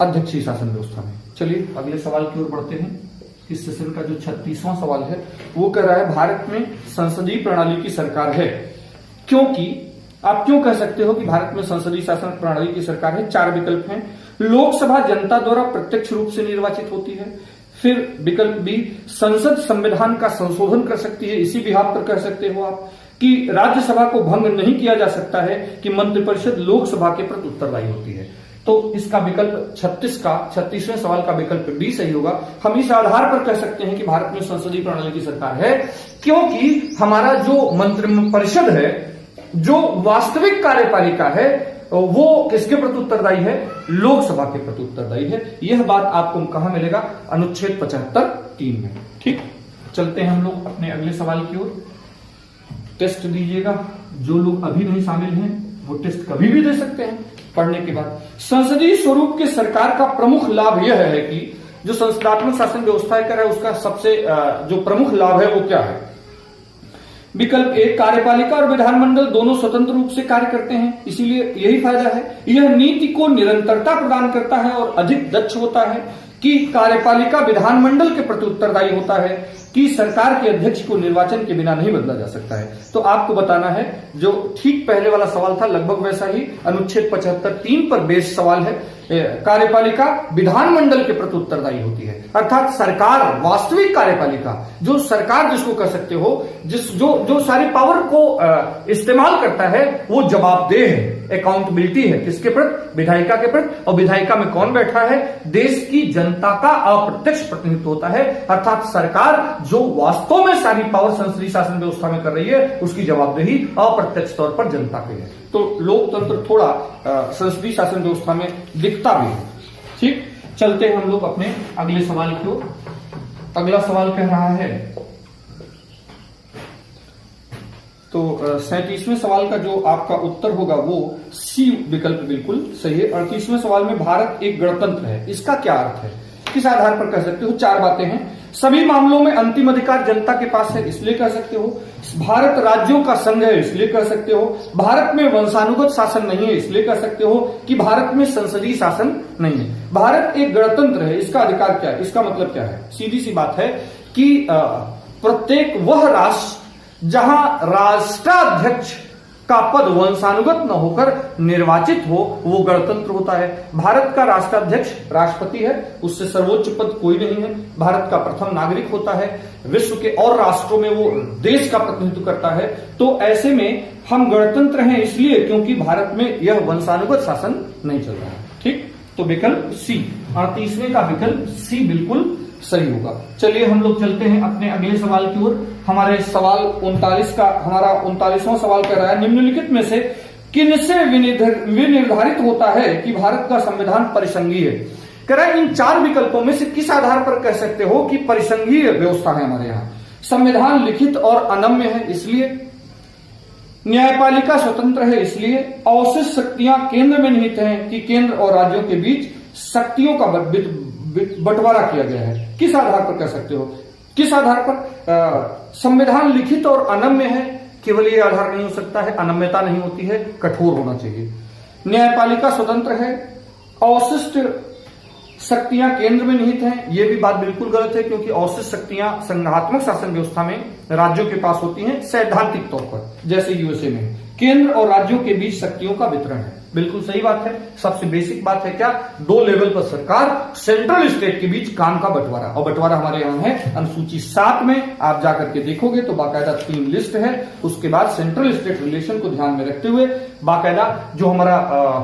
अध्यक्षीय शासन व्यवस्था में। चलिए अगले सवाल की ओर बढ़ते हैं। इस सेशन का जो 36वां सवाल है वो कह रहा है भारत में संसदीय प्रणाली की सरकार है, क्योंकि आप क्यों कह सकते हो कि भारत में संसदीय शासन प्रणाली की सरकार है? 4 विकल्प हैं। लोकसभा जनता द्वारा प्रत्यक्ष रूप से निर्वाचित होती है। फिर विकल्प बी, संसद संविधान का संशोधन कर सकती है, इसी बिहाफ पर कह सकते हो आप कि राज्यसभा को भंग नहीं किया जा सकता है, कि मंत्रिपरिषद लोकसभा के प्रति उत्तरदायी होती है। तो इसका विकल्प 36वें सवाल का विकल्प बी सही होगा। हम इस आधार पर कह सकते हैं कि भारत में संसदीय प्रणाली की सरकार है क्योंकि हमारा जो मंत्रिपरिषद है, जो वास्तविक कार्यपालिका है, वो किसके प्रति उत्तरदायी है? लोकसभा के प्रति उत्तरदायी है। यह बात आपको कहां मिलेगा? अनुच्छेद 75(3) में। ठीक, चलते हैं हम लोग अपने अगले सवाल की ओर। टेस्ट दीजिएगा, जो लोग अभी नहीं शामिल हैं वो टेस्ट कभी भी दे सकते हैं पढ़ने के बाद। संसदीय स्वरूप के सरकार का प्रमुख लाभ यह है कि जो संसदात्मक शासन व्यवस्था कर है उसका सबसे जो प्रमुख लाभ है वो क्या है? विकल्प एक, कार्यपालिका और विधानमंडल दोनों स्वतंत्र रूप से कार्य करते हैं, इसीलिए यही फायदा है। यह नीति को निरंतरता प्रदान करता है और अधिक दक्ष होता है कि कार्यपालिका विधानमंडल के प्रति उत्तरदायी होता है कि सरकार के अध्यक्ष को निर्वाचन के बिना नहीं बदला जा सकता है। तो आपको बताना है, जो ठीक पहले वाला सवाल था लगभग वैसा ही अनुच्छेद 75(3) पर बेस्ड सवाल है। कार्यपालिका विधानमंडल के प्रति उत्तरदायी होती है, अर्थात सरकार, वास्तविक कार्यपालिका, जो सरकार जिसको कह सकते हो, जो सारी पावर को इस्तेमाल करता है वो जवाबदेह है, अकाउंटेबिलिटी है किसके प्रति? विधायिका के प्रति। और विधायिका में कौन बैठा है? देश की जनता का अप्रत्यक्ष प्रतिनिधित्व होता है, अर्थात सरकार जो वास्तव में सारी पावर संसदीय शासन व्यवस्था में कर रही है उसकी जवाबदेही अप्रत्यक्ष तौर पर जनता की है। तो लोकतंत्र थोड़ा संसदीय शासन व्यवस्था में दिखता भी है। ठीक, चलते हैं हम लोग अपने अगले सवाल की ओर। अगला सवाल कह रहा है, तो 37वें सवाल का जो आपका उत्तर होगा वो सी विकल्प बिल्कुल सही है। 38वें सवाल में भारत एक गणतंत्र है, इसका क्या अर्थ है? किस आधार पर कह सकते हो? चार बातें हैं। सभी मामलों में अंतिम अधिकार जनता के पास है, इसलिए कह सकते हो। भारत राज्यों का संघ है, इसलिए कह सकते हो। भारत में वंशानुगत शासन नहीं है, इसलिए कह सकते हो कि भारत में संसदीय शासन नहीं है। भारत एक गणतंत्र है, इसका अधिकार क्या है? इसका मतलब क्या है? सीधी सी बात है कि प्रत्येक वह राष्ट्र जहां राष्ट्राध्यक्ष का पद वंशानुगत न होकर निर्वाचित हो वो गणतंत्र होता है। भारत का राष्ट्राध्यक्ष राष्ट्रपति है, उससे सर्वोच्च पद कोई नहीं है। भारत का प्रथम नागरिक होता है, विश्व के और राष्ट्रों में वो देश का प्रतिनिधित्व करता है। तो ऐसे में हम गणतंत्र हैं इसलिए क्योंकि भारत में यह वंशानुगत शासन नहीं चल रहा है। ठीक, तो विकल्प सी, 38वें का विकल्प सी बिल्कुल सही होगा। चलिए हम लोग चलते हैं अपने अगले सवाल की ओर। हमारे सवाल 39 का, हमारा 39वां सवाल कह रहा है, निम्नलिखित में से किनसे विनिर्धारित होता है कि भारत का संविधान परिसंघीय है? कह रहा है इन चार विकल्पों में से किस आधार पर कह सकते हो कि परिसंघीय व्यवस्था है हमारे यहाँ? संविधान लिखित और अनम्य है इसलिए, न्यायपालिका स्वतंत्र है इसलिए, अवशिष्ट शक्तियां केंद्र में निहित हैं कि केंद्र और राज्यों के बीच शक्तियों का बंटवारा किया गया है। किस आधार पर कह सकते हो? किस आधार पर? संविधान लिखित और अनम्य है, केवल ये आधार नहीं हो सकता है, अनम्यता नहीं होती है, कठोर होना चाहिए। न्यायपालिका स्वतंत्र है, अवशिष्ट शक्तियां केंद्र में निहित हैं, ये भी बात बिल्कुल गलत है क्योंकि अवशिष्ट शक्तियां संघात्मक शासन व्यवस्था में राज्यों के पास होती हैं सैद्धांतिक तौर पर, जैसे यूएसए में। केंद्र और राज्यों के बीच शक्तियों का वितरण है, बिल्कुल सही बात है। सबसे बेसिक बात है क्या? दो लेवल पर सरकार, सेंट्रल स्टेट के बीच काम का बंटवारा, और बंटवारा हमारे यहाँ है अनुसूची 7 में। आप जाकर के देखोगे तो बाकायदा 3 लिस्ट है। उसके बाद सेंट्रल स्टेट रिलेशन को ध्यान में रखते हुए बाकायदा जो हमारा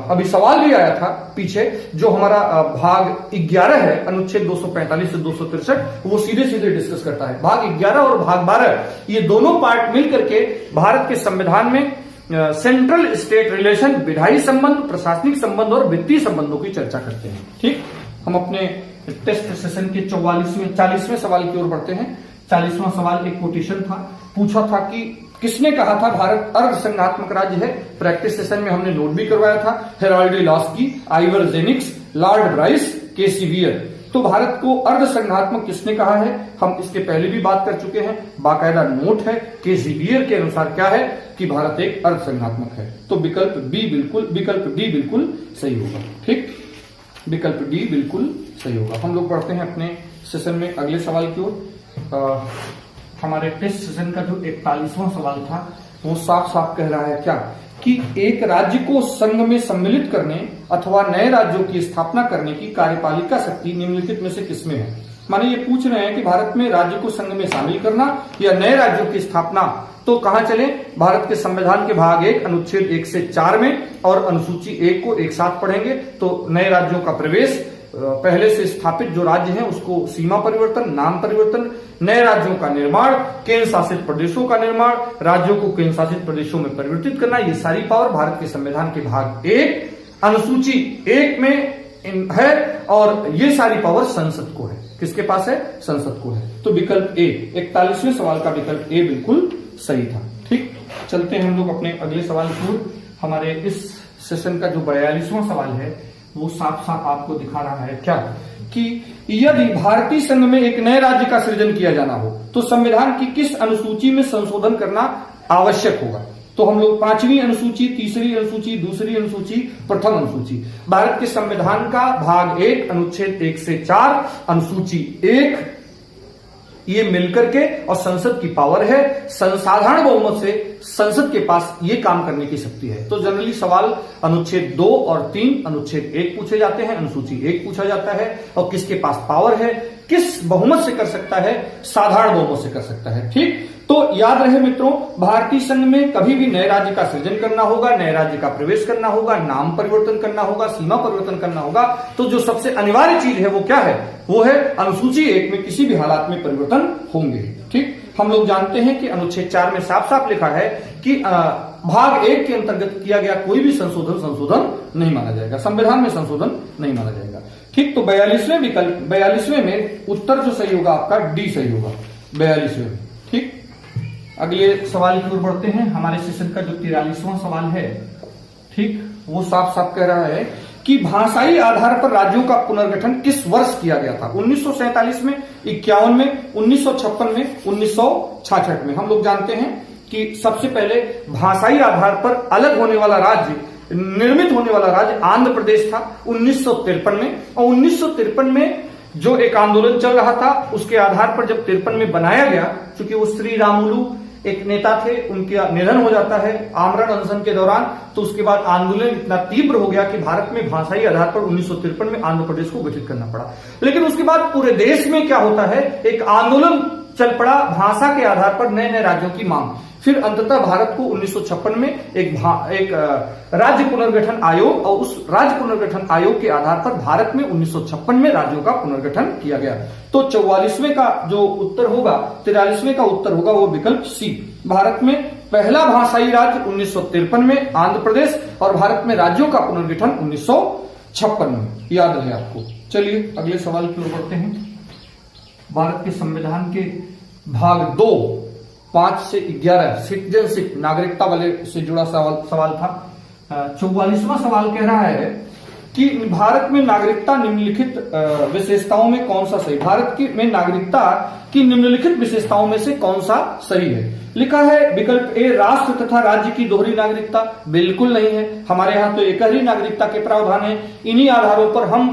अभी सवाल भी आया था पीछे, जो हमारा भाग 11 है अनुच्छेद 245 से 263, वो सीधे सीधे डिस्कस करता है। भाग 11 और भाग 12 ये दोनों पार्ट मिलकर के भारत के संविधान में सेंट्रल स्टेट रिलेशन, विधायी संबंध, प्रशासनिक संबंध और वित्तीय संबंधों की चर्चा करते हैं। ठीक, हम अपने टेस्ट सेशन के 40वें सवाल की ओर बढ़ते हैं। 40वां सवाल एक कोटेशन था, पूछा था कि किसने कहा था भारत अर्ध संघात्मक राज्य है? प्रैक्टिस सेशन में हमने नोट भी करवाया था, हेराल्डी लॉस्की, आइवर जेनिक्स, लॉर्ड ब्राइस, केसी वियर। तो भारत को अर्ध संघात्मक किसने कहा है? हम इसके पहले भी बात कर चुके हैं, बाकायदा नोट है। केसी वियर के अनुसार क्या है कि भारत एक अर्ध संघात्मक है। तो विकल्प डी बिल्कुल सही होगा। ठीक, विकल्प डी बिल्कुल सही होगा। हम लोग बढ़ते हैं अपने सेशन में अगले सवाल की ओर। हमारे टेस्ट सेशन का जो 41वां सवाल था वो साफ साफ कह रहा है क्या कि एक राज्य को संघ में सम्मिलित करने अथवा नए राज्यों की स्थापना करने की कार्यपालिका शक्ति निम्नलिखित में से किसमें है? माने ये पूछ रहे हैं कि भारत में राज्य को संघ में शामिल करना या नए राज्यों की स्थापना। तो कहां चले? भारत के संविधान के भाग 1 अनुच्छेद 1 से 4 में और अनुसूची 1 को एक साथ पढ़ेंगे तो नए राज्यों का प्रवेश पहले से स्थापित जो राज्य हैं उसको सीमा परिवर्तन, नाम परिवर्तन, नए राज्यों का निर्माण, केंद्र शासित प्रदेशों का निर्माण, राज्यों को केंद्र शासित प्रदेशों में परिवर्तित करना, ये सारी पावर भारत के संविधान के भाग 1 अनुसूची 1 में है और ये सारी पावर संसद को है। किसके पास है? संसद को है। तो विकल्प ए, 41वें सवाल का विकल्प ए बिल्कुल सही था। ठीक, चलते हैं हम लोग अपने अगले सवाल की ओर। हमारे इस सेशन का जो 42वां सवाल है वो साफ साफ आपको दिखा रहा है क्या कि यदि भारतीय संघ में एक नए राज्य का सृजन किया जाना हो तो संविधान की किस अनुसूची में संशोधन करना आवश्यक होगा। तो हम लोग 5वीं अनुसूची, 3री अनुसूची, 2री अनुसूची, प्रथम अनुसूची, भारत के संविधान का भाग 1 अनुच्छेद 1 से 4 अनुसूची 1 ये मिलकर के और संसद की पावर है, साधारण बहुमत से संसद के पास ये काम करने की शक्ति है। तो जनरली सवाल अनुच्छेद 2 और 3 अनुच्छेद 1 पूछे जाते हैं, अनुसूची 1 पूछा जाता है और किसके पास पावर है, किस बहुमत से कर सकता है, साधारण बहुमत से कर सकता है। ठीक, तो याद रहे मित्रों, भारतीय संघ में कभी भी नए राज्य का सृजन करना होगा, नए राज्य का प्रवेश करना होगा, नाम परिवर्तन करना होगा, सीमा परिवर्तन करना होगा, तो जो सबसे अनिवार्य चीज है वो क्या है? वो है अनुसूची 1 में किसी भी हालात में परिवर्तन होंगे। ठीक, हम लोग जानते हैं कि अनुच्छेद 4 में साफ साफ लिखा है कि भाग 1 के अंतर्गत किया गया कोई भी संशोधन नहीं माना जाएगा, संविधान में संशोधन नहीं माना जाएगा। ठीक, तो 42वें विकल्प 42वें में उत्तर जो सही होगा आपका डी सही होगा 42वें में। ठीक, अगले सवाल की ओर बढ़ते हैं। हमारे सेशन का जो 43वां सवाल है, ठीक, वो साफ साफ कह रहा है कि भाषाई आधार पर राज्यों का पुनर्गठन किस वर्ष किया गया था? 1947 में, 51 में, 1956 में, 1966 में। हम लोग जानते हैं कि सबसे पहले भाषाई आधार पर अलग होने वाला राज्य, निर्मित होने वाला राज्य आंध्र प्रदेश था 1953 में, और 1953 में जो एक आंदोलन चल रहा था उसके आधार पर जब 53 में बनाया गया, क्योंकि वो श्री रामुलु एक नेता थे, उनका निधन हो जाता है आमरण अनशन के दौरान, तो उसके बाद आंदोलन इतना तीव्र हो गया कि भारत में भाषाई आधार पर 1953 में आंध्र प्रदेश को गठित करना पड़ा। लेकिन उसके बाद पूरे देश में क्या होता है, एक आंदोलन चल पड़ा भाषा के आधार पर नए नए राज्यों की मांग। फिर अंततः भारत को 1956 में एक राज्य पुनर्गठन आयोग, और उस राज्य पुनर्गठन आयोग के आधार पर भारत में 1956 में राज्यों का पुनर्गठन किया गया। तो 44वें का जो उत्तर होगा, 43वें का उत्तर होगा वो विकल्प सी। भारत में पहला भाषाई राज्य 1953 में आंध्र प्रदेश, और भारत में राज्यों का पुनर्गठन 1956 में। याद रहे आपको। चलिए अगले सवाल की ओर बढ़ते हैं। भारत के संविधान के भाग 2 5 से 11 सिटीजनशिप, नागरिकता वाले से जुड़ा सवाल था। 44वां सवाल कह रहा है कि भारत में नागरिकता निम्नलिखित विशेषताओं में कौन सा सही? भारत में नागरिकता की निम्नलिखित विशेषताओं में से कौन सा सही है? लिखा है विकल्प ए, राष्ट्र तथा राज्य की दोहरी नागरिकता। बिल्कुल नहीं है, हमारे यहाँ तो एक ही नागरिकता के प्रावधान है। इन्हीं आधारों पर हम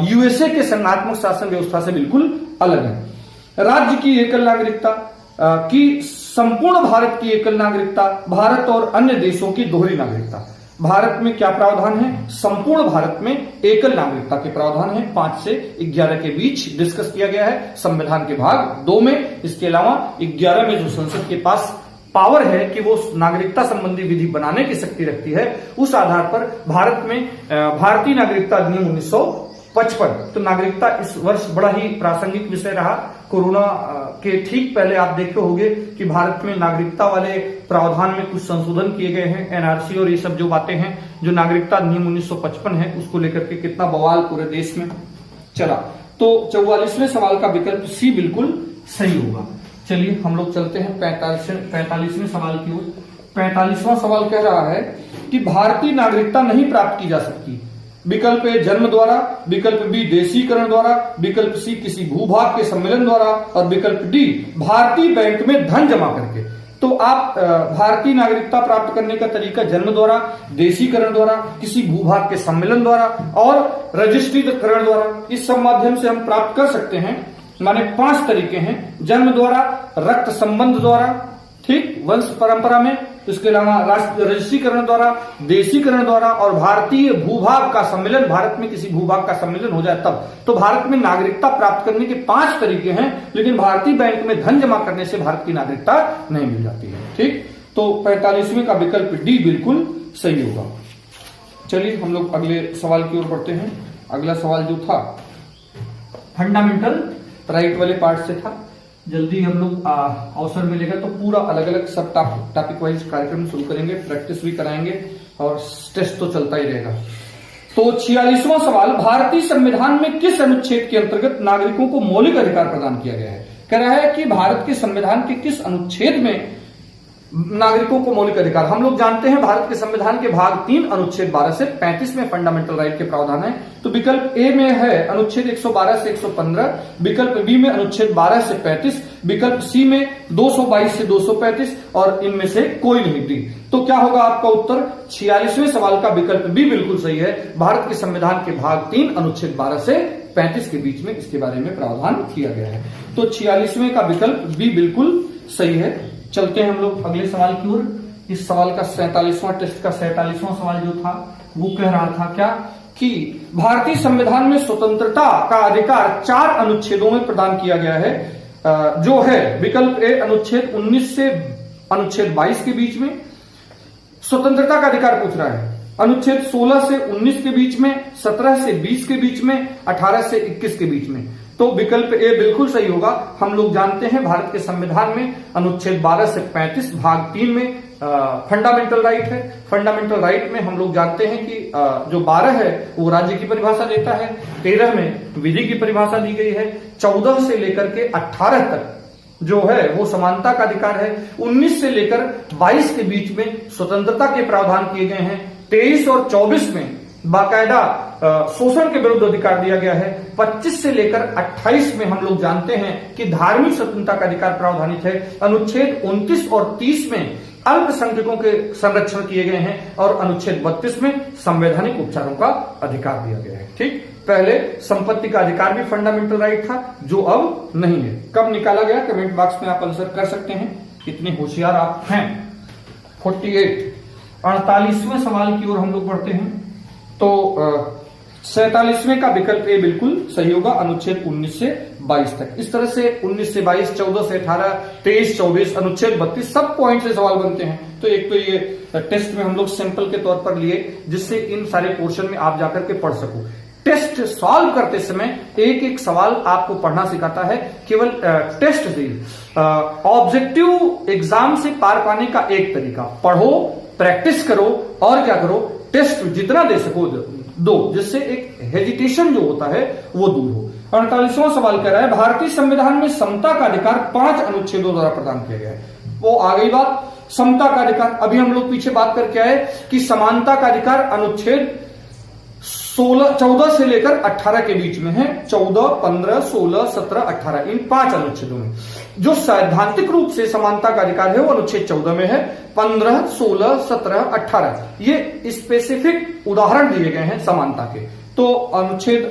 यूएसए के संघात्मक शासन व्यवस्था से बिल्कुल अलग है। राज्य की एकल नागरिकता, की संपूर्ण भारत की एकल नागरिकता, भारत और अन्य देशों की दोहरी नागरिकता। भारत में क्या प्रावधान है? संपूर्ण भारत में एकल नागरिकता के प्रावधान है। 5 से 11 के बीच डिस्कस किया गया है संविधान के भाग 2 में। इसके अलावा 11 में जो संसद के पास पावर है कि वो नागरिकता संबंधी विधि बनाने की शक्ति रखती है, उस आधार पर भारत में भारतीय नागरिकता अधिनियम 1955। तो नागरिकता इस वर्ष बड़ा ही प्रासंगिक विषय रहा। कोरोना के ठीक पहले आप देखे होंगे कि भारत में नागरिकता वाले प्रावधान में कुछ संशोधन किए गए हैं, एनआरसी और ये सब जो बातें हैं, जो नागरिकता अधिनियम 1955 है उसको लेकर के कितना बवाल पूरे देश में चला। तो 44वें सवाल का विकल्प सी बिल्कुल सही होगा। चलिए हम लोग चलते हैं 45वें सवाल की ओर। 45वां सवाल कह रहा है कि भारतीय नागरिकता नहीं प्राप्त की जा सकती। विकल्प ए, जन्म द्वारा, विकल्प बी, देशीकरण द्वारा, विकल्प सी, किसी भूभाग के सम्मेलन द्वारा, और विकल्प डी, भारतीय बैंक में धन जमा करके। तो आप भारतीय नागरिकता प्राप्त करने का तरीका जन्म द्वारा, देशीकरण द्वारा, किसी भूभाग के सम्मेलन द्वारा और रजिस्ट्रीकरण द्वारा, इस सब माध्यम से हम प्राप्त कर सकते हैं। माने 5 तरीके हैं। जन्म द्वारा, रक्त संबंध द्वारा, ठीक, वंश परंपरा में, इसके अलावा रजिस्ट्रीकरण द्वारा, देशीकरण द्वारा और भारतीय भूभाग का सम्मेलन, भारत में किसी भूभाग का सम्मेलन हो जाए तब। तो भारत में नागरिकता प्राप्त करने के 5 तरीके हैं, लेकिन भारतीय बैंक में धन जमा करने से भारत की नागरिकता नहीं मिल जाती है। ठीक, तो 45वें का विकल्प डी बिल्कुल सही होगा। चलिए हम लोग अगले सवाल की ओर बढ़ते हैं। अगला सवाल जो था फंडामेंटल राइट वाले पार्ट से था। जल्दी हम लोग अवसर मिलेगा तो पूरा अलग अलग सब टॉपिक वाइज कार्यक्रम शुरू करेंगे, प्रैक्टिस भी कराएंगे और टेस्ट तो चलता ही रहेगा। तो 46वां सवाल, भारतीय संविधान में किस अनुच्छेद के अंतर्गत नागरिकों को मौलिक अधिकार प्रदान किया गया है? कह रहा है कि भारत के संविधान के किस अनुच्छेद में नागरिकों को मौलिक अधिकार। हम लोग जानते हैं भारत के संविधान के भाग 3 अनुच्छेद 12 से 35 में फंडामेंटल राइट के प्रावधान है। तो विकल्प ए में है अनुच्छेद 112 से 115, विकल्प बी में अनुच्छेद 12 से 35, विकल्प सी में 222 से 235 और इनमें से कोई नहीं डी। तो क्या होगा आपका उत्तर? 46वें सवाल का विकल्प बी बिल्कुल सही है। भारत के संविधान के भाग 3 अनुच्छेद 12 से 35 के बीच में इसके बारे में प्रावधान किया गया है। तो 46वें का विकल्प बी बिल्कुल सही है। चलते हैं हम लोग अगले सवाल की ओर। इस सवाल का 47वां टेस्ट का 47वां सवाल जो था वो कह रहा था क्या कि भारतीय संविधान में स्वतंत्रता का अधिकार 4 अनुच्छेदों में प्रदान किया गया है, जो है विकल्प ए अनुच्छेद 19 से अनुच्छेद 22 के बीच में स्वतंत्रता का अधिकार पूछ रहा है, अनुच्छेद 16 से 19 के बीच में, 17 से 20 के बीच में, 18 से 21 के बीच में। तो विकल्प ए बिल्कुल सही होगा। हम लोग जानते हैं भारत के संविधान में अनुच्छेद 12 से 35 भाग 3 में फंडामेंटल राइट है। फंडामेंटल राइट में हम लोग जानते हैं कि जो 12 है वो राज्य की परिभाषा देता है, 13 में विधि की परिभाषा दी गई है, 14 से लेकर के 18 तक जो है वो समानता का अधिकार है, 19 से लेकर 22 के बीच में स्वतंत्रता के प्रावधान किए गए हैं, 23 और 24 में बाकायदा शोषण के विरुद्ध अधिकार दिया गया है, 25 से लेकर 28 में हम लोग जानते हैं कि धार्मिक स्वतंत्रता का अधिकार प्रावधानित है, अनुच्छेद 29 और 30 में अल्पसंख्यकों के संरक्षण किए गए हैं और अनुच्छेद 32 में संवैधानिक उपचारों का अधिकार दिया गया है। ठीक, पहले संपत्ति का अधिकार भी फंडामेंटल राइट था जो अब नहीं है। कब निकाला गया कमेंट बॉक्स में आप आंसर कर सकते हैं, कितने होशियार आप हैं। 48वें सवाल की ओर हम लोग बढ़ते हैं। तो 47वें का विकल्प ए बिल्कुल सही होगा, अनुच्छेद 19 से 22 तक। इस तरह से 19 से 22, 14 से 18, 23, 24, अनुच्छेद 32 सब पॉइंट से सवाल बनते हैं। तो एक तो ये टेस्ट में हम लोग सैंपल के तौर पर लिए जिससे इन सारे पोर्शन में आप जाकर के पढ़ सको। टेस्ट सॉल्व करते समय एक एक सवाल आपको पढ़ना सिखाता है, केवल टेस्ट से ऑब्जेक्टिव एग्जाम से पार पाने का एक तरीका, पढ़ो, प्रैक्टिस करो और क्या करो, टेस्ट जितना दे सको दो, जिससे एक हेजिटेशन जो होता है वो दूर हो। 48वां सवाल कह रहा है भारतीय संविधान में समता का अधिकार 5 अनुच्छेदों द्वारा प्रदान किया गया है। वो आ गई बात समता का अधिकार। अभी हम लोग पीछे बात करके आए कि समानता का अधिकार अनुच्छेद 14 से लेकर 18 के बीच में है, 14, 15, 16, 17, 18 इन 5 अनुच्छेदों में। जो सैद्धांतिक रूप से समानता का अधिकार है वो अनुच्छेद 14 में है, 15, 16, 17, 18 ये स्पेसिफिक उदाहरण दिए गए हैं समानता के। तो अनुच्छेद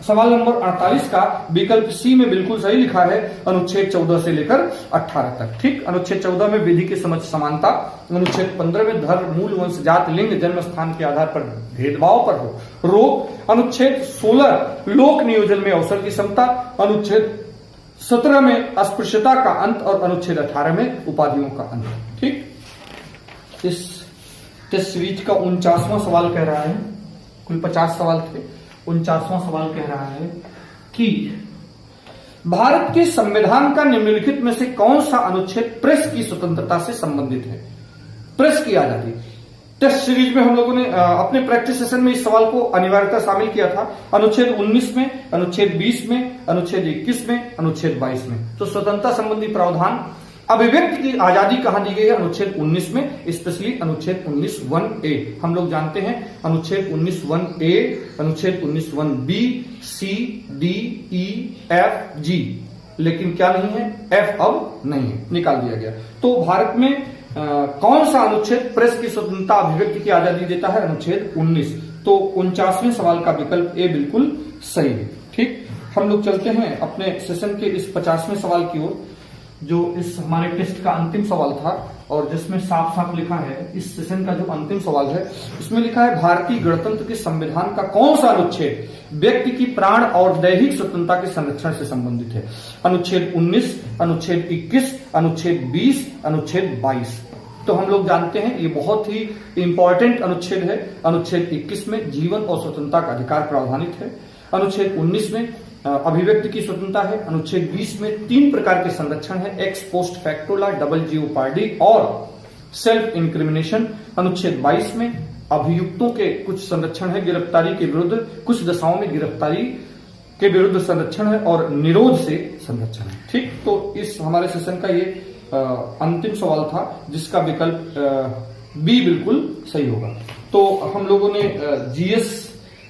सवाल नंबर 48 का विकल्प सी में बिल्कुल सही लिखा है, अनुच्छेद 14 से लेकर 18 तक। ठीक, अनुच्छेद 14 में विधि की समझ समानता, अनुच्छेद 15 में धर्म, मूल, वंश, जात, लिंग, जन्म स्थान के आधार पर भेदभाव पर हो रोक, अनुच्छेद 16 लोक नियोजन में अवसर की समता, अनुच्छेद 17 में अस्पृश्यता का अंत और अनुच्छेद 18 में उपाधियों का अंत। ठीक, इस टेस्ट सीरीज का 49वां सवाल कह रहा है, कुल 50 सवाल थे, 49वां सवाल कह रहा है कि भारत के संविधान का निम्नलिखित में से कौन सा अनुच्छेद प्रेस की स्वतंत्रता से संबंधित है? प्रेस की आजादी। टेस्ट सीरीज में हम लोगों ने अपने प्रैक्टिस सेशन में इस सवाल को अनिवार्यता शामिल किया था, अनुच्छेद 19 में, अनुच्छेद 20 में, अनुच्छेद 21 में, अनुच्छेद 22 में। तो स्वतंत्रता संबंधी प्रावधान, अभिव्यक्ति की आजादी कहां दी गई है? अनुच्छेद 19 में, स्पेशली अनुच्छेद 19(1)(a। हम लोग जानते हैं अनुच्छेद 19(1)(a), अनुच्छेद 19(1)(b), C, D, E, F, G, लेकिन क्या नहीं है? F अब नहीं है, निकाल दिया गया। तो भारत में कौन सा अनुच्छेद प्रेस की स्वतंत्रता अभिव्यक्ति की आजादी देता है? अनुच्छेद 19। तो 49वें सवाल का विकल्प ए बिल्कुल सही है। ठीक, हम लोग चलते हैं अपने सेशन के इस 50वें सवाल की ओर, जो इस हमारे टेस्ट का अंतिम सवाल था और जिसमें साफ साफ लिखा है, इस सेशन का जो अंतिम सवाल है उसमें लिखा है भारतीय गणतंत्र के संविधान का कौन सा अनुच्छेद व्यक्ति की प्राण और दैहिक स्वतंत्रता के संरक्षण से संबंधित है? अनुच्छेद 19, अनुच्छेद 21, अनुच्छेद 20, अनुच्छेद 22। तो हम लोग जानते हैं ये बहुत ही इंपॉर्टेंट अनुच्छेद है। अनुच्छेद 21 में जीवन और स्वतंत्रता का अधिकार प्रावधानित है। अनुच्छेद 19 में अभिव्यक्ति की स्वतंत्रता है। अनुच्छेद 20 में 3 प्रकार के संरक्षण है, ex post facto law, double jeopardy और सेल्फ इंक्रिमिनेशन। अनुच्छेद 22 में अभियुक्तों के कुछ संरक्षण है, गिरफ्तारी के विरुद्ध, कुछ दशाओं में गिरफ्तारी के विरुद्ध संरक्षण है और निरोध से संरक्षण है। ठीक, तो इस हमारे सेशन का ये अंतिम सवाल था जिसका विकल्प बी बिल्कुल सही होगा। तो हम लोगों ने जीएस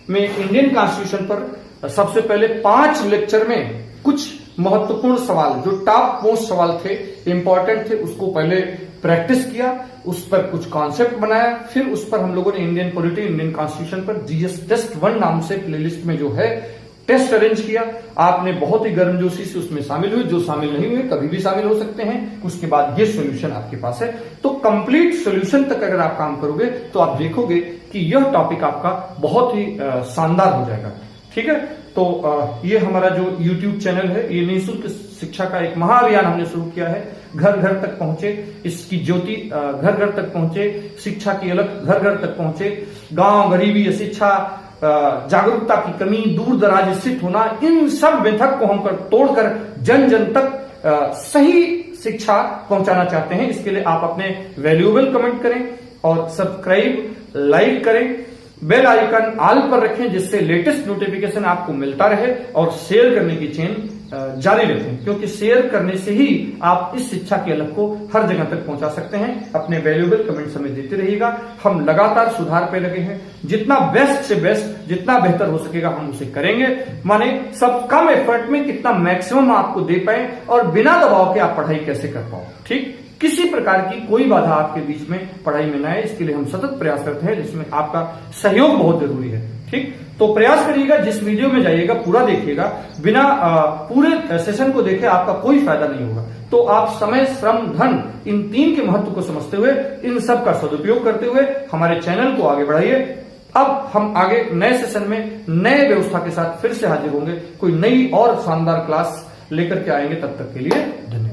में इंडियन कॉन्स्टिट्यूशन पर सबसे पहले 5 लेक्चर में कुछ महत्वपूर्ण सवाल जो टॉप मोस्ट सवाल थे, इंपॉर्टेंट थे, उसको पहले प्रैक्टिस किया, उस पर कुछ कॉन्सेप्ट बनाया, फिर उस पर हम लोगों ने इंडियन पॉलिटी, इंडियन कॉन्स्टिट्यूशन पर जीएस टेस्ट 1 नाम से प्लेलिस्ट में जो है टेस्ट अरेंज किया। आपने बहुत ही गर्मजोशी से उसमें शामिल हुए, जो शामिल नहीं हुए कभी भी शामिल हो सकते हैं। उसके बाद ये सॉल्यूशन आपके पास है, तो कंप्लीट सॉल्यूशन तक अगर आप काम करोगे तो आप देखोगे कि यह टॉपिक आपका बहुत ही शानदार हो जाएगा। ठीक है, तो ये हमारा जो YouTube चैनल है, ये निःशुल्क शिक्षा का एक महाअभियान हमने शुरू किया है। घर घर तक पहुंचे, इसकी ज्योति घर घर तक पहुंचे, शिक्षा की अलग घर घर तक पहुंचे, गांव गरीबी, अशिक्षा, जागरूकता की कमी, दूर दराज स्थित होना, इन सब बेथक को हम तोड़कर जन जन तक सही शिक्षा पहुंचाना चाहते हैं। इसके लिए आप अपने वैल्यूएबल कमेंट करें और सब्सक्राइब, लाइक करें, बेल आइकन ऑल पर रखें जिससे लेटेस्ट नोटिफिकेशन आपको मिलता रहे, और शेयर करने की चेन जारी रखें, क्योंकि शेयर करने से ही आप इस शिक्षा के अलग को हर जगह तक पहुंचा सकते हैं। अपने वैल्यूएबल कमेंट्स हमें देते रहिएगा। हम लगातार सुधार पे लगे हैं, जितना बेस्ट से बेस्ट, जितना बेहतर हो सकेगा हम उसे करेंगे। माने सब कम एफर्ट में कितना मैक्सिमम आपको दे पाए और बिना दबाव के आप पढ़ाई कैसे कर पाओ। ठीक, किसी प्रकार की कोई बाधा आपके बीच में पढ़ाई में न आए, इसके लिए हम सतत प्रयास करते हैं, जिसमें आपका सहयोग बहुत जरूरी है। ठीक, तो प्रयास करिएगा, जिस वीडियो में जाइएगा पूरा देखिएगा, बिना पूरे सेशन को देखे आपका कोई फायदा नहीं होगा। तो आप समय, श्रम, धन, इन 3 के महत्व को समझते हुए, इन सब का सदुपयोग करते हुए हमारे चैनल को आगे बढ़ाइए। अब हम आगे नए सेशन में नए व्यवस्था के साथ फिर से हाजिर होंगे, कोई नई और शानदार क्लास लेकर के आएंगे। तब तक के लिए धन्यवाद।